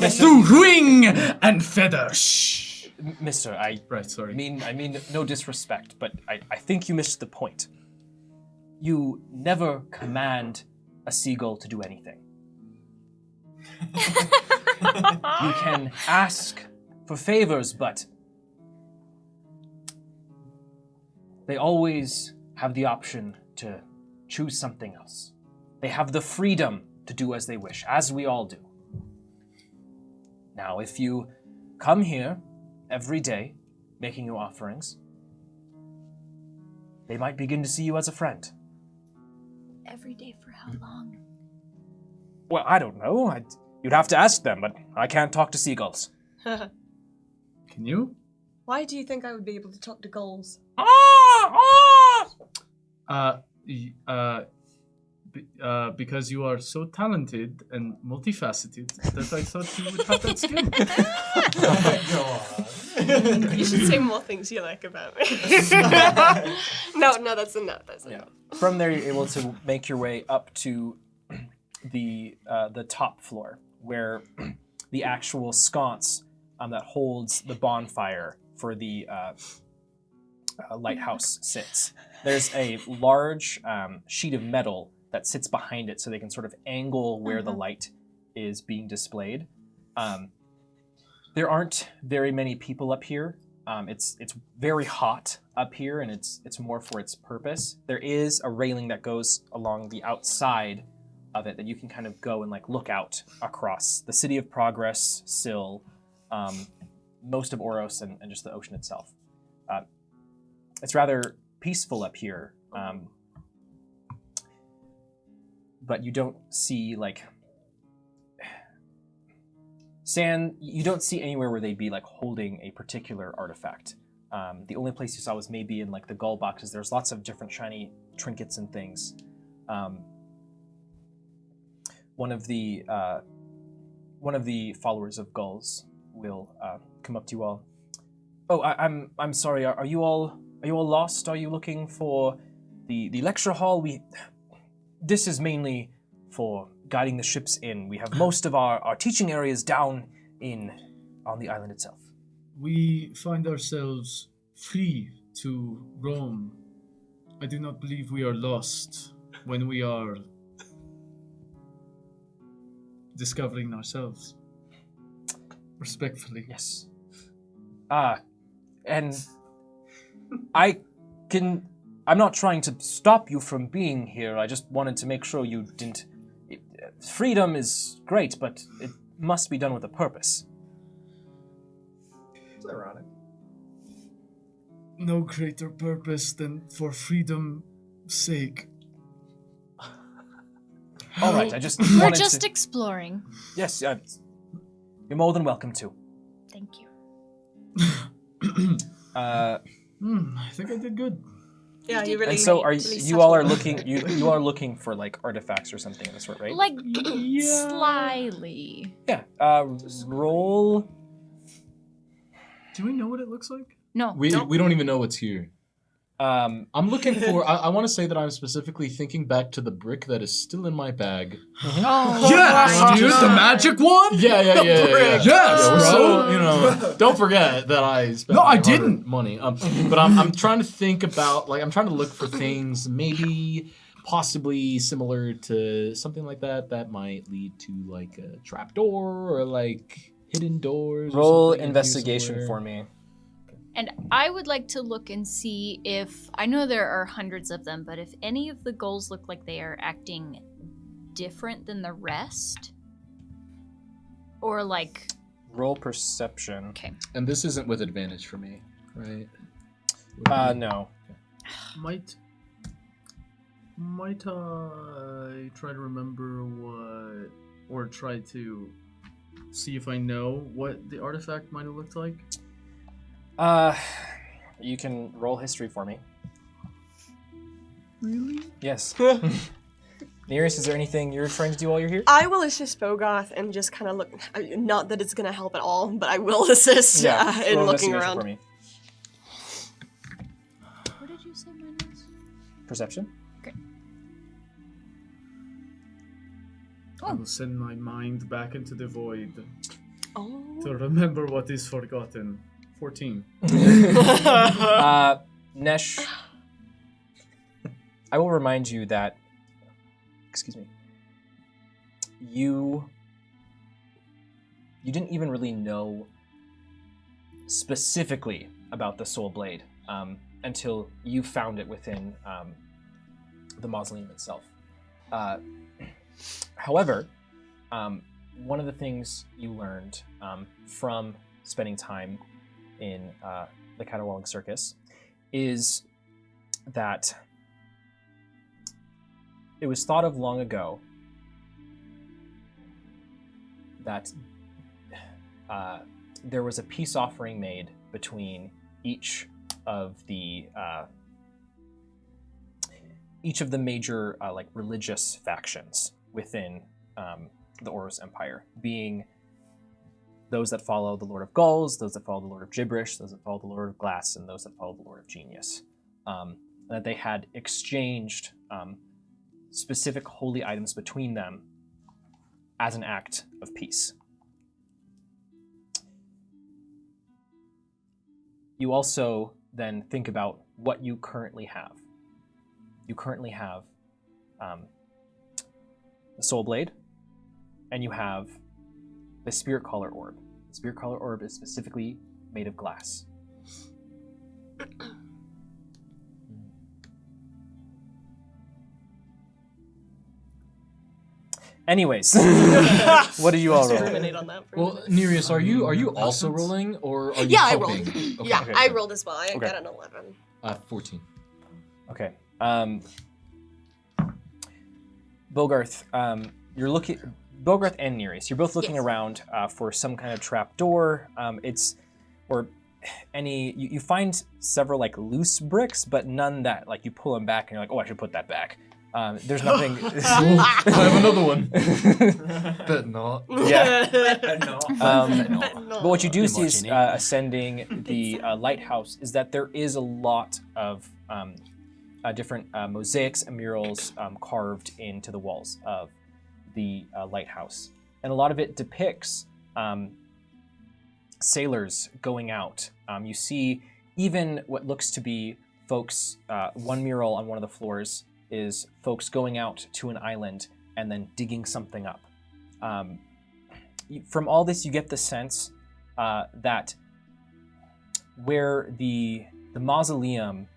Through ring and feather. Shh. Mister, I Right, sorry. mean no disrespect, but I think you missed the point. You never command a seagull to do anything. You can ask for favors, but they always have the option to choose something else. They have the freedom to do as they wish, as we all do. Now, if you come here every day, making your offerings, they might begin to see you as a friend. Every day for how long? Well, I don't know. You'd have to ask them, but I can't talk to seagulls. Can you? Why do you think I would be able to talk to gulls? Because you are so talented and multifaceted that I thought you would have that skill. You should say more things you like about me. No, that's enough. That's enough. From there, you're able to make your way up to the top floor, where the actual sconce that holds the bonfire for the lighthouse sits. There's a large sheet of metal that sits behind it, so they can sort of angle where the light is being displayed. There aren't very many people up here. It's very hot up here, and it's more for its purpose. There is a railing that goes along the outside of it that you can kind of go and like look out across the City of Progress, Sill, most of Oros, and just the ocean itself. It's rather peaceful up here, but you don't see like sand. You don't see anywhere where they'd be like holding a particular artifact. The only place you saw was maybe in like the gull boxes. There's lots of different shiny trinkets and things. One of the followers of gulls will come up to you all. Oh, I'm sorry. Are you all lost? Are you looking for the lecture hall? This is mainly for guiding the ships in. We have most of our teaching areas down on the island itself. We find ourselves free to roam. I do not believe we are lost when we are discovering ourselves. Respectfully. Yes. And I'm not trying to stop you from being here. I just wanted to make sure you didn't. Freedom is great, but it must be done with a purpose. It's ironic. No greater purpose than for freedom's sake. All right, I just We're wanted just to... exploring. Yes, you're more than welcome to. Thank you. I think I did good. Yeah, you really. And so really you all are looking you are looking for like artifacts or something of the sort, right? Like slyly. Yeah. Roll. Do we know what it looks like? No. We don't even know what's here. Um, I'm looking for. I want to say that I'm specifically thinking back to the brick that is still in my bag. Oh, Yes, my dude, the God. magic one. Yeah. Yes, we're bro. so, don't forget that I spent No, I my hard-earned didn't. money. But I'm trying to think about I'm trying to look for things maybe possibly similar to something like that might lead to like a trapdoor or like hidden doors. or roll something in here investigation somewhere. for me. And I would like to look and see if, I know there are hundreds of them, but if any of the gulls look like they are acting different than the rest. Or like... Roll perception. Okay. And this isn't with advantage for me, right? No. Might I try to remember what, or try to see if I know what the artifact might have looked like? You can roll history for me. Really? Yes. Nearest, is there anything you're trying to do while you're here? I will assist Bogoth and just kind of look. Not that it's gonna help at all, but I will assist in roll looking investigation around. for me. What did you say mine was? Perception. I will send my mind back into the void Oh. to remember what is forgotten. 14. Nesh, I will remind you that, excuse me, you didn't even really know specifically about the Soul Blade until you found it within the mausoleum itself. However, one of the things you learned from spending time in the Caterwauling Circus is that it was thought of long ago that there was a peace offering made between each of the major like religious factions within the Oros Empire, being those that follow the Lord of Gulls, those that follow the Lord of Gibberish, those that follow the Lord of Glass, and those that follow the Lord of Genius. That they had exchanged specific holy items between them as an act of peace. You also then think about what you currently have. You currently have the Soul Blade, and you have the Spirit Caller Orb. The Spirit Caller Orb is specifically made of glass. Anyways, what do you all roll? Discriminate on that for a Well, minute. Nereus, are you also rolling, or are you Yeah, I helping? rolled. Okay. Yeah, okay, I okay. rolled as well. I Okay. got an 11. 14. Okay. Bogarth, you're looking. Bogarth and Nereus, you're both looking Yes. around for some kind of trap door. You find several like loose bricks, but none that like you pull them back and you're like, oh, I should put that back. There's nothing. I have another one. Bet not. Yeah. no. But what you do Been see is watching it. ascending the lighthouse is that there is a lot of different mosaics and murals carved into the walls of the lighthouse. And a lot of it depicts sailors going out. You see even what looks to be folks, one mural on one of the floors is folks going out to an island and then digging something up. From all this, you get the sense that where the mausoleum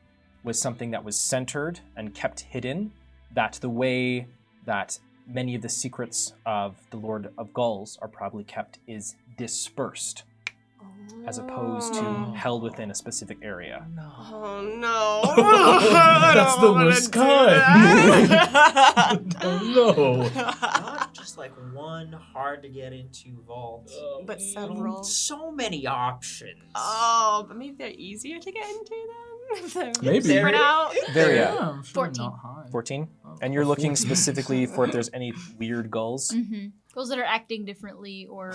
was something that was centered and kept hidden, that the way that many of the secrets of the Lord of Gulls are probably kept is dispersed, as opposed to held within a specific area. Oh no. That's the worst kind. Oh no. Not just like one hard to get into vault, But several. So many options. Oh, but maybe they're easier to get into then? If they're Maybe. spread out. Very I'm sure 14. not high. 14? And you're looking specifically for if there's any weird gulls. Mm-hmm. Those that are acting differently or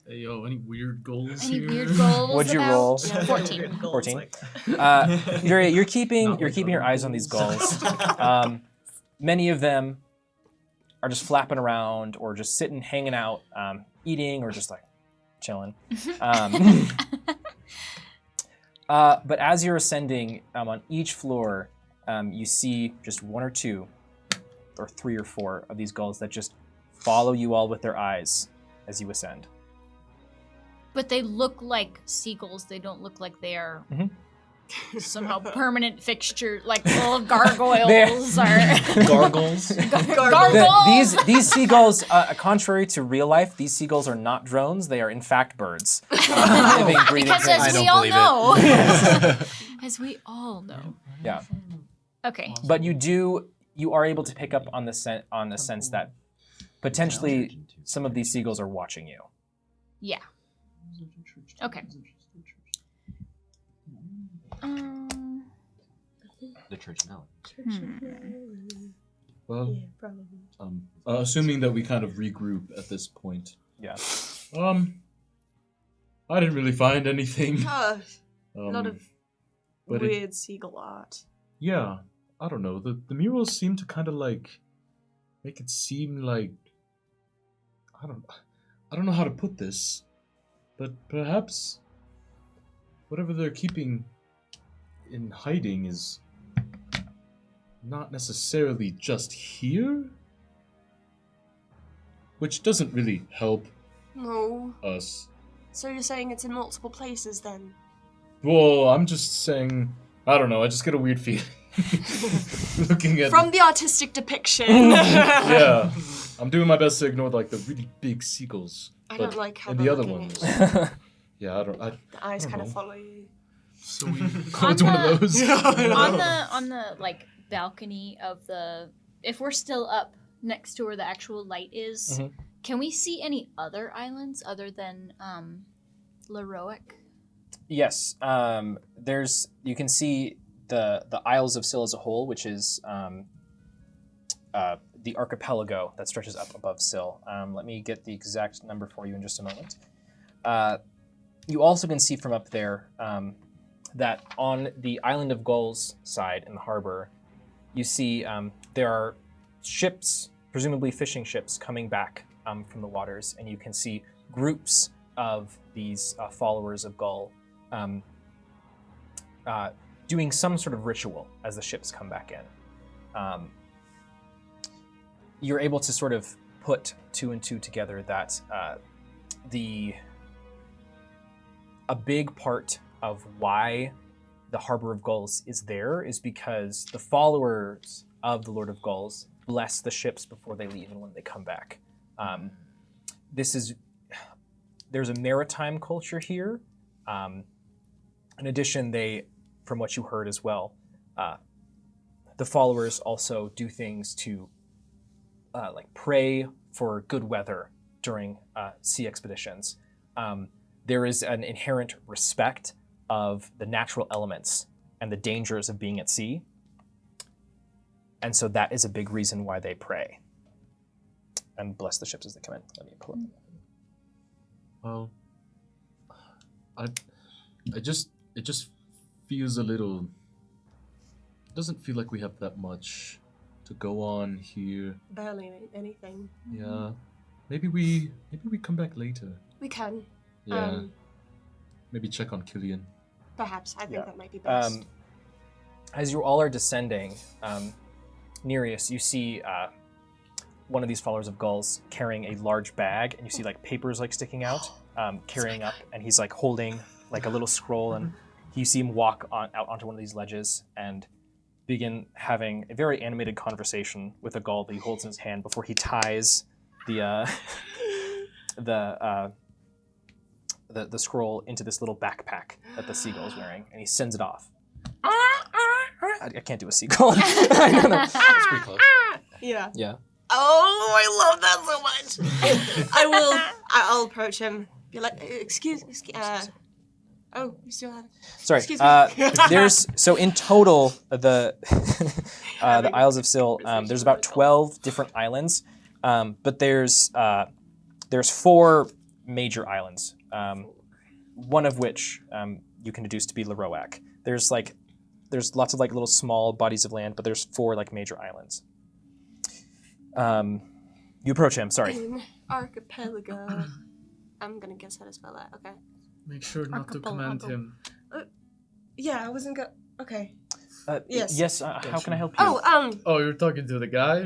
Hey, yo, any weird goals any here? weird goals. What'd you about? roll? Yeah, 14. 14. You're keeping Not like your other eyes on these gulls. gulls. Many of them are just flapping around or just sitting, hanging out, eating, or just like chilling. But as you're ascending on each floor, you see just one or two, or three or four of these gulls that just follow you all with their eyes as you ascend. But they look like seagulls. They don't look like they are Mhm. somehow permanent fixture, like little gargoyles or Gargles. gargoyles. These seagulls, contrary to real life, these seagulls are not drones. They are in fact birds. Living, breathing Because things. as I we don't all believe know, it. as we all know. Yeah. Okay. But you are able to pick up on the sense that potentially some of these seagulls are watching you. Yeah. Okay. The church now. Well, Yeah, probably. assuming that we kind of regroup at this point. Yeah. I didn't really find anything. A lot of but it- weird seagull art. Yeah, I don't know. The murals seem to kind of like make it seem like I don't know how to put this, but perhaps whatever they're keeping in hiding is not necessarily just here, which doesn't really help No. us. So you're saying it's in multiple places then? Whoa, I'm just saying. I don't know. I just get a weird feeling looking at. From the artistic depiction. Yeah, I'm doing my best to ignore like the really big seagulls. I don't like how and they're the other looking ones. at you. Yeah, I don't. The eyes don't kind of know. follow you. So we On it's one of those. on the like balcony of the, if we're still up next to where the actual light is, Mhm. can we see any other islands other than Leroic? Yes, you can see the Isles of Sil as a whole, which is the archipelago that stretches up above Sil. Let me get the exact number for you in just a moment. You also can see from up there that on the island of Gulls side in the harbor, you see there are ships, presumably fishing ships, coming back from the waters, and you can see groups of these followers of Gull doing some sort of ritual as the ships come back in. You're able to sort of put two and two together that a big part of why the Harbor of Gulls is there is because the followers of the Lord of Gulls bless the ships before they leave and when they come back. There's a maritime culture here. In addition, from what you heard as well, the followers also do things to like pray for good weather during sea expeditions. There is an inherent respect of the natural elements and the dangers of being at sea. And so that is a big reason why they pray and bless the ships as they come in. Let me pull up. Well, it just feels a little. It doesn't feel like we have that much to go on here. Barely anything. Yeah, maybe we come back later. We can. Yeah, maybe check on Killian. Perhaps. I think Yeah. that might be best. As you all are descending, Nereus, you see one of these followers of Gulls carrying a large bag, and you see like papers like sticking out, carrying up, and he's like holding like a little scroll, and you see him walk out onto one of these ledges and begin having a very animated conversation with a gull that he holds in his hand before he ties the scroll into this little backpack that the seagull's wearing, and he sends it off. I can't do a seagull. I don't know. It's pretty close. Yeah. Yeah. Oh, I love that so much. I'll approach him. Be like, excuse oh, you still have it. Sorry. Excuse me. There's so in total the Isles of Sil. There's about 12 different islands, but there's 4 major islands. One of which you can deduce to be Leroic. There's lots of like little small bodies of land, but there's 4 like major islands. You approach him. Sorry. Archipelago. I'm gonna guess how to spell that. Okay. Make sure not to command him. Yeah, I wasn't go. Okay. Yes. Yes. How can I help you? Oh, Oh, you're talking to the guy?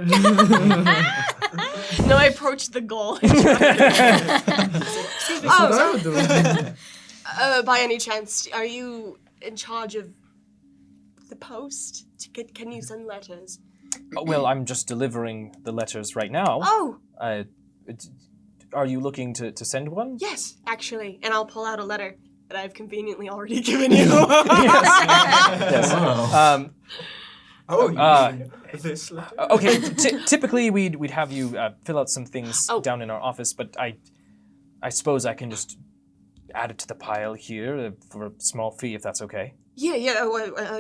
No, I approached the goal. That's Oh, what I would do. by any chance, are you in charge of the post? Can you send letters? Well, I'm just delivering the letters right now. Oh, Are you looking to send one? yes, actually. And I'll pull out a letter that I've conveniently already given you. Yes. Wow. This letter? Okay. Typically, we'd have you fill out some things Oh. down in our office, but I suppose I can just add it to the pile here for a small fee, if that's okay. Yeah.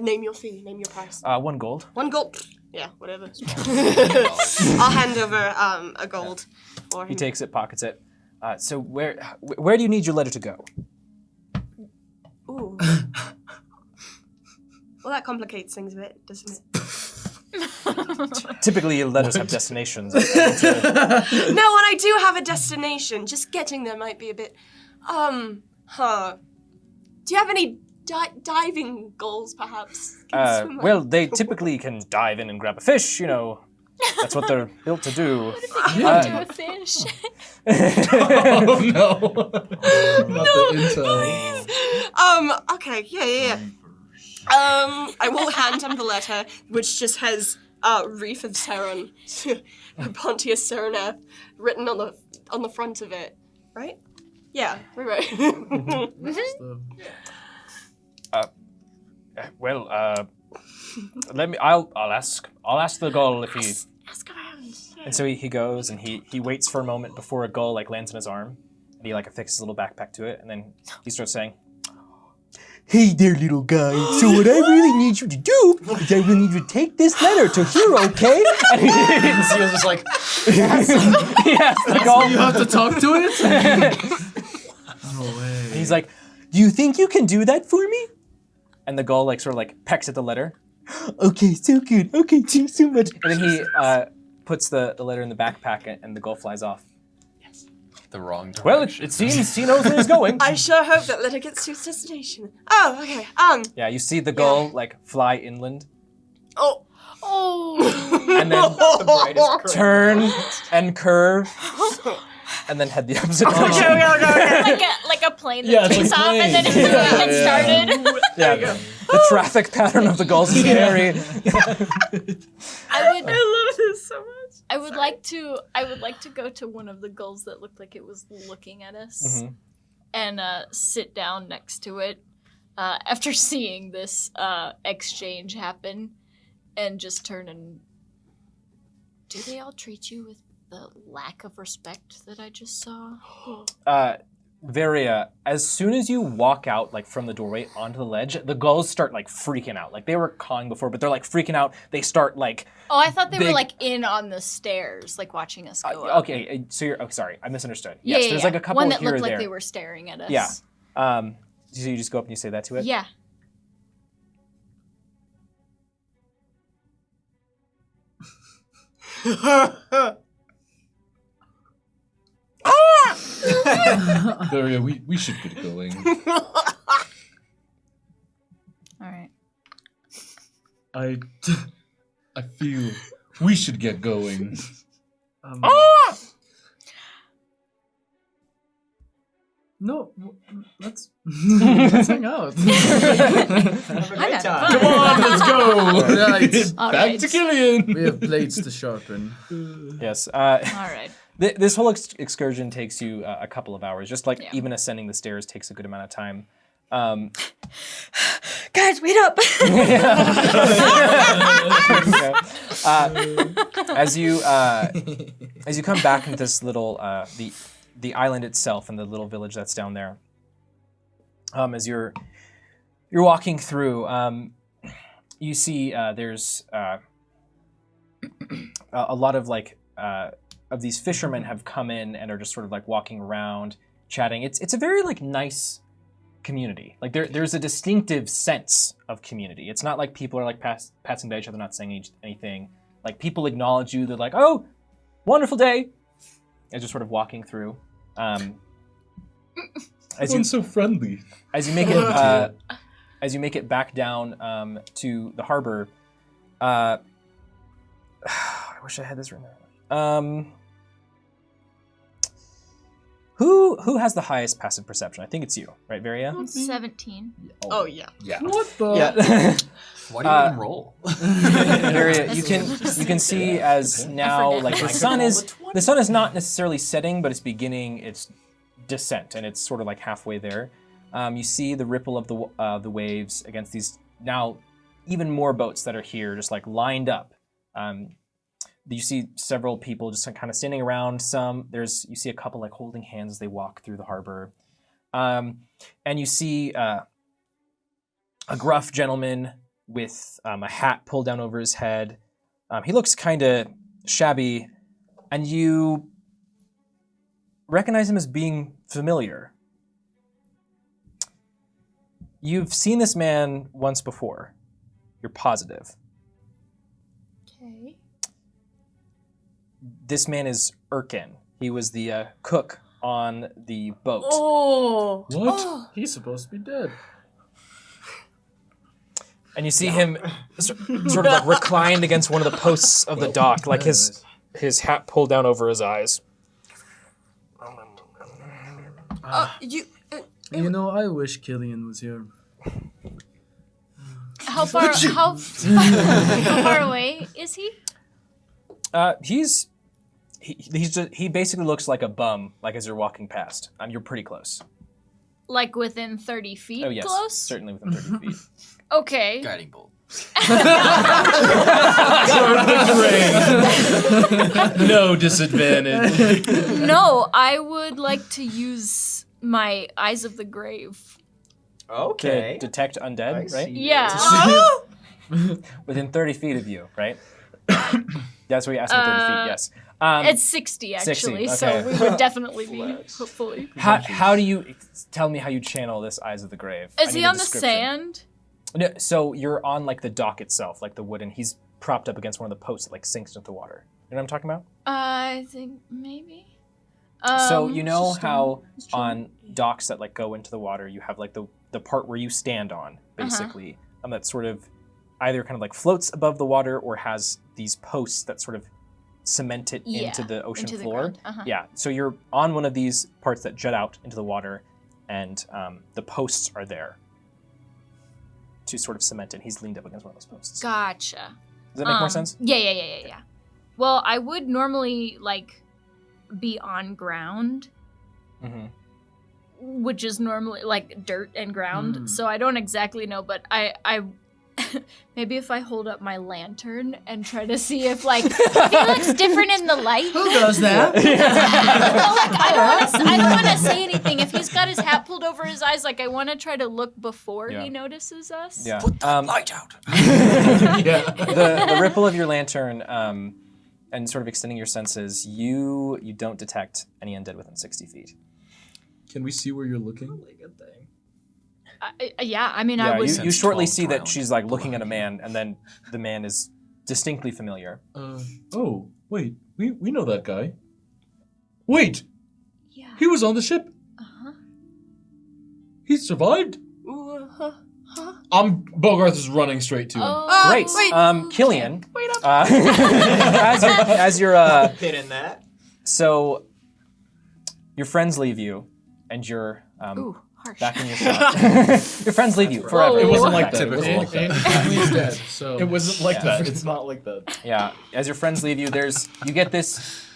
Name your fee. Name your price. 1 gold. 1 gold. Yeah, whatever. I'll hand over a gold for him. He takes it, pockets it. So where do you need your letter to go? Ooh. Well, that complicates things a bit, doesn't it? Typically, letters have destinations. No, and I do have a destination. Just getting there might be a bit. Do you have any diving goals, perhaps? Can you swim Well, they typically can dive in and grab a fish, you know. That's what they're built to do. Do a fish. Oh no! Not the intel. Okay, yeah. I will hand him the letter, which just has Reef of Saron, Pontius Serenath, written on the front of it. Right? Yeah, right. Well, let me. I'll ask. I'll ask the gull if he. Ask around. And so he goes and he waits for a moment before a gull like lands on his arm, and he like affixes his little backpack to it, and then he starts saying, "Hey there, little guy. So what I really need you to do is I really need you to take this letter to Hero, okay?" And Seal's just like, yes, the gull. You have to talk to it? No way. And he's like, "Do you think you can do that for me?" And the gull like sort of like pecks at the letter. "Okay, so good. Okay, thank you so much." And then he puts the letter in the backpack and the gull flies off. The wrong direction. Well, it seems he knows where he's going. I sure hope that letter gets to its destination. Oh, okay. Yeah, you see the gull like fly inland Oh. and then turn and curve and then head the opposite direction. Okay. like a plane that Yeah, it's takes like off and then plane. gets started. Yeah, the traffic pattern of the gulls is very. I love this so much. I would like to go to one of the gulls that looked like it was looking at us and sit down next to it after seeing this exchange happen and just turn and... Do they all treat you with the lack of respect that I just saw? Varia, as soon as you walk out like from the doorway onto the ledge, the gulls start like freaking out. Like they were cawing before, but they're like freaking out. They start like... Oh, I thought they were like in on the stairs, like watching us go up. Okay, so you're... Oh, sorry, I misunderstood. Yeah, Yes, there's like a couple one that here or looked like there. they were staring at us. Yeah. So you just go up and you say that to it? Yeah. Daria, we should get going. All right. I feel we should get going. No, let's hang out. Have a great time. Come on, let's go. Right, All back right. to Killian. We have blades to sharpen. Yes. All right. This whole excursion takes you a couple of hours. Just like Yeah. even ascending the stairs takes a good amount of time. Guys, wait up. As you come back into this little the island itself and the little village that's down there, as you're walking through, you see there's a lot of like of these fishermen have come in and are just sort of like walking around, chatting. It's a very like nice community. Like there's a distinctive sense of community. It's not like people are like passing by each other, not saying anything. Like people acknowledge you. They're like, "Oh, wonderful day," as you're sort of walking through. Everyone's so friendly. As you make it back down to the harbor. I wish I had this written down. Who has the highest passive perception? I think it's you, right, Varia? 17. Oh, yeah. Yeah. What the? Yeah. Why do you even roll? Varia, you can see as now like the sun is not necessarily setting, but it's beginning its descent, and it's sort of like halfway there. You see the ripple of the waves against these now even more boats that are here, just like lined up. You see several people just kind of standing around. You see a couple like holding hands as they walk through the harbor, and you see a gruff gentleman with a hat pulled down over his head. He looks kind of shabby, and you recognize him as being familiar. You've seen this man once before. You're positive. Okay. This man is Erkin. He was the cook on the boat. Oh. What? He's supposed to be dead. And you see him sort of like reclined against one of the posts of the dock, like his hat pulled down over his eyes. You know, I wish Killian was here. How far away is he? He basically looks like a bum, like as you're walking past. You're pretty close. Like within 30 feet Oh yes, close? certainly within 30 feet. Okay. Guiding bolt. No disadvantage. No, I would like to use my Eyes of the Grave. Okay. To detect undead, right? Yeah. Within 30 feet of you, right? That's what you asked me, 30 feet, yes. It's 60 actually, 60, so okay. we would definitely be, hopefully. How do you tell me how you channel this Eyes of the Grave? I Is he need a on the description. sand? No, so you're on like the dock itself, like the wooden. He's propped up against one of the posts that like sinks into the water. You know what I'm talking about? I think maybe. So you know how on docks that like go into the water, you have like the part where you stand on, basically, that sort of either kind of like floats above the water or has these posts that sort of cement it into the ocean into the floor. ground, Yeah, so you're on one of these parts that jut out into the water, and the posts are there to sort of cement it. He's leaned up against one of those posts. Gotcha. Does that make more sense? Yeah. Well, I would normally like be on ground, Mm-hmm. which is normally like dirt and ground. So I don't exactly know, but I maybe if I hold up my lantern and try to see if like if he looks different in the light. Who does that? No, like I don't want to say anything. If he's got his hat pulled over his eyes, like I want to try to look before he notices us. Yeah. Put that light out. The ripple of your lantern and sort of extending your senses, you don't detect any undead within 60 feet. Can we see where you're looking? Good thing. Yeah, I mean, Yeah, I was. you shortly 12 see that drowned. she's like looking at a man, and then the man is distinctly familiar. Oh, wait. We know that guy. Wait! Yeah. He was on the ship. He survived? Bogarth is running straight to him. Oh, Great. Killian. Wait up. As you're Pit in that. so your friends leave you, and you're Ooh, harsh. back in your shop. Your friends leave you forever. It wasn't like that. Typical. It wasn't like that. And he's dead, so... It wasn't like that. It's not like that. Yeah, as your friends leave you, you get this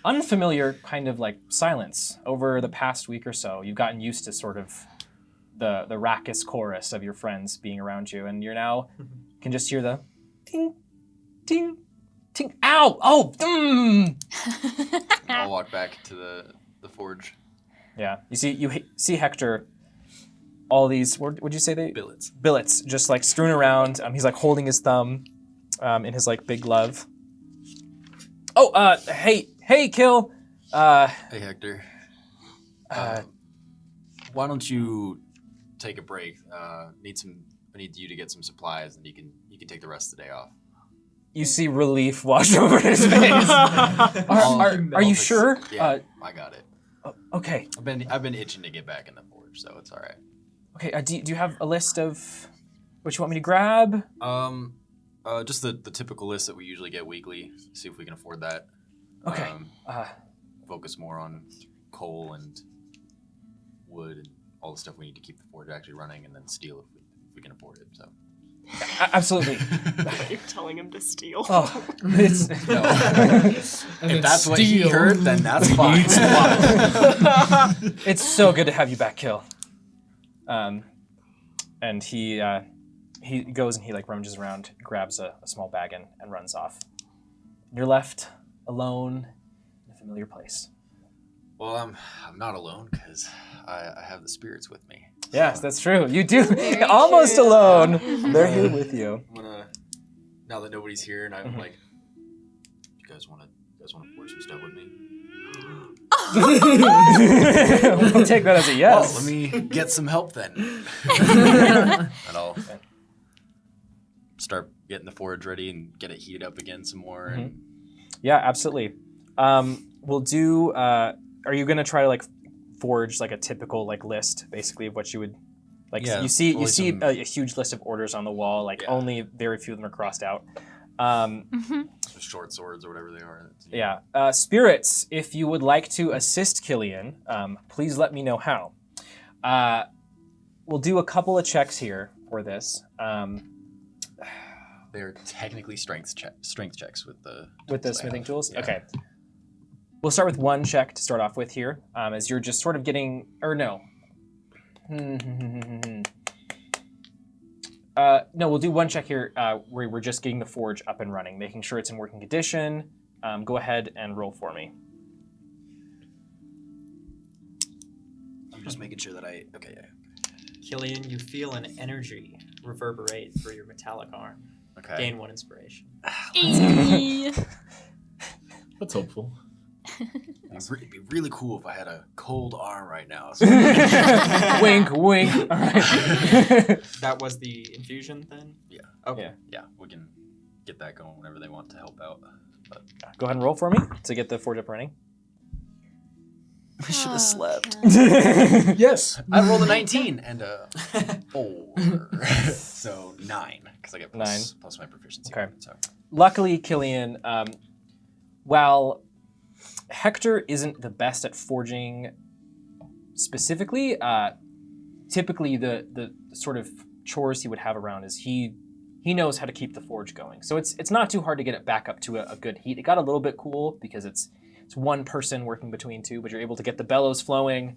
unfamiliar kind of like silence over the past week or so. You've gotten used to sort of the raucous chorus of your friends being around you, and you're now can just hear the ting, ting, ting. Ow! Oh! I'll walk back to the forge. Yeah, you see Hector. All these, what would you say they? Billets, just like strewn around. He's like holding his thumb in his like big glove. Oh, hey, Kill. Hey, Hector. Why don't you take a break? I need you to get some supplies, and you can take the rest of the day off. You see relief wash over his face. Are you sure? Yeah, I got it. Okay. I've been itching to get back in the forge, so it's all right. Okay. Do you have a list of what you want me to grab? Just the typical list that we usually get weekly. See if we can afford that. Okay. Focus more on coal and wood and all the stuff we need to keep the forge actually running, and then steel if we can afford it. So. Absolutely. You're telling him to steal. Oh, it's No. If that's what he heard, then that's fine. it's so good to have you back, Kill. And he goes and he like rummages around, grabs a small bag and runs off. You're left alone in a familiar place. Well, I'm not alone because I have the spirits with me. Yes, that's true. You do. Very Almost true. alone. They're here with you. I'm gonna, now that nobody's here, and I'm like, you guys wanna forge some stuff with me? We'll take that as a yes. Well, let me get some help then. And I'll start getting the forge ready and get it heated up again some more. And Yeah, absolutely. We'll do. Are you gonna try to like forge like a typical like list, basically of what you would Like Yeah, you see probably some- a huge list of orders on the wall. Like Yeah. only very few of them are crossed out. Short swords or whatever they are. Yeah. Spirits, if you would like to assist Killian, please let me know how. We'll do a couple of checks here for this. They're technically strength checks with the Smithing tools? Yeah. Okay. We'll start with one check to start off with here, as you're just sort of getting, or no. No, we'll do one check here where we're just getting the forge up and running, making sure it's in working condition. Go ahead and roll for me. I'm just making sure that okay, yeah. Killian, you feel an energy reverberate through your metallic arm. Okay. Gain 1 inspiration. That's hopeful. It'd be really cool if I had a cold arm right now. Wink, wink. All right. That was the infusion then? Yeah. Okay. Yeah, we can get that going whenever they want to help out. But Go ahead and roll for me to get the forge up running. I should have slept. Yes. I rolled a 19 and a 4. So 9, because I get plus my proficiency. Okay. So. Luckily, Killian, while Hector isn't the best at forging specifically, typically the sort of chores he would have around is he knows how to keep the forge going. So it's not too hard to get it back up to a good heat. It got a little bit cool because it's one person working between two, but you're able to get the bellows flowing,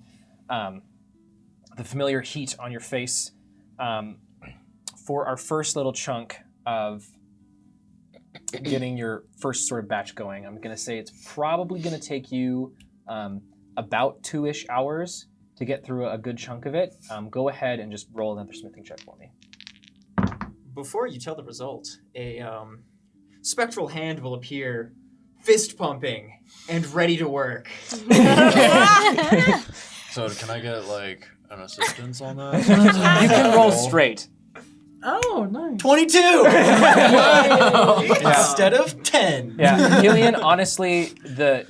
the familiar heat on your face. For our first little chunk of getting your first sort of batch going, I'm going to say it's probably going to take you about 2-ish hours to get through a good chunk of it. Go ahead and just roll another smithing check for me. Before you tell the result, a spectral hand will appear, fist pumping and ready to work. So can I get like an assistance on that? You can roll straight. Oh, nice. 22! Yeah. Instead of 10. Yeah, Killian, honestly,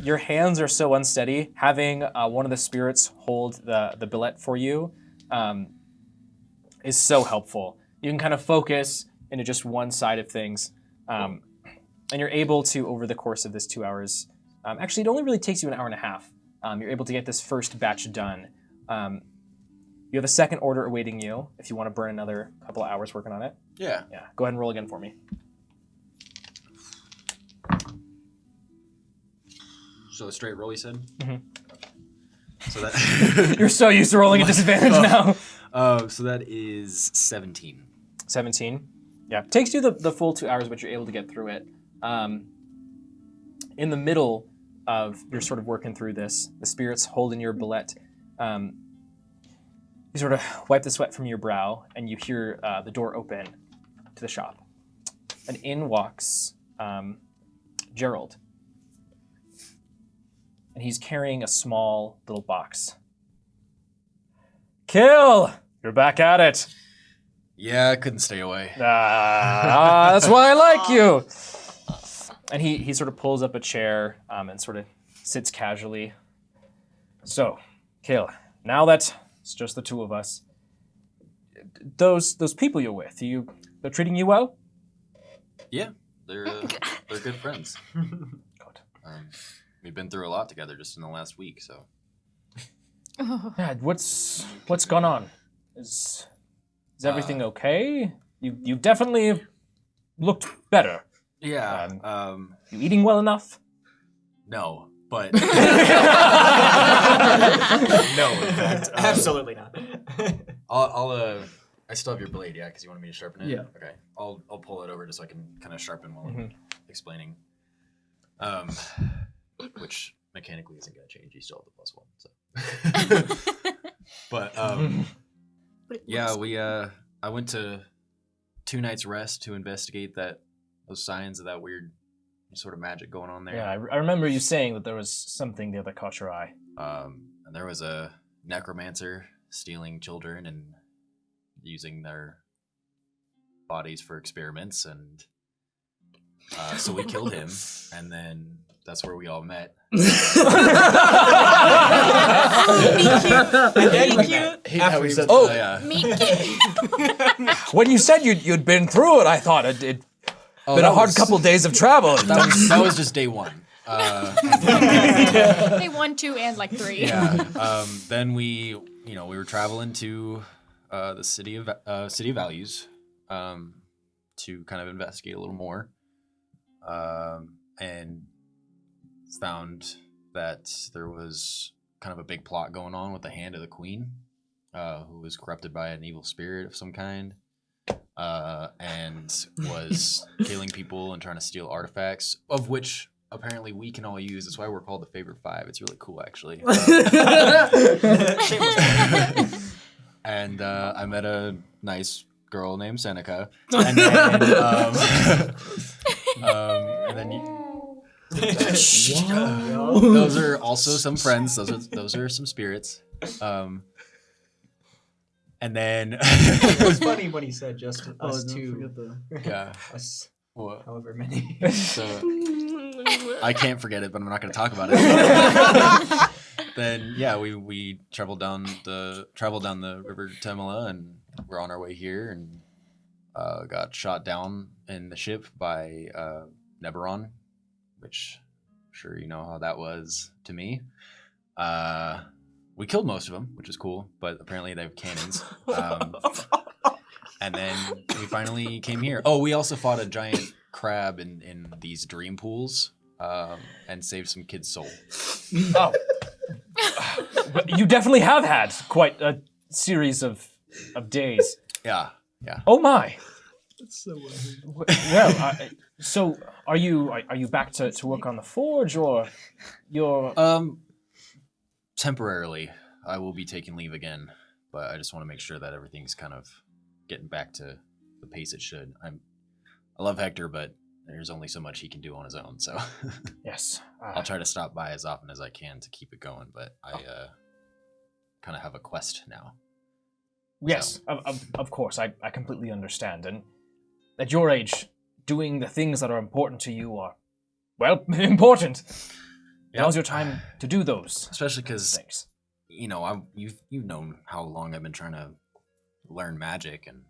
your hands are so unsteady. Having one of the spirits hold the billet for you is so helpful. You can kind of focus into just one side of things. And you're able to, over the course of this 2 hours, actually it only really takes you an hour and a half. You're able to get this first batch done. You have a second order awaiting you if you want to burn another couple of hours working on it. Yeah. Yeah, go ahead and roll again for me. So a straight roll, you said? Mhm. So that You're so used to rolling at disadvantage now. So that is 17. 17. Yeah, takes you the full 2 hours, but you're able to get through it. In the middle of your sort of working through this, the spirits holding your billet. You sort of wipe the sweat from your brow, and you hear the door open to the shop. And in walks Gerald. And he's carrying a small little box. Kill! You're back at it. Yeah, I couldn't stay away. That's why I like you. And he sort of pulls up a chair and sort of sits casually. So, Kill, now that it's just the two of us, those people you're with, they're treating you well? Yeah, they're good friends. Good. We've been through a lot together just in the last week, so. Yeah, what's gone on? Is everything okay? You definitely looked better. Yeah. You eating well enough? No, but No, in fact, absolutely not. I'll I still have your blade, yeah, because you wanted me to sharpen it. Yeah. Okay. I'll pull it over just so I can kind of sharpen while Mhm. I'm explaining. Which mechanically isn't gonna change. You still have the +1, so. But But it yeah, works. I went to 2 nights rest to investigate those signs of that weird sort of magic going on there. Yeah, I remember you saying that there was something there that caught your eye. And there was a necromancer stealing children and using their bodies for experiments, and So we killed him, and then that's where we all met. Oh, Yeah. When you said you'd been through it, I thought it'd been that a hard was- couple days of travel. That was just day one. They 1, 2, and like 3. Yeah. Then we were traveling to the city of Values to kind of investigate a little more, and found that there was kind of a big plot going on with the hand of the queen, who was corrupted by an evil spirit of some kind, and was killing people and trying to steal artifacts, of which apparently we can all use. That's why we're called the Favorite Five. It's really cool, actually. And I met a nice girl named Seneca, and then those are also some friends. Those are some spirits. And then It was funny when he said just us don't two. forget the... yeah, Us, what? however many. So I can't forget it, but I'm not going to talk about it. Then yeah, we traveled down the river Temela, and we're on our way here, and got shot down in the ship by Neberon, which I'm sure you know how that was to me. We killed most of them, which is cool, but apparently they have cannons. And then we finally came here. Oh, we also fought a giant crab in these dream pools, and saved some kid's soul. Oh. You definitely have had quite a series of days. Yeah. Oh my. That's so Well, so are you back to work on the forge, or you're? Temporarily, I will be taking leave again, but I just want to make sure that everything's kind of getting back to the pace it should. I love Hector, but there's only so much he can do on his own, so Yes. I'll try to stop by as often as I can to keep it going, but I kind of have a quest now. Yes, of course. I completely understand. And at your age, doing the things that are important to you are, well, important. Now's your time to do those. Especially because, things. you've known how long I've been trying to learn magic, and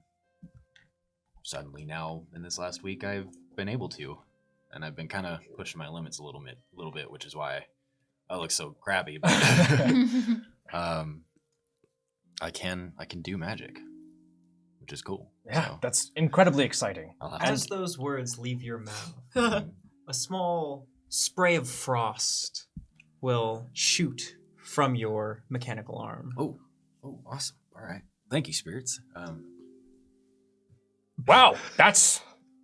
suddenly now, in this last week, I've been able to. And I've been kind of pushing my limits a little bit, which is why I look so crabby. But I can do magic, which is cool. Yeah, So that's incredibly exciting. I'll have As those words leave your mouth, a small spray of frost will shoot from your mechanical arm. Oh, awesome! All right, thank you, spirits. Wow, that's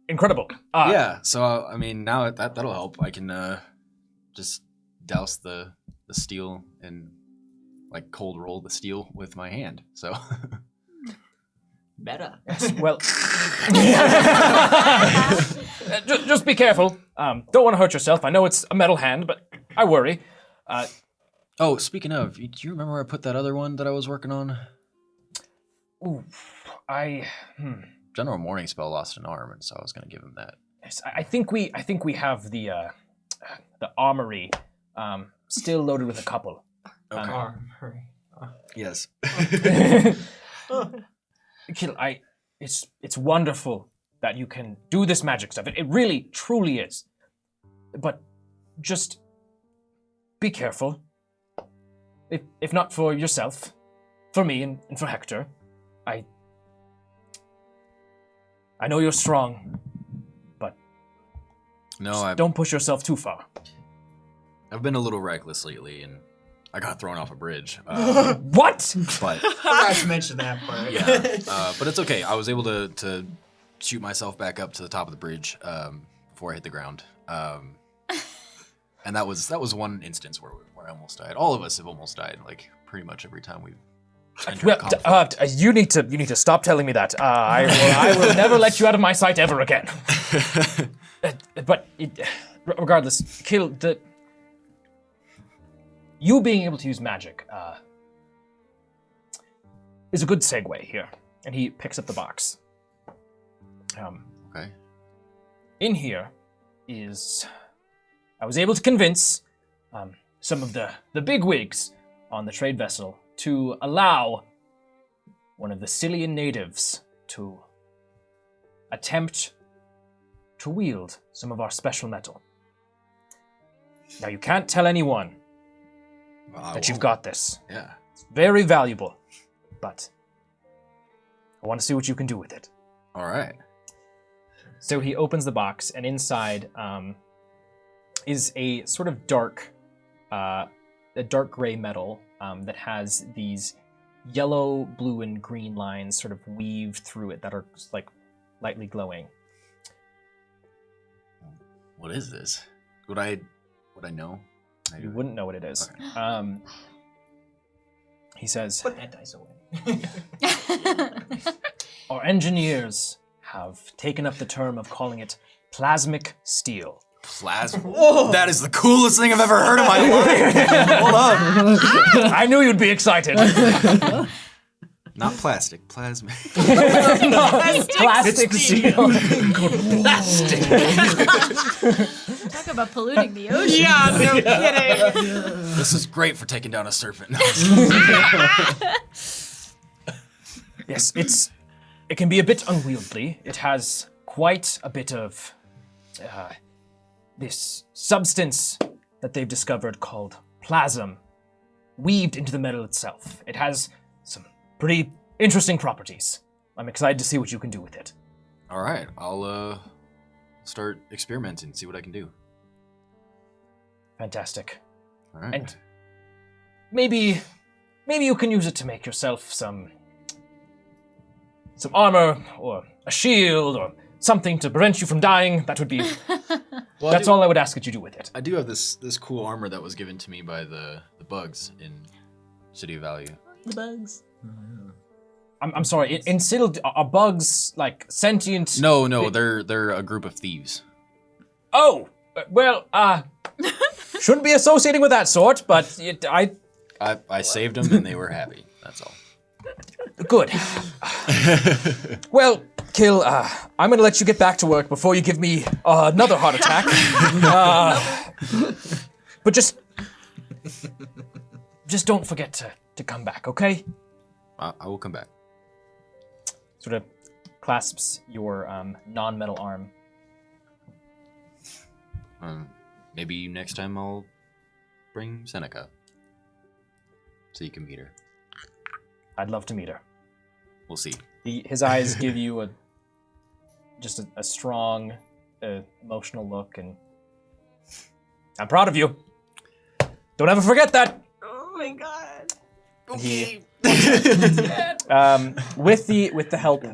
incredible. Yeah. So now that'll help. I can just douse the steel and cold roll the steel with my hand. So Meta. Well, just be careful. Don't want to hurt yourself. I know it's a metal hand, but I worry. Oh, speaking of, do you remember where I put that other one that I was working on? Ooh, General Morningspell lost an arm, and so I was going to give him that. Yes, I think we have the armory still loaded with a couple. Okay. Armory. Yes. Kill, it's wonderful that you can do this magic stuff. It really, truly is. But just be careful. If not for yourself, for me and for Hector, I know you're strong, but No, don't push yourself too far. I've been a little reckless lately, and I got thrown off a bridge. What? But Forgot to mention that part. yeah, but it's okay. I was able to shoot myself back up to the top of the bridge before I hit the ground. And that was one instance where I almost died. All of us have almost died, pretty much every time we've entered Well, conflict. you need to stop telling me that. I will never let you out of my sight ever again. But regardless, Kill, you being able to use magic is a good segue here. And he picks up the box. Okay. In here, is I was able to convince some of the bigwigs on the trade vessel to allow one of the Cillian natives to attempt to wield some of our special metal. Now, you can't tell anyone that you've got this. Yeah. It's very valuable, but I want to see what you can do with it. All right. So he opens the box, and inside is a sort of dark gray metal that has these yellow, blue, and green lines sort of weaved through it that are like lightly glowing. What is this? Would I know? You wouldn't know what it is. Okay. He says, Put that dice away. our engineers have taken up the term of calling it plasmic steel. Plasma. That is the coolest thing I've ever heard in my life. Hold up. I knew you'd be excited. Not plastic, plasma. Plastic steel. Talk about polluting the ocean. Yeah, no kidding. This is great for taking down a serpent. Yes, it can be a bit unwieldy. It has quite a bit of this substance that they've discovered called plasm weaved into the metal itself. It has some pretty interesting properties. I'm excited to see what you can do with it. All right, I'll start experimenting, see what I can do. Fantastic. All right. And maybe you can use it to make yourself some armor or a shield or something to prevent you from dying. That would be Well, that's all I would ask that you do with it. I do have this cool armor that was given to me by the bugs in City of Value. The bugs. I'm sorry. In Citadel, are bugs like sentient? No, they're a group of thieves. Oh, well, shouldn't be associating with that sort, but I saved them and they were happy. That's all. Good. Well, Kill, I'm gonna let you get back to work before you give me another heart attack. But just don't forget to come back, okay? I will come back. Sort of clasps your non-metal arm. Maybe next time I'll bring Seneca so you can meet her. I'd love to meet her. We'll see. His eyes give you a strong, emotional look, and I'm proud of you. Don't ever forget that. Oh my god. He, with the help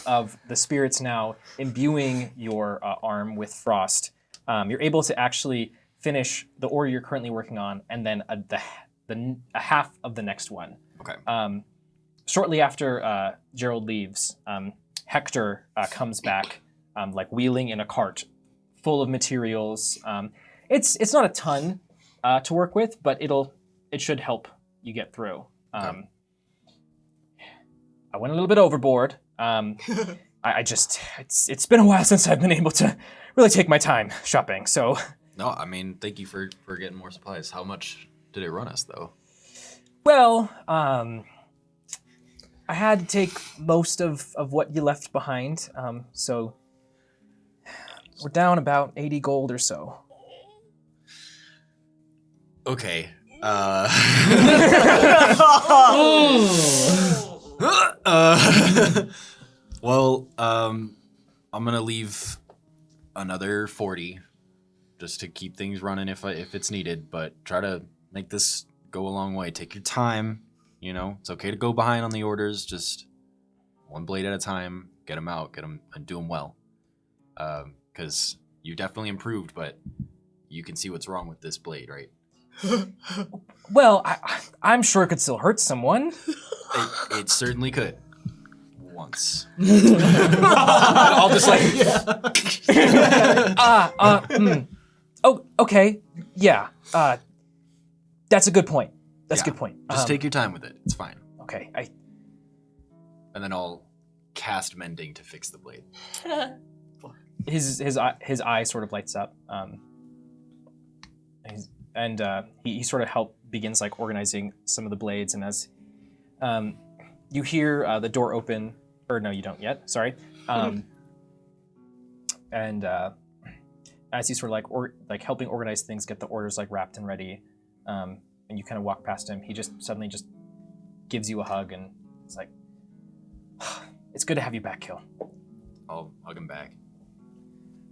of the spirits now imbuing your arm with frost, you're able to actually finish the order you're currently working on, and then a half of the next one. Okay. Shortly after Gerald leaves, Hector comes back, like wheeling in a cart full of materials. It's not a ton to work with, but it should help you get through. Okay. I went a little bit overboard. It's been a while since I've been able to really take my time shopping. So No, I mean, thank you for getting more supplies. How much did it run us, though? well, I had to take most of what you left behind. So we're down about 80 gold or so. Okay. Well, I'm gonna leave another 40 just to keep things running if it's needed, but try to make this go a long way. Take your time, you know. It's okay to go behind on the orders, just one blade at a time, get them out, get them and do them well. Because you definitely improved, but you can see what's wrong with this blade, right? Well, I'm sure it could still hurt someone. It certainly could. Once. I'll just like. Oh, okay. Yeah. That's a good point. That's a good point. Just take your time with it. It's fine. Okay. And then I'll cast mending to fix the blade. his eye sort of lights up, he sort of begins like organizing some of the blades, and as you hear the door open, or no, you don't yet. Sorry, and as he's sort of like helping organize things, get the orders like wrapped and ready, and you kind of walk past him, he just suddenly just gives you a hug, and it's like, it's good to have you back, Kill. I'll hug him back.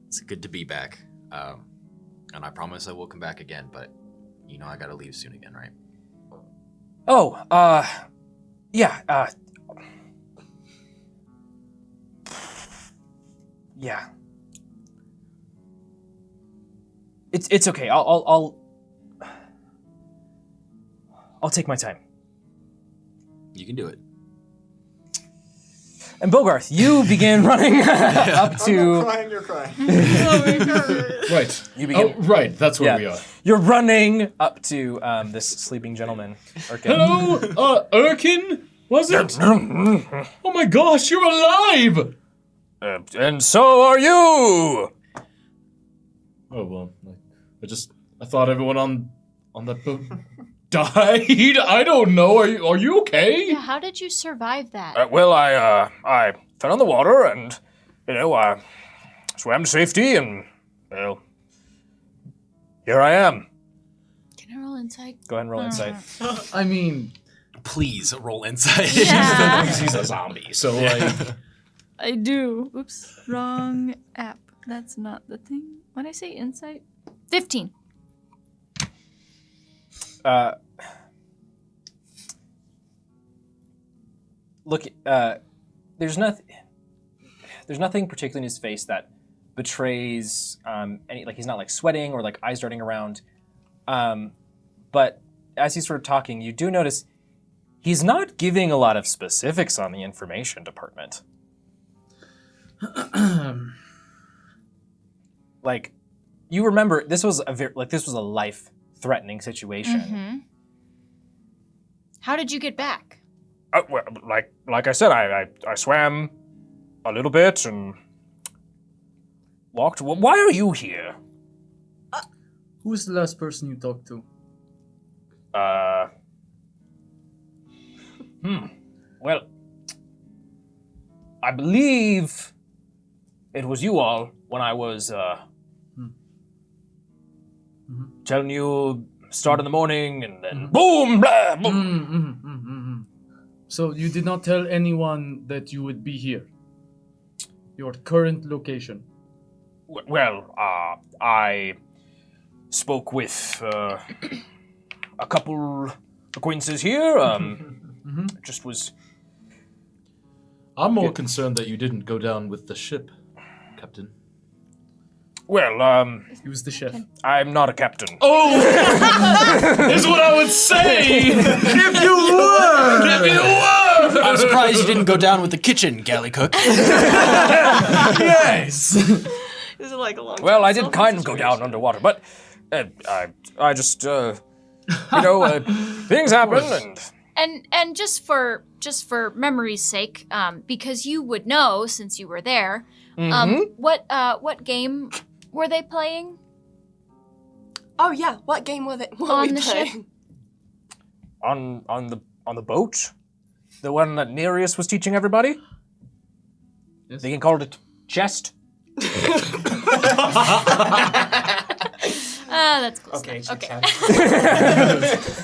It's good to be back. And I promise I will come back again, but you know I gotta leave soon again, right? Oh, yeah, yeah. It's okay. I'll take my time. You can do it. And Bogarth, you begin running up to. I'm not crying, you're crying. Right. You begin. Oh, right. That's where we are. You're running up to this sleeping gentleman. Erkin. Hello, Erkin? Was it? Oh my gosh, you're alive! And so are you! Oh well, I thought everyone on that boat died. I don't know. Are you okay? Yeah, how did you survive that? I fell in the water and, I swam to safety and, well, here I am. Can I roll insight? Go ahead and roll insight. I mean, Please roll insight. Yeah. he's a zombie, so like. I do. Oops. Wrong app. That's not the thing. What'd I say? Insight? 15. Look, there's nothing particularly in his face that betrays any, like he's not like sweating or like eyes darting around. But as he's sort of talking, you do notice he's not giving a lot of specifics on the information department. Like, you remember this was a life-threatening situation. Mm-hmm. How did you get back? Well, like I said, I swam a little bit and walked. Why are you here? Who was the last person you talked to? Well, I believe it was you all when I was telling you start in the morning and then boom, blah, boom. So you did not tell anyone that you would be here? Your current location? Well, I spoke with a couple acquaintances here. Just was. I'm more concerned that you didn't go down with the ship, Captain. Well, He was the chef. I'm not a captain. Oh! Is what I would say! If you were! If you were! I'm surprised you didn't go down with the kitchen, galley cook. Yes! This is like a long. Well, I did kind of go down underwater, but I just things happen And just for memory's sake, because you would know since you were there, what game were they playing? Oh yeah, what game was it? What On were we the ship? playing? on the boat, the one that Nereus was teaching everybody. Yes. They can call it chest. That's close. Okay, enough. Okay.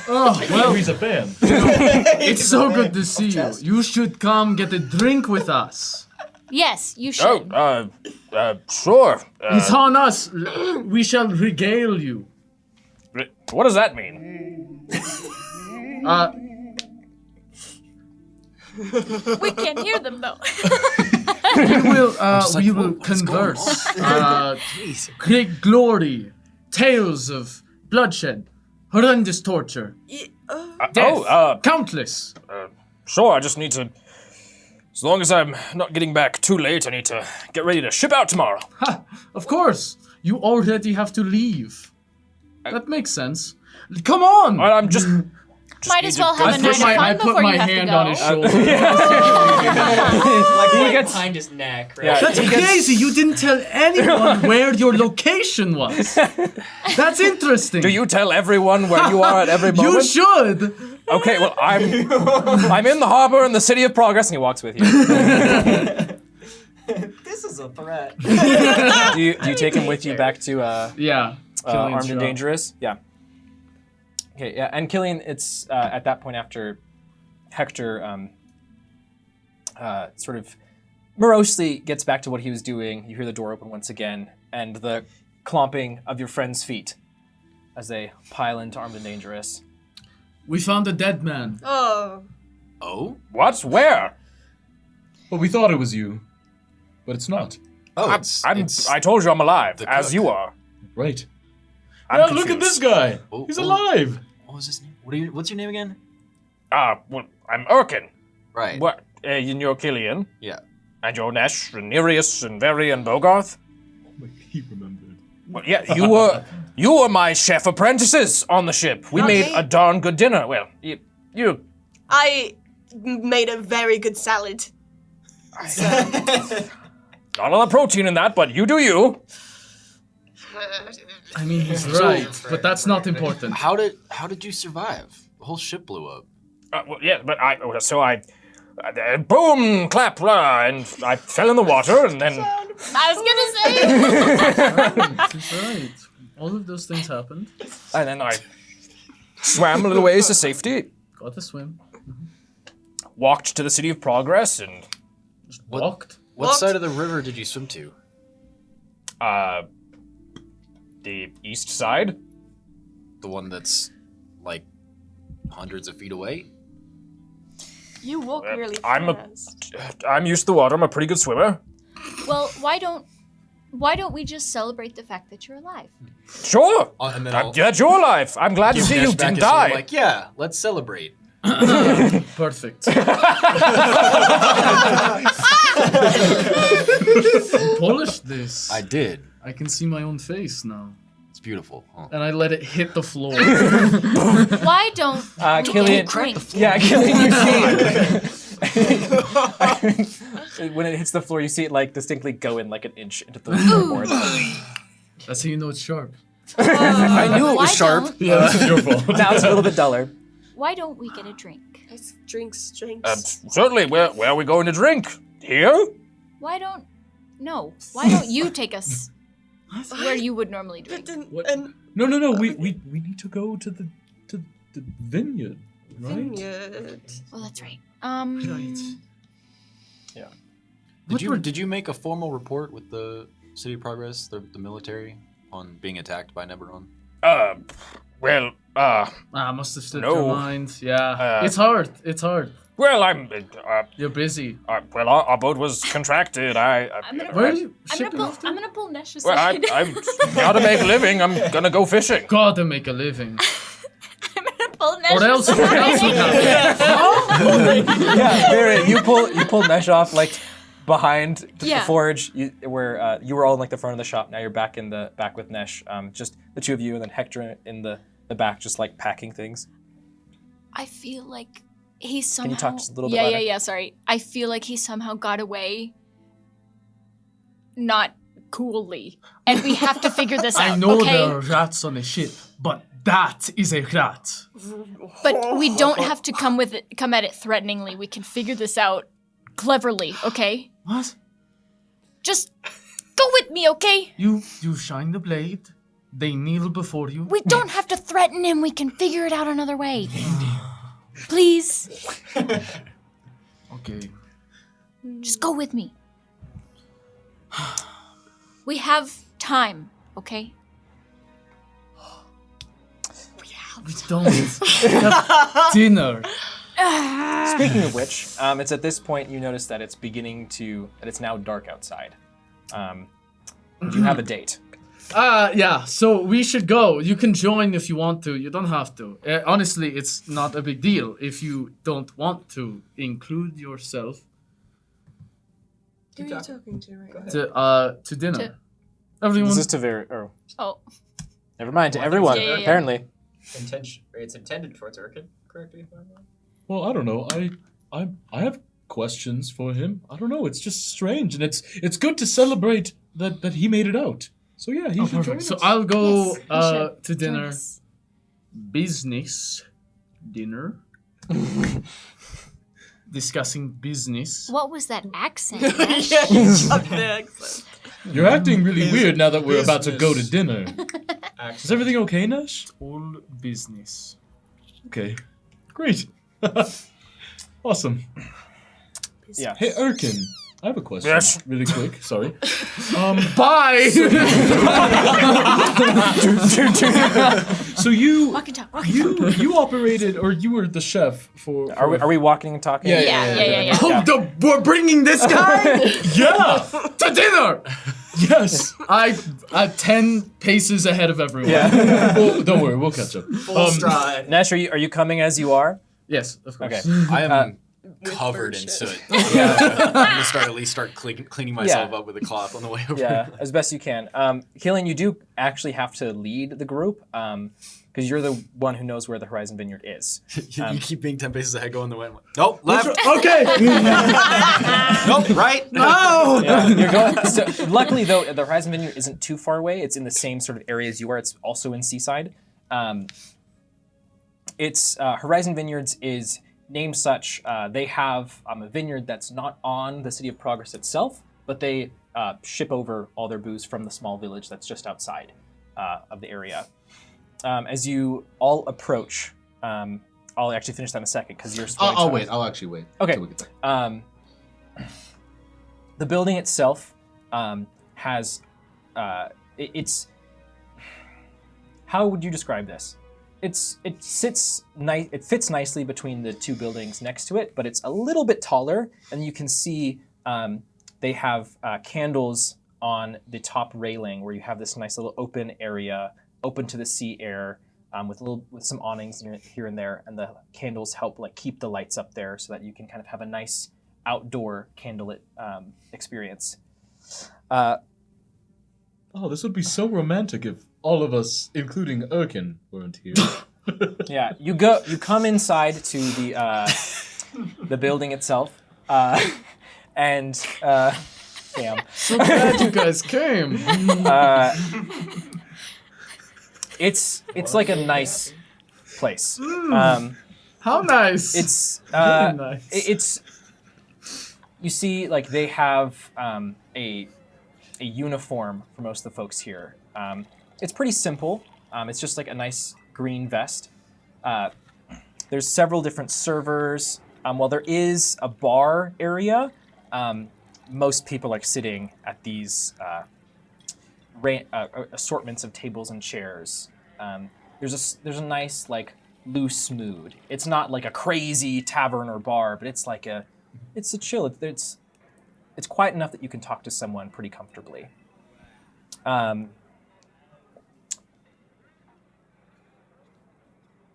Oh, well, He's a fan. it's so good to see you. You should come get a drink with us. Yes, you should. Sure. It's on us. We shall regale you. What does that mean? We can't hear them though. We will converse. Great glory, tales of bloodshed, horrendous torture, death, countless. Sure. I just need to. As long as I'm not getting back too late, I need to get ready to ship out tomorrow. Ha! Of course, you already have to leave. That makes sense. Come on. I'm just. Might as well have a night of I fun put before my you have to hand go. on his shoulder. Like He right gets- behind his neck, right? Yeah. That's crazy. You didn't tell anyone where your location was. That's interesting. Do you tell everyone where you are at every moment? You should. Okay, well, I'm in the harbor in the city of progress, and he walks with you. This is a threat. Do you take him with you back to Yeah. Killian's Armed and shop. Dangerous? Yeah. Okay, yeah, and Killian, it's at that point after Hector sort of morosely gets back to what he was doing, you hear the door open once again, and the clomping of your friend's feet as they pile into Armed and Dangerous. We found a dead man. Oh. Oh? What? Where? Well, we thought it was you, but it's not. Oh, I told you I'm alive, the as cook. you are. Right. I'm Oh, look at this confused. guy. Oh, He's oh. alive. What was his name? What's your name again? Well, I'm Erkin. Right. What? And you're Killian. Yeah. And you're Nesh, and Nereus, and Veri, and Bogarth. He remembered. Well, yeah, you were my chef apprentices on the ship. We made Okay. a darn good dinner. Well, you I made a very good salad. not a lot of protein in that, but you do you. I mean, he's right, but that's not important. How did you survive? The whole ship blew up. Well, yeah, but I boom, clap, blah, and I fell in the water, and then I was gonna say. He's right. All of those things happened. I swam a little ways to safety, Got to swim. walked to the city of progress, and Walked. What What? side of the river did you swim to? the east side. The one that's like hundreds of feet away? You walk really I'm a- fast. I'm used to the water. I'm a pretty good swimmer. Well, why don't we just celebrate the fact that you're alive? Sure. And then I'll That's your life. I'm glad to give see Nesh you back didn't his sword, die. like, yeah, let's celebrate. Perfect. Polished this. I did. I can see my own face now. It's beautiful. Huh? And I let it hit the floor. Why don't we Killian, get a drink? yeah, Killian, you see when it hits the floor, you see it like distinctly go in like an inch into the floorboard. That's how you know it's sharp. I knew it Why was sharp. don't- Yeah, this is your fault. Now it's a little bit duller. Why don't we get a drink? It's drinks. Certainly. Where are we going to drink? Here? Why don't you take us where you would normally drink? What? And No. We need to go to the vineyard, right? vineyard. Oh, that's right. Right. Did you make a formal report with the City of Progress, the military, on being attacked by Neberon? I must have slipped No. your mind. Yeah. It's hard. It's hard. Well, You're busy. our boat was contracted. Where are you shipping off to? I'm gonna pull Nesh Well, aside. I'm gotta make a living. I'm gonna go fishing. Gotta make a living. I'm gonna pull Nesh Or else what else would aside. happen? Yeah, Barry, you pull Nesh off like behind the Yeah. forge where you were all in like the front of the shop. Now you're back in the back with Nesh. Just the two of you, and then Hector in the back, just like packing things. I feel like he somehow. Can you talk just a little bit Yeah, louder? yeah. Sorry. I feel like he somehow got away. Not coolly, and we have to figure this out. I know okay? there are rats on the ship, but that is a rat. But we don't have to come at it threateningly. We can figure this out cleverly, okay? What? Just go with me, okay? You shine the blade. They kneel before you. We don't have to threaten him. We can figure it out another way. Please, Okay. just go with me. We have time, okay? We don't have dinner. Speaking of which, it's at this point you notice that it's it's now dark outside. You have a date. Yeah, so we should go. You can join if you want to. You don't have to. Honestly, it's not a big deal if you don't want to include yourself Who are you talking to right to dinner. To- Everyone. This is to very. Oh, Never mind. To everyone. Yeah, yeah, yeah. Apparently. It's intended towards Urkin. correctly if I'm wrong. Well, I don't know. I have questions for him. I don't know. It's just strange, and it's good to celebrate that he made it out. So yeah, he should join us. So I'll go Yes, you should to join dinner. us. Business dinner. Discussing business. What was that accent? Yeah, Nash? you chucked the accent. You're acting really weird now that we're about to go to dinner. Is everything okay, Nash? All business. Okay, great. Awesome. Yeah. Hey, Erkin, I have a question. Yes. Really quick. Sorry. Bye. So you Walk and talk. Walk and talk. you operated, or you were the chef for? Are we walking and talking? Yeah, Yeah. Oh, we're bringing this guy Yeah. to dinner. Yes. I 10 paces ahead of everyone. Yeah. Well, don't worry, we'll catch up. Full stride. Nash, are you coming as you are? Yes, of course. Okay. I am With covered bird in shit. soot. Yeah. I'm gonna at least start cleaning myself up with a cloth on the way over. Yeah, as best you can. Killian, you do actually have to lead the group because you're the one who knows where the Horizon Vineyard is. You keep being 10 paces ahead, going the way. Nope, left. Okay. Nope, right. No. Yeah, you're going. So, luckily, though, the Horizon Vineyard isn't too far away. It's in the same sort of area as you are. It's also in Seaside. It's Horizon Vineyards is named such. They have a vineyard that's not on the City of Progress itself, but they ship over all their booze from the small village that's just outside of the area. As you all approach, I'll actually finish that in a second because you're. I'll wait. I'll actually wait. Okay. Till we get there. The building itself has it's. How would you describe this? It fits nicely between the two buildings next to it, but it's a little bit taller, and you can see they have candles on the top railing where you have this nice little open area, open to the sea air, with some awnings here and there, and the candles help keep the lights up there so that you can kind of have a nice outdoor candlelit experience. Oh, this would be so romantic if all of us, including Erkin, weren't here. Yeah, you come inside to the building itself, and damn, So glad you guys came. it's like a nice place. How nice. It's Very nice. it's you see they have a uniform for most of the folks here. It's pretty simple. It's just a nice green vest. There's several different servers. While there is a bar area, most people are sitting at these assortments of tables and chairs. There's a nice loose mood. It's not like a crazy tavern or bar, but it's it's a chill. It's quiet enough that you can talk to someone pretty comfortably.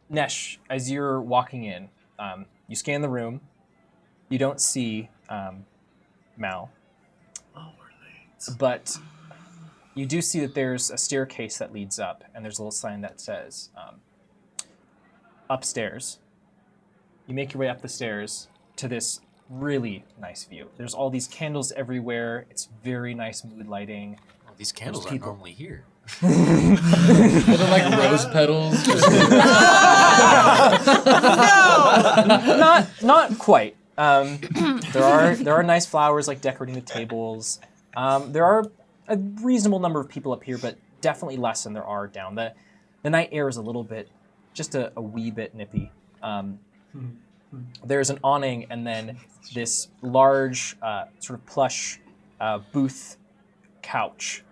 Nesh, as you're walking in, you scan the room. You don't see Mal. Oh, we're late. But you do see that there's a staircase that leads up, and there's a little sign that says, upstairs. You make your way up the stairs to this really nice view. There's all these candles everywhere. It's very nice mood lighting. Oh, these candles aren't normally here. They're like rose petals. Not quite. There are nice flowers decorating the tables. There are a reasonable number of people up here, but definitely less than there are down. The night air is a little bit, just a wee bit nippy. There's an awning and then this large sort of plush booth couch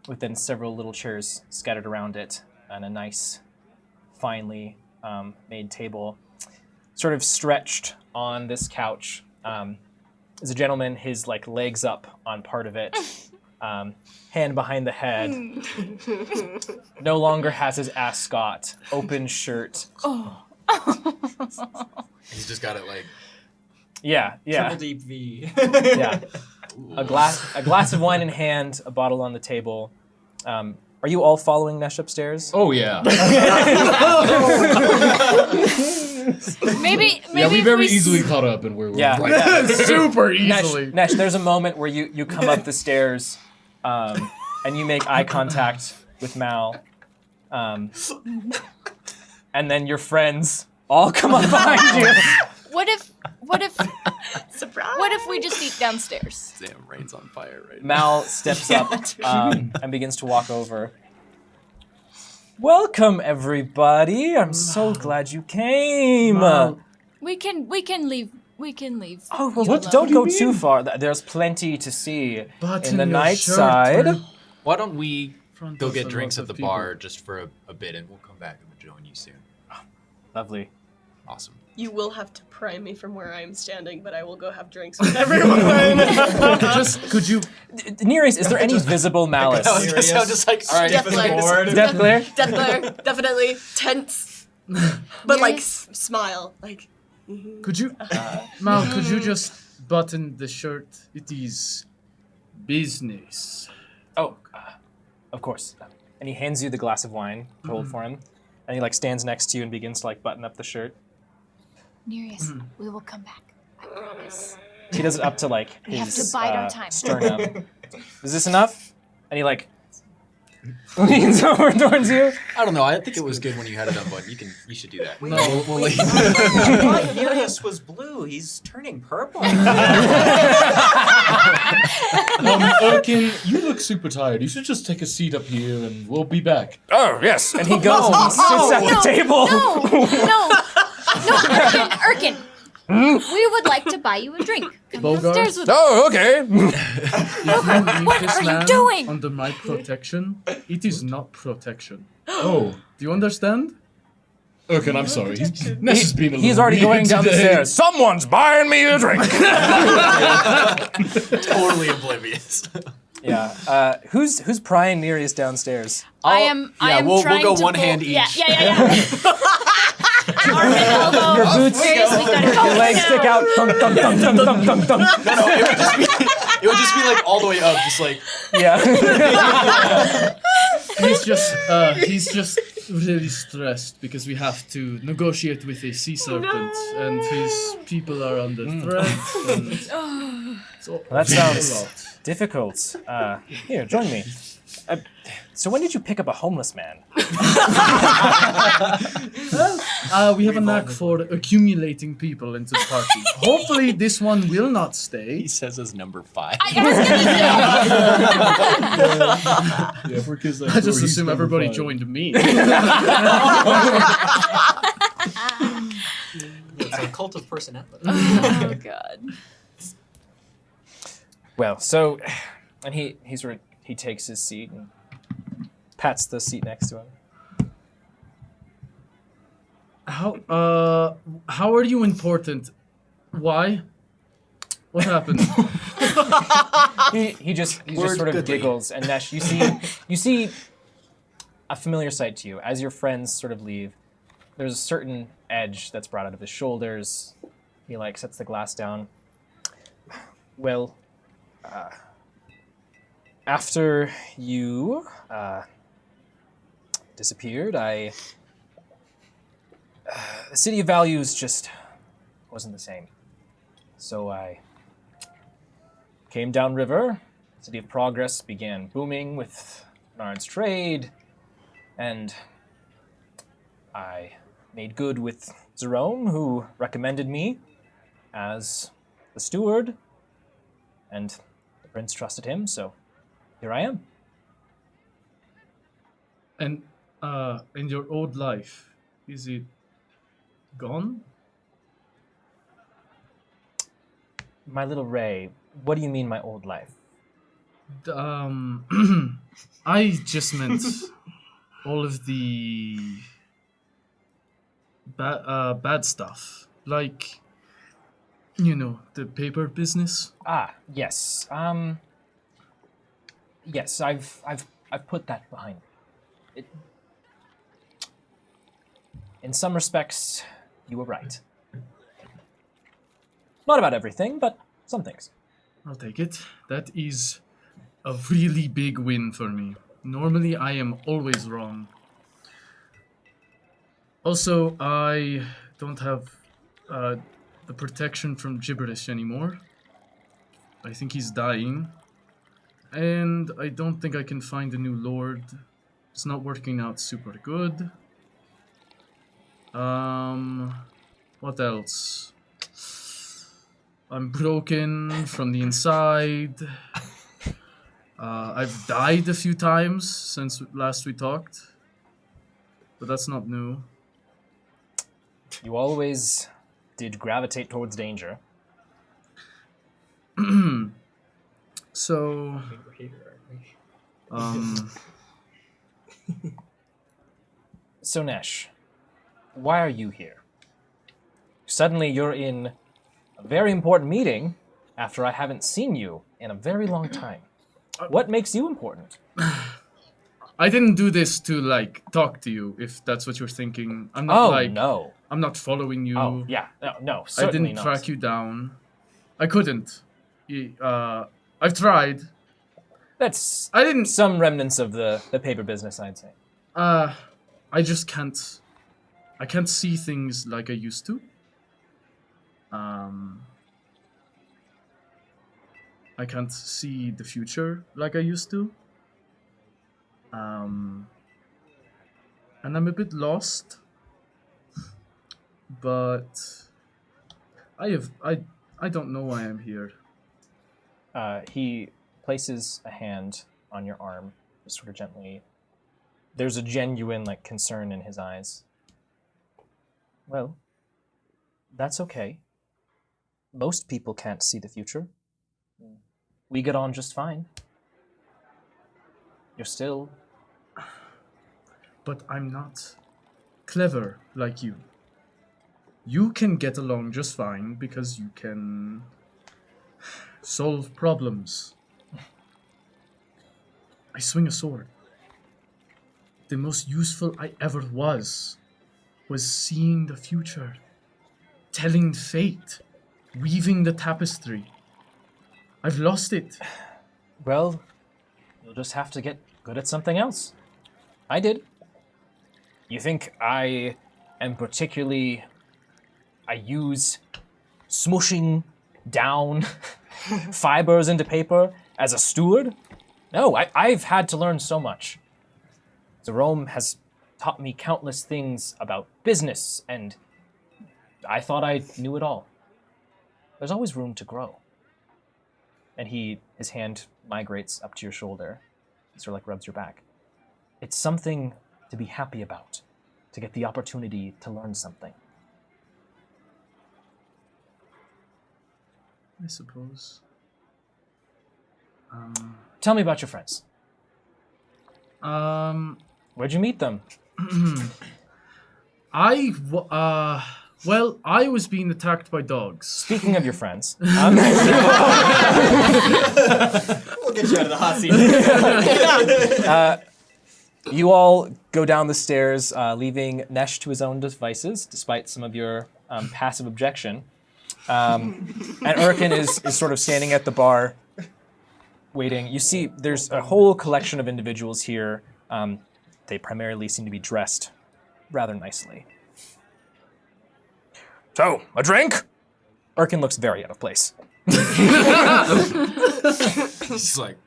with then several little chairs scattered around it and a nice, finely made table. Sort of stretched on this couch is a gentleman, his legs up on part of it, hand behind the head. No longer has his ascot, open shirt. Oh. He's just got it Yeah. Triple deep V. Yeah. A glass of wine in hand, a bottle on the table. Are you all following Nesh upstairs? Oh yeah. Maybe Yeah, we if very s- easily caught up and we're Yeah. right. Super easily. Nesh, there's a moment where you come up the stairs and you make eye contact with Mal. And then your friends all come up behind you. What if Surprise! what if we just eat downstairs? Damn, rain's on fire right now. Mal steps up and begins to walk over. Welcome, everybody. I'm so glad you came. Mal. We can leave. We can leave. Oh, well, you alone. don't go too far. There's plenty to see Button in the your night shirt, side. man. Why don't we Front go of get a drinks lot at of the people. bar just for a bit, and we'll come back and we'll join you soon. Lovely. Awesome. You will have to pry me from where I am standing, but I will go have drinks with everyone. Just could you? Nereus, is there any visible malice? I was gonna say, I'm just like, all right. Death glare. Death glare? Death glare, definitely tense, but like smile, like. Could you? Mal, could you just button the shirt? It is business. Oh, of course. And he hands you the glass of wine to hold for him. And he like stands next to you and begins to like button up the shirt. Nereus, we will come back. I promise. He does it up to like We have his to bide our time. sternum. Is this enough? And he like leans over towards you. I don't know. I think it was good when you had it unbuttoned. You should do that. No, We'll leave. Nereus was blue. He's turning purple. Erkin, you look super tired. You should just take a seat up here and we'll be back. Oh, yes. And he goes and he sits at the table. No, Erkin. We would like to buy you a drink. Come Bogart? downstairs with us. Oh, okay. If you leave What this are you man doing? under my protection, it is not protection. Oh, Do you understand? Erkin, I'm sorry. Ness has been a He's little already weird going down the today. stairs. Someone's buying me a drink. Totally oblivious. Yeah. Who's prying Nereus downstairs? I am we'll trying go to one pull- hand Yeah, each. yeah. Arm and elbow. Your boots, Seriously, gotta go your legs now. stick out. Dunk, dunk, dunk, dunk, dunk, dunk, dunk. No, it would just be like all the way up, just like. Yeah. He's just really stressed because we have to negotiate with a sea serpent, and his people are under threat. And so That sounds difficult. Here, join me. So when did you pick up a homeless man? we have a knack for accumulating people into the party. Hopefully, this one will not stay. He says as number 5. I was gonna say. Yeah, because I just assume everybody joined me. It's a cult of personality. Oh God. Well, so, and he takes his seat and pats the seat next to him. How are you important? Why? What happened? He just Word sort of goodly. giggles, and Nesh, you see a familiar sight to you as your friends sort of leave. There's a certain edge that's brought out of his shoulders. He like sets the glass down. Well, after you disappeared, the City of Values just wasn't the same. So I came downriver. City of Progress began booming with Nard's trade, and I made good with Jerome, who recommended me as the steward, and the prince trusted him, so here I am. And in your old life, is it gone? My little Ray, what do you mean my old life? I just meant all of the bad stuff, like the paper business. Ah, yes. Yes, I've put that behind me. In some respects, you were right. Not about everything, but some things. I'll take it. That is a really big win for me. Normally, I am always wrong. Also, I don't have the protection from gibberish anymore. I think he's dying. And I don't think I can find a new lord. It's not working out super good. What else? I'm broken from the inside. I've died a few times since last we talked. But that's not new. You always did gravitate towards danger. So, So Nesh, why are you here? Suddenly you're in a very important meeting after I haven't seen you in a very long time. What makes you important? I didn't do this to like talk to you. If that's what you're thinking, I'm not no. I'm not following you. Oh, yeah. No, I certainly didn't not. track you down. I couldn't. I've tried. That's I didn't. some remnants of the paper business, I'd say. I just can't. I can't see things like I used to. I can't see the future like I used to. And I'm a bit lost. But I don't know why I'm here. He places a hand on your arm, just sort of gently. There's a genuine concern in his eyes. Well, that's okay. Most people can't see the future. We get on just fine. You're still... But I'm not clever like you. You can get along just fine because you can solve problems. I swing a sword. The most useful I ever was seeing the future, telling fate, weaving the tapestry. I've lost it. Well, you'll just have to get good at something else. I did. You think I am particularly... I use smushing down fibers into paper as a steward? No, I've had to learn so much. Jerome has taught me countless things about business, and I thought I knew it all. There's always room to grow. And his hand migrates up to your shoulder. He sort of rubs your back. It's something to be happy about, to get the opportunity to learn something. I suppose. Tell me about your friends. Where'd you meet them? Well, I was being attacked by dogs. Speaking of your friends, We'll get you out of the hot seat. you all go down the stairs, leaving Nesh to his own devices, despite some of your passive objection. And Urkin is sort of standing at the bar, waiting. You see, there's a whole collection of individuals here. They primarily seem to be dressed rather nicely. So, a drink? Urkin looks very out of place. He's like,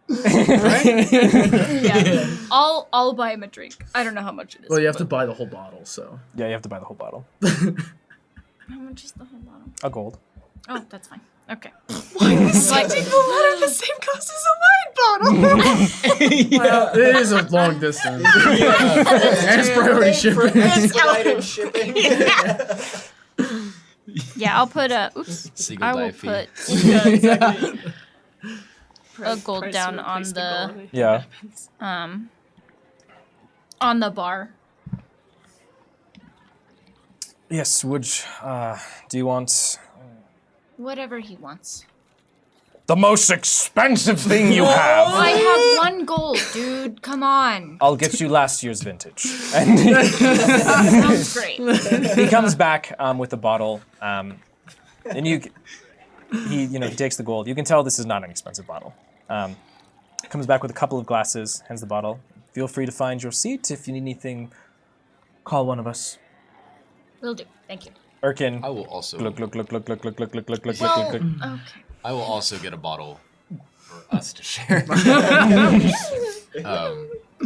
Yeah. I'll buy him a drink. I don't know how much it is. Well, you have to buy the whole bottle, so. Yeah, you have to buy the whole bottle. How much is the whole bottle? A gold. Oh, that's fine. Okay. Why is like the water the same cost as a wine bottle? Well, it is a long distance. And it's priority shipping. Expedited shipping. Yeah, I'll put a. Oops. Single I will dive fee. put Yeah, exactly. a gold Price down to on replace the gold. Yeah. on the bar. Yes, do you want Whatever he wants. the most expensive thing you have? I have 1 gold, dude. Come on. I'll get you last year's vintage. And Sounds great. he comes back with a bottle, and he takes the gold. You can tell this is not an expensive bottle. Comes back with a couple of glasses, hands the bottle. Feel free to find your seat. If you need anything, call one of us. Will do. Thank you. Erkin. I will also. Look. Well, okay. I will also get a bottle for us to share. Do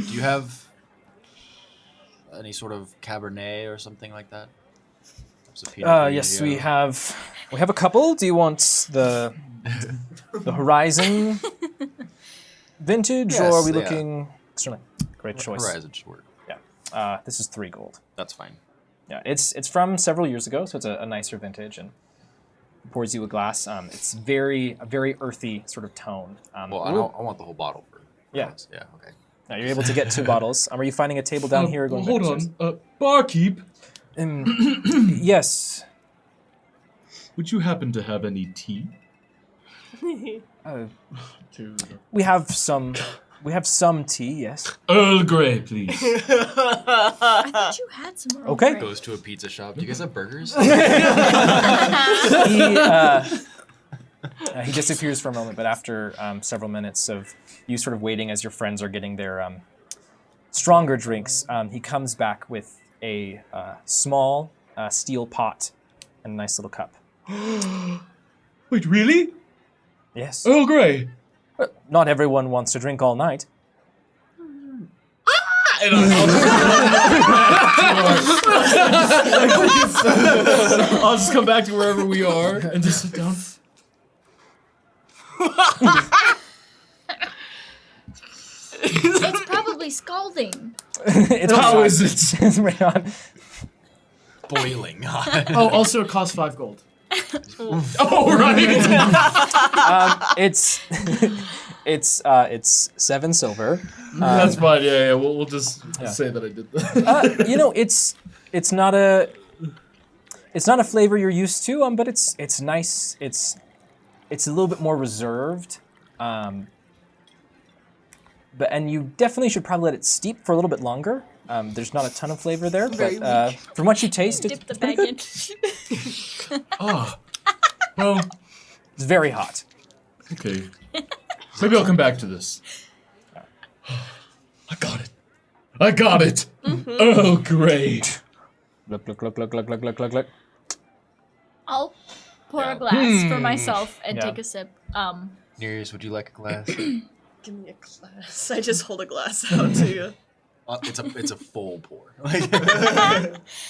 you have any sort of Cabernet or something like that? Yes, we have a couple. Do you want the Horizon vintage, or are we looking? Certainly, great choice. Horizon should work. Yeah, this is 3 gold. That's fine. Yeah, it's from several years ago, so it's a nicer vintage, and pours you a glass. It's a very earthy sort of tone. Well, I want the whole bottle. Yeah. Yeah. Okay. Now you're able to get 2 bottles. Are you finding a table down here? Or going hold back on. upstairs? Barkeep, Yes. would you happen to have any tea? We have some tea. Yes. Earl Grey, please. I thought you had some. Earl Okay. Grey. Goes to a pizza shop. Do you guys have burgers? He disappears for a moment, but after several minutes of you sort of waiting as your friends are getting their stronger drinks, he comes back with a small steel pot and a nice little cup. Wait, really? Yes. Earl Grey? Not everyone wants to drink all night. And I'll just come back to wherever we are and just sit down. It's probably scalding. It's How hot. is it? It's right on. Boiling hot. Oh, also it costs 5 gold. Oh, right. It's 7 silver. That's fine. Yeah. We'll just say that I did that. It's not a flavor you're used to, but it's nice. It's a little bit more reserved. And you definitely should probably let it steep for a little bit longer. There's not a ton of flavor there, but from what you taste, it's Dip the pretty bag good. in. Ah. Well, It's very hot. okay. Maybe I'll come back to this. I got it. Oh, great. Look. I'll pour a glass for myself and Yeah. take a sip. Nereus, would you like a glass? Give me a glass. I just hold a glass out to you. It's a full pour.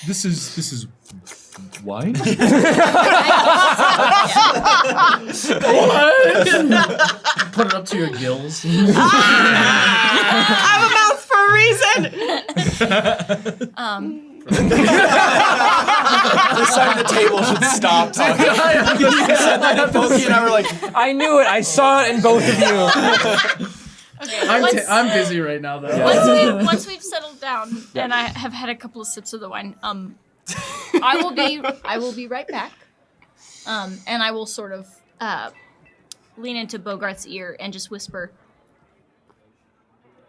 This is wine. Put it up to your gills. I have a mouth for a reason. This side of the table should stop talking. You said that, and Pokey and I were like, I knew it. I saw it in both of you. Okay, I'm busy right now though. once we've settled down and I have had a couple of sips of the wine, I will be right back. And I will sort of lean into Bogart's ear and just whisper,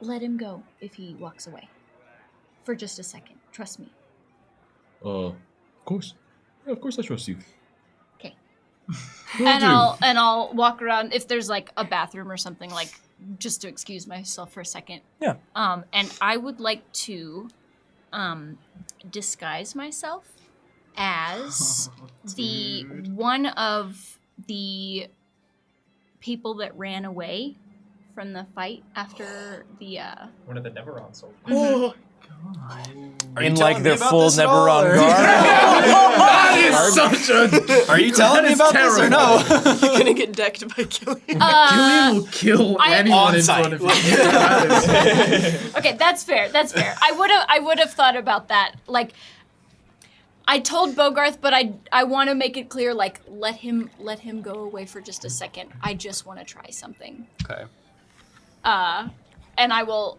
"Let him go if he walks away. For just a second. Trust me." Of course. Yeah, of course I trust you. Okay. Will And do. I'll walk around if there's like a bathroom or something, like just to excuse myself for a second. Yeah. And I would like to disguise myself as the one of the people that ran away from the fight after the One of the Neveron soldiers. Oh, In like their full Neveron garb. are you telling me about this or no? you're gonna get decked by Killian. Killian will kill anyone in front of you. Okay, that's fair. That's fair. I would have thought about that. Like, I told Bogarth, but I want to make it clear. Like, let him go away for just a second. I just want to try something. Okay. And I will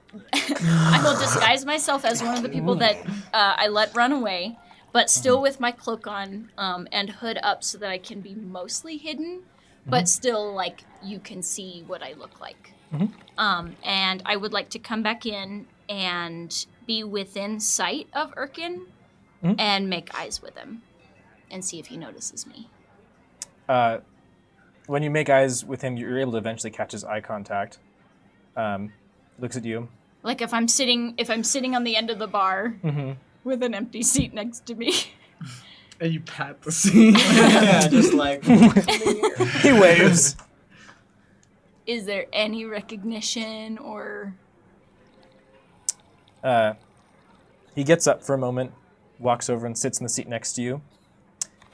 disguise myself as one of the people that I let run away, but still with my cloak on and hood up so that I can be mostly hidden, but still like you can see what I look like. And I would like to come back in and be within sight of Erkin and make eyes with him and see if he notices me. When you make eyes with him, you're able to eventually catch his eye contact. looks at you. Like if I'm sitting on the end of the bar with an empty seat next to me. And you pat the seat. Yeah, just like. He waves. Is there any recognition or? He gets up for a moment, walks over and sits in the seat next to you.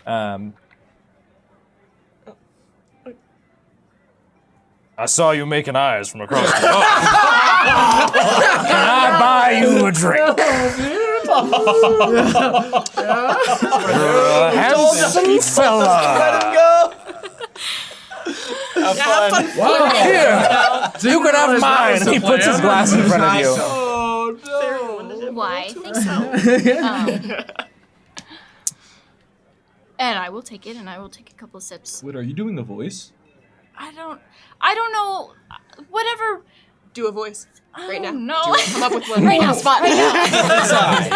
I saw you making eyes from across the bar. Can I buy you a drink? You're a handsome fella. Have fun. Here, you can have mine. And he puts his glass in front of you. Why? Thank you. And I will take it, and I will take a couple of sips. Wait, are you doing a voice? I don't know. Whatever. Do a voice. Right now. No. Come up with one. Right now, spot.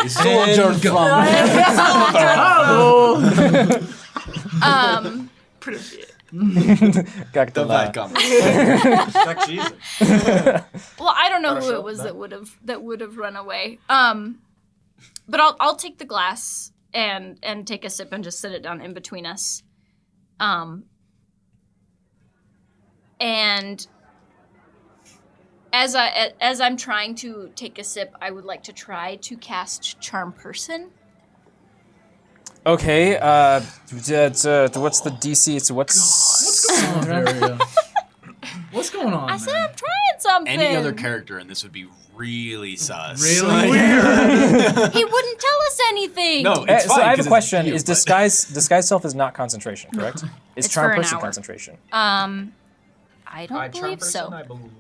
Soldier Pretty bit. The Viacom. Well, I don't know who it was that would have run away. But I'll take the glass and take a sip and just sit it down in between us. And as I'm trying to take a sip, I would like to try to cast Charm Person. Okay, what's the DC? What's going on, Varia? What's going on? I said I'm trying something. Any other character in this would be really sus. Really weird. He wouldn't tell us anything. No, it's fine. So I have a 'cause question. it's you, Is but- disguise self is not concentration, correct? Is It's charm for an person hour. concentration? I don't Charm believe person, so. I believe.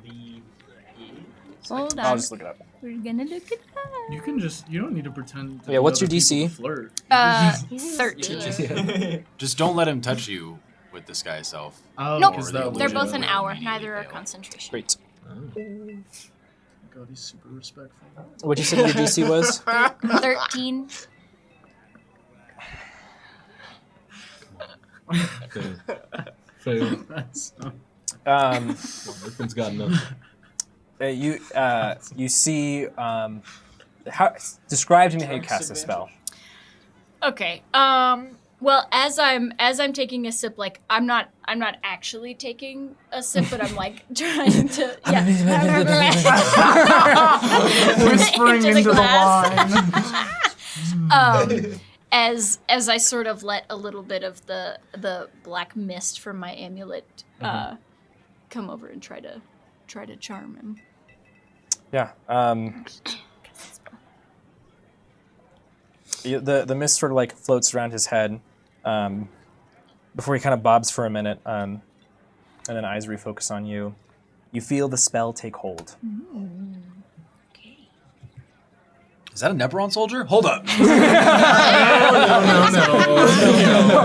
Hold I'll on. just look it up. We're gonna look at that. You don't need to pretend. To Yeah, what's your other people DC? to Flirt. 13. Just don't let him touch you with disguise self. Oh, Nope, 'cause they're that both would- an hour. Immediately Neither are fail. concentration. Great. God, he's super respectful. What'd you say your DC was? 13. Fail. That's Eartham's got enough. You see how describe to me how you cast this spell. Okay. Well, as I'm taking a sip, like I'm not actually taking a sip, but I'm like trying to whispering Into the into the glass. wine. As I sort of let a little bit of the black mist from my amulet come over and try to charm him. Yeah. The mist sort of like floats around his head before he kind of bobs for a minute, and then eyes refocus on you. You feel the spell take hold. Is that a Neperon soldier? Hold up. No.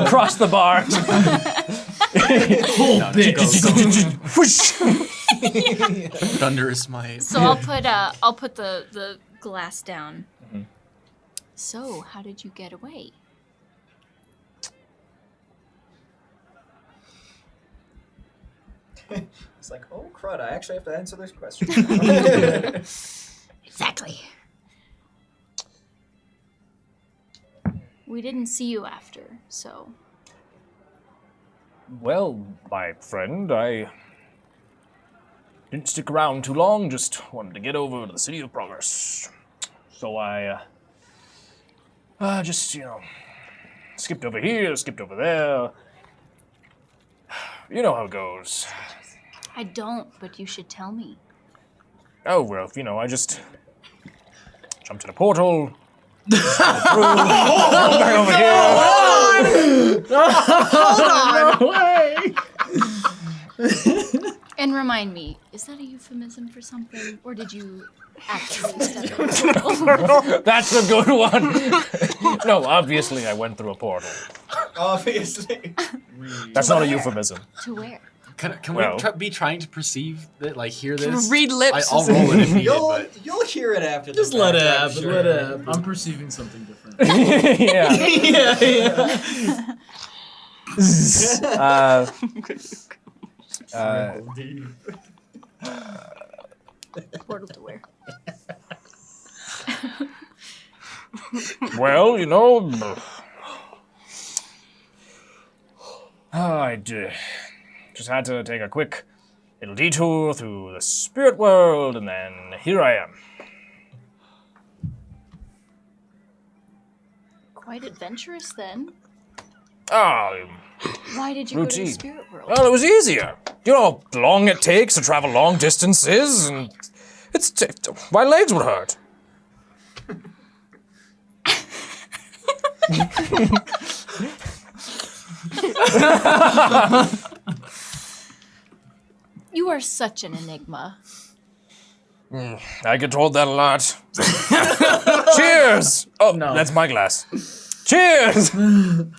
Across the bar. Thunderous might. So I'll put the glass down. Mhm. So how did you get away? It's like, oh crud! I actually have to answer this question. Exactly. We didn't see you after, so. Well, my friend, I didn't stick around too long, just wanted to get over to the City of Progress. So I just, skipped over here, skipped over there. You know how it goes. I don't, but you should tell me. Oh, well, I just jumped in a portal. Back over here. And remind me, is that a euphemism for something, or did you actually step in a portal? That's a good one. No, obviously I went through a portal. Obviously. That's not a euphemism. To where? Can Well. we be trying to perceive that, like, hear this? Read lips. I'll roll it if needed, but You'll hear it after. Just the let it fact, I'm happen. sure. Let it happen. I'm perceiving something different. Yeah. Portal to where? Well, you know, I just had to take a quick little detour through the spirit world, and then here I am. Quite adventurous then. Ah, Why did you go to Routine. the spirit world? well, it was easier. You know how long it takes to travel long distances, and my legs would hurt. You are such an enigma. I get told that a lot. Cheers! Oh, no. That's my glass. Cheers!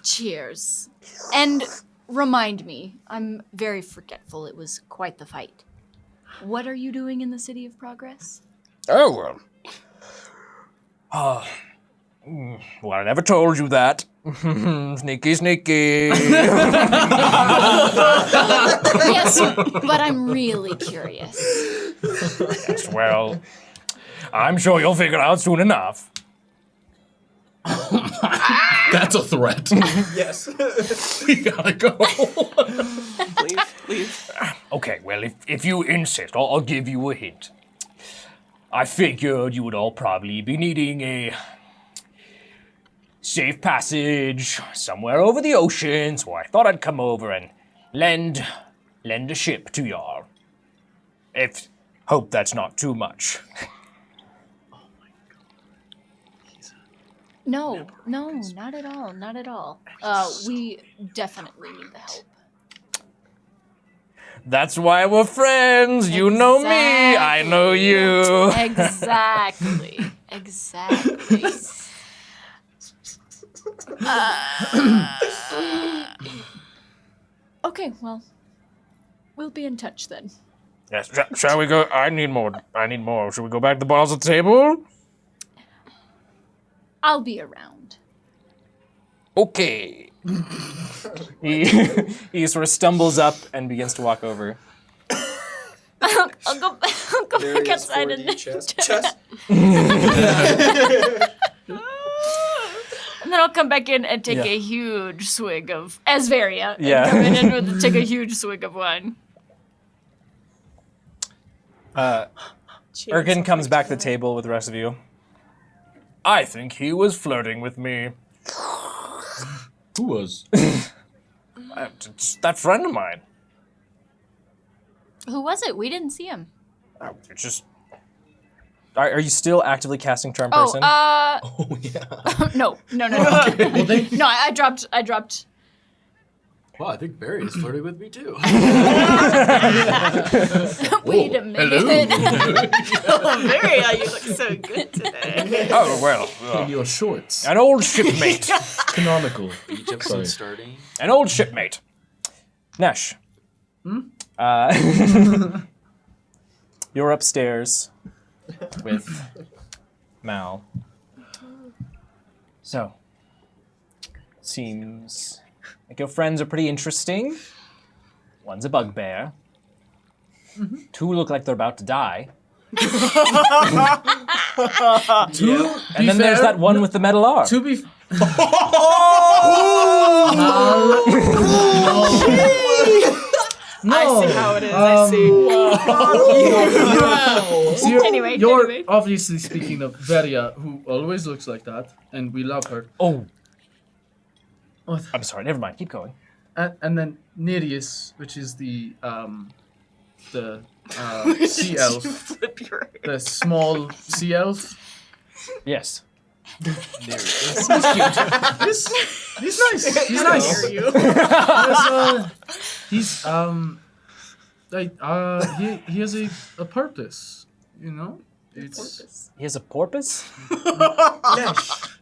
Cheers. And remind me, I'm very forgetful. It was quite the fight. What are you doing in the City of Progress? Oh, well. Well, I never told you that. Sneaky, sneaky. Yes, but I'm really curious. Yes, well, I'm sure you'll figure it out soon enough. That's a threat. Yes. We gotta go. Leave. Okay, well, if you insist, I'll give you a hint. I figured you would all probably be needing a safe passage somewhere over the ocean, so I thought I'd come over and lend a ship to y'all. Hope that's not too much. No, not at all, not at all. We definitely need the help. That's why we're friends. You know me, I know you. Exactly. Okay, well, we'll be in touch then. Yes, shall we go? I need more. Should we go back to the balls at the table? I'll be around. Okay. He sort of stumbles up and begins to walk over. I'll go back outside and chest. And then I'll come back in and take a huge swig of Asveria. Yeah. And come in and take a huge swig of wine. Erkin comes back to the table with the rest of you. I think he was flirting with me. Who was? It's that friend of mine. Who was it? We didn't see him. It's just Are you still actively casting Charm Oh, Person? Oh yeah. no. No, I dropped. Wow, I think Barry is flirting with me too. Wait a minute. Oh, Maria, you look so good today. oh well. In your shorts. An old shipmate. Canonical. Each episode starting. An old shipmate. Nesh. You're upstairs with Mal. So, seems like your friends are pretty interesting. One's a bugbear. Two look like they're about to die. And then there's that one with the metal arm. To be No. I see how it is. I see. So you're, Anyway. you're obviously speaking of Veria, who always looks like that, and we love her. Oh. What? I'm sorry, never mind. Keep going. And then Nereus, which is the sea elf, Flip your hair. the small sea elf. Yes. He's nice. He's nice. He has a purpose. You know, it's. He has a porpoise?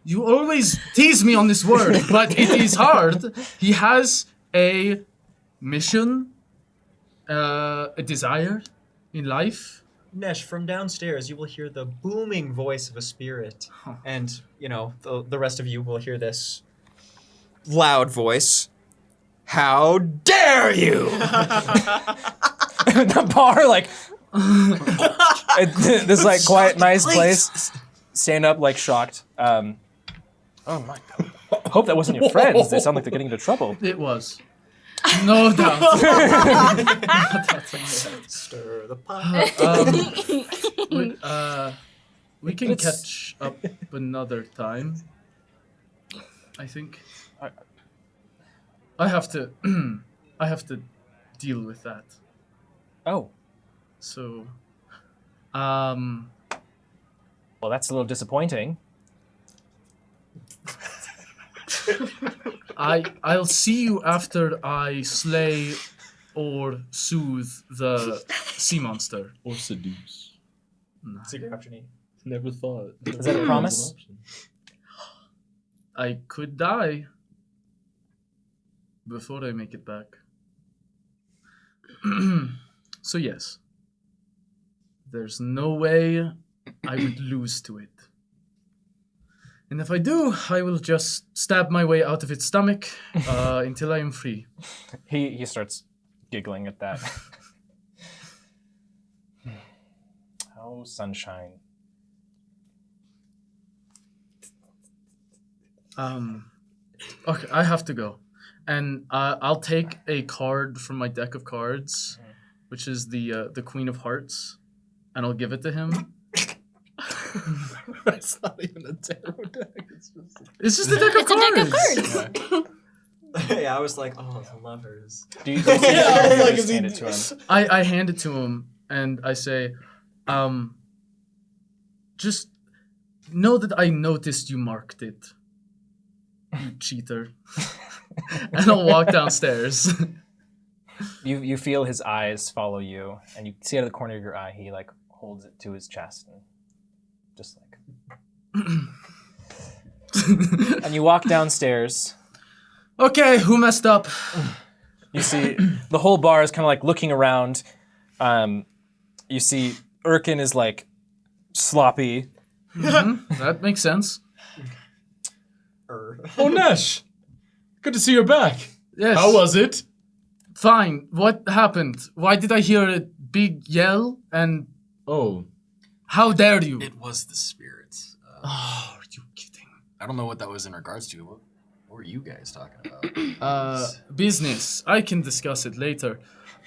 You always tease me on this word, but it is hard. He has a mission, a desire in life. Nesh, from downstairs, you will hear the booming voice of a spirit. And, the rest of you will hear this loud voice. How dare you! The bar, This like quiet, nice place. Stand up like shocked. Oh my god. Hope that wasn't your friends. They sound like they're getting into trouble. It was. No doubt. Stir the pot. We can catch up another time. I think. I have to. I have to deal with that. Oh. So. Well, that's a little disappointing. I'll see you after I slay or soothe the sea monster. Or seduce. Secret option E. Never thought. Is that a promise? I could die before I make it back. So yes. There's no way I would lose to it. And if I do, I will just stab my way out of its stomach until I am free. He starts giggling at that. Oh, sunshine. Okay, I have to go. And I'll take a card from my deck of cards, which is the Queen of Hearts, and I'll give it to him. That's not even a tarot deck. It's just a deck of cards. Yeah, I was like, oh, the lovers. Do you like, just hand it to him? I hand it to him and I say, just know that I noticed you marked it, you cheater. And I'll walk downstairs. You feel his eyes follow you, and you see out of the corner of your eye, he like holds it to his chest and just like. And you walk downstairs. Okay, who messed up? You see the whole bar is kind of like looking around. You see Erkin is like sloppy. That makes sense. Oh, Nesh! Good to see you're back. Yes. How was it? Fine. What happened? Why did I hear a big yell? And Oh. how dare you? It was the spirits. Oh, are you kidding? I don't know what that was in regards to. What were you guys talking about? Business. I can discuss it later.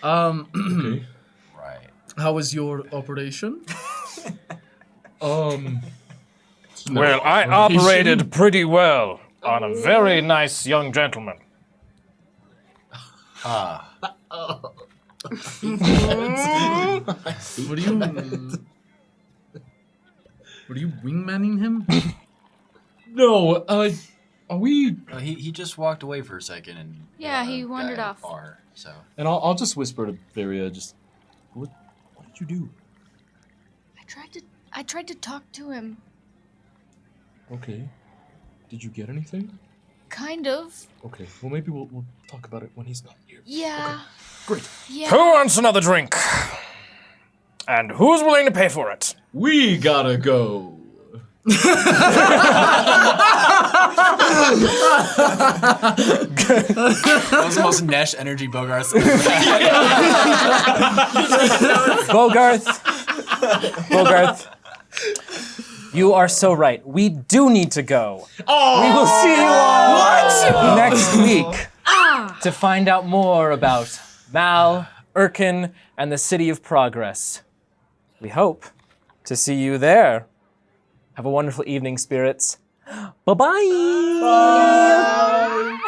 Okay. Right. How was your operation? Well, I operated pretty well on a very nice young gentleman. Were you wingmanning him? No, are we... He just walked away for a second and Yeah, he wandered got in off. the bar, so And I'll just whisper to Varia, just... What did you do? I tried to talk to him. Okay. Did you get anything? Kind of. Okay, well maybe we'll talk about it when he's not here. Yeah. Great. Yeah. Who wants another drink? And who's willing to pay for it? We gotta go. that was the most Nesh energy Bogarth. Bogarth. You are so right. We do need to go. We will see you all next week to find out more about Mal, Erkin, and the City of Progress. We hope to see you there. Have a wonderful evening, spirits. Bye-bye. Bye.